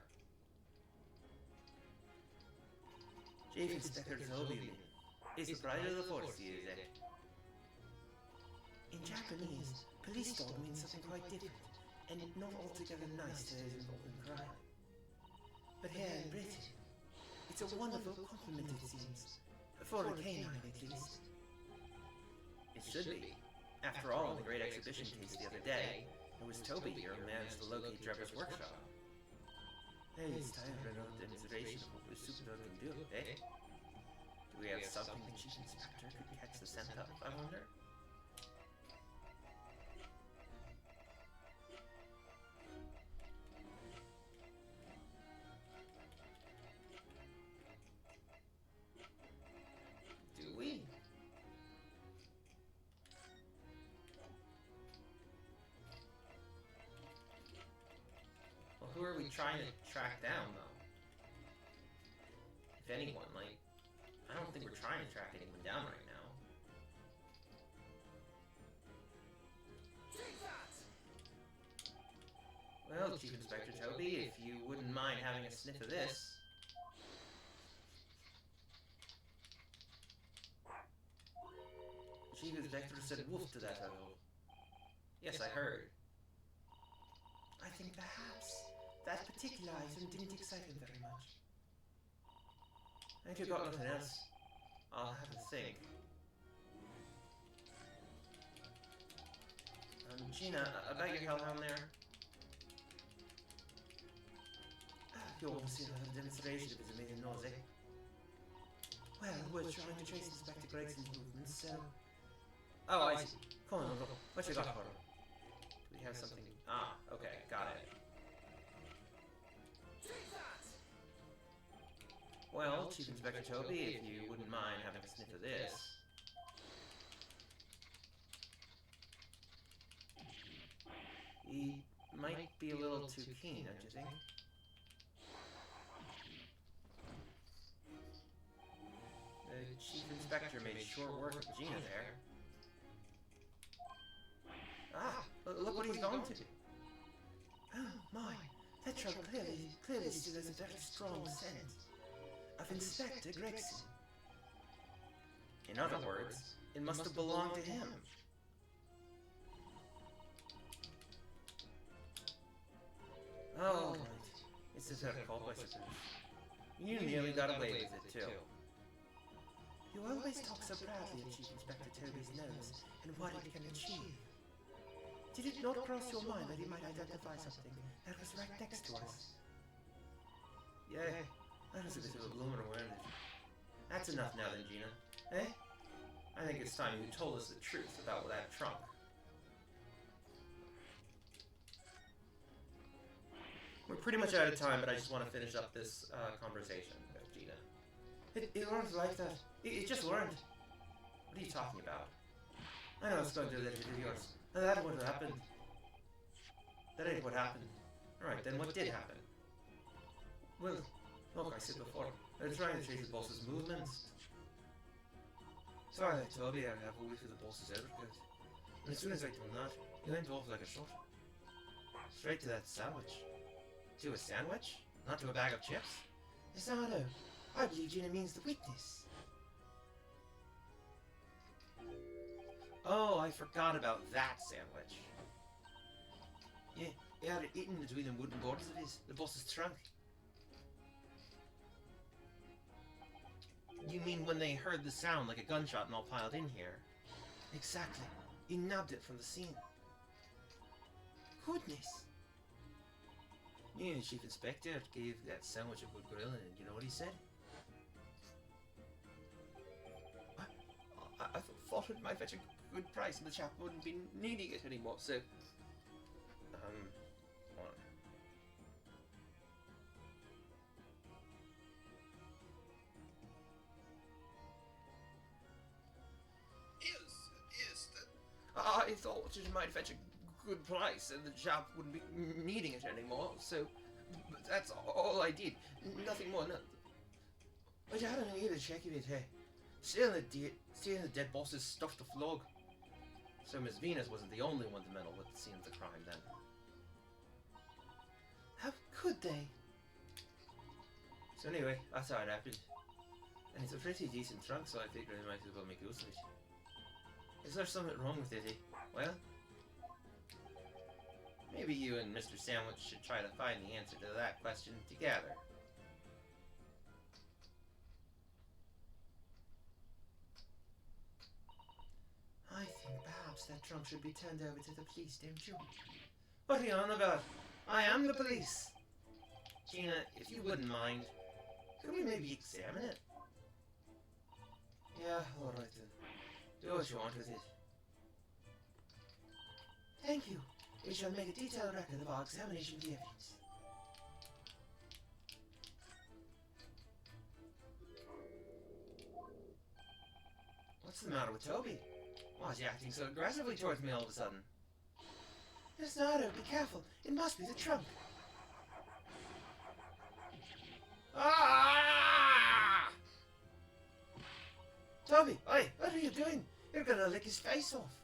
Chief Inspector Toby is the pride of the force, he is, eh? In Japanese, police dog means something quite different, and not altogether nice to those involved in crime. But here in Britain, it's a wonderful compliment, it seems. For a canine, at least. It should be. After all, in the great exhibition case the other day, it was Toby here who managed to locate Trevor's workshop. Hey, it's time for another demonstration of what the super dog can do, eh? Do we have something the Chief Inspector could catch the scent of, I wonder? Do we? Well, who are we trying to track down, though? If anyone, like, I don't think we're trying to track anyone down right now. Well, Chief Inspector Toby, if you wouldn't mind having a sniff of this. The Chief Inspector said woof to that fellow. Yes, I heard. I think perhaps that particular item didn't excite him very much. Ain't you got nothing else? I'll have to think. Gina, about your hellhound there? You want to see another demonstration of his amazing nose, eh? Well, we're trying to trace Inspector Gregson's movements, so... Oh, I see. Come on, Uncle. What you got for him? Do we have something? Ah, okay, got it. Well, Chief Inspector Toby, if you wouldn't mind having a sniff of this. He might be a little too keen, don't you think? The Chief Inspector made short work of Gina there. Ah, look what he's gone to. Oh, my. That truck clearly still has a very strong scent. Of Inspector Gregson. In other words, it must have belonged to him. Oh, right. It's a third call, I suppose. You nearly got away with it, too. You always talk so proudly of Chief Inspector Toby's nose and what it can achieve. Did it not cross your mind that he might identify something that was right next to us? Yeah, that was a bit of a bloomer awareness. That's enough now then, Gina. Eh? I think it's time you told us the truth about that trunk. We're pretty much out of time, but I just want to finish up this conversation with Gina. It weren't like that. It just weren't. What are you talking about? I know it's going to let you do yours. And that would have happened. That ain't what happened. Alright, then what did happen? Well, like I said before, they're trying to trace the boss's movements. Sorry, Toby, I have a whiff of the boss's overcoat. And as soon as I done that, he went off like a shot. Straight to that sandwich. To a sandwich? Not to a bag of chips? Isano, I believe Gina means the witness. Oh, I forgot about that sandwich. Yeah, he had it eaten between the wooden borders of the boss's trunk. You mean when they heard the sound like a gunshot and all piled in here? Exactly. He nabbed it from the scene. Goodness. Me and the Chief Inspector gave that sandwich a good grilling, and you know what he said? I thought it might fetch a good price and the chap wouldn't be needing it anymore, so... hold on. Yes, I thought it might fetch a good price and the chap wouldn't be needing it anymore, so... But that's all I did. Nothing more, no. But I don't need to check if it, hey. Stealing the dead boss's stuff to flog. So Miss Venus wasn't the only one to meddle with the scene of the crime, then? How could they? So anyway, that's how it happened. And it's a pretty decent trunk, so I figured I might as well make use of it. Is there something wrong with it, eh? Well, maybe you and Mr. Sandwich should try to find the answer to that question together. I think perhaps that trunk should be turned over to the police, don't you? What are you on about? I am the police. Gina, if you wouldn't mind, could we maybe examine it? Yeah, alright then. Do what you want with it. Thank you. We shall make a detailed record of our examination of the evidence. What's the matter with Toby? Why is he acting so aggressively towards me all of a sudden? Miss Nardo, be careful. It must be the trunk. Ah! Toby, oi, what are you doing? You're gonna lick his face off.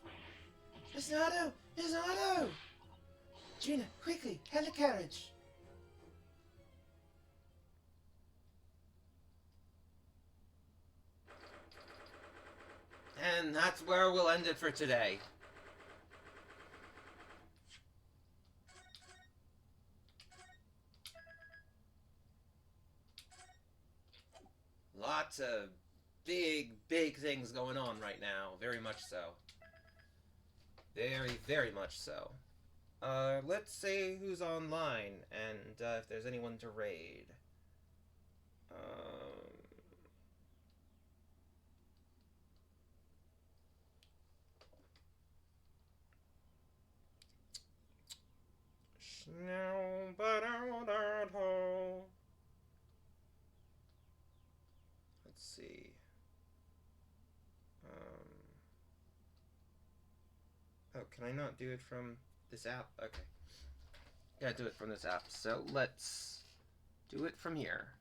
Miss Nardo! Miss Nardo! Gina, quickly, hail a carriage. And that's where we'll end it for today. Lots of big things going on right now. Very much so. Very much so. Let's see who's online and if there's anyone to raid. Let's see. Oh, can I not do it from this app? Okay. Gotta do it from this app. So let's do it from here.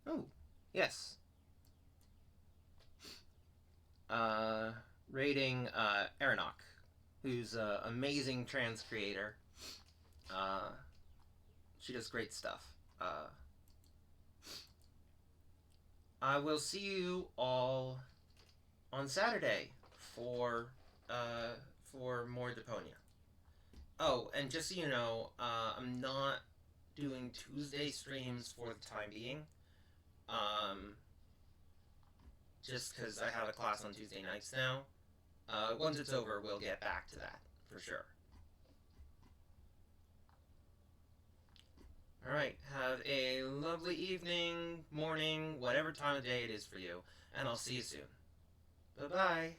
Oh, yes. Rating Aranok, who's an amazing trans creator. She does great stuff. I will see you all on Saturday for more Deponia. Oh, and just so you know, I'm not doing Tuesday streams for the time being. Just because I have a class on Tuesday nights now. Once it's over, we'll get back to that, for sure. Alright, have a lovely evening, morning, whatever time of day it is for you, and I'll see you soon. Bye-bye.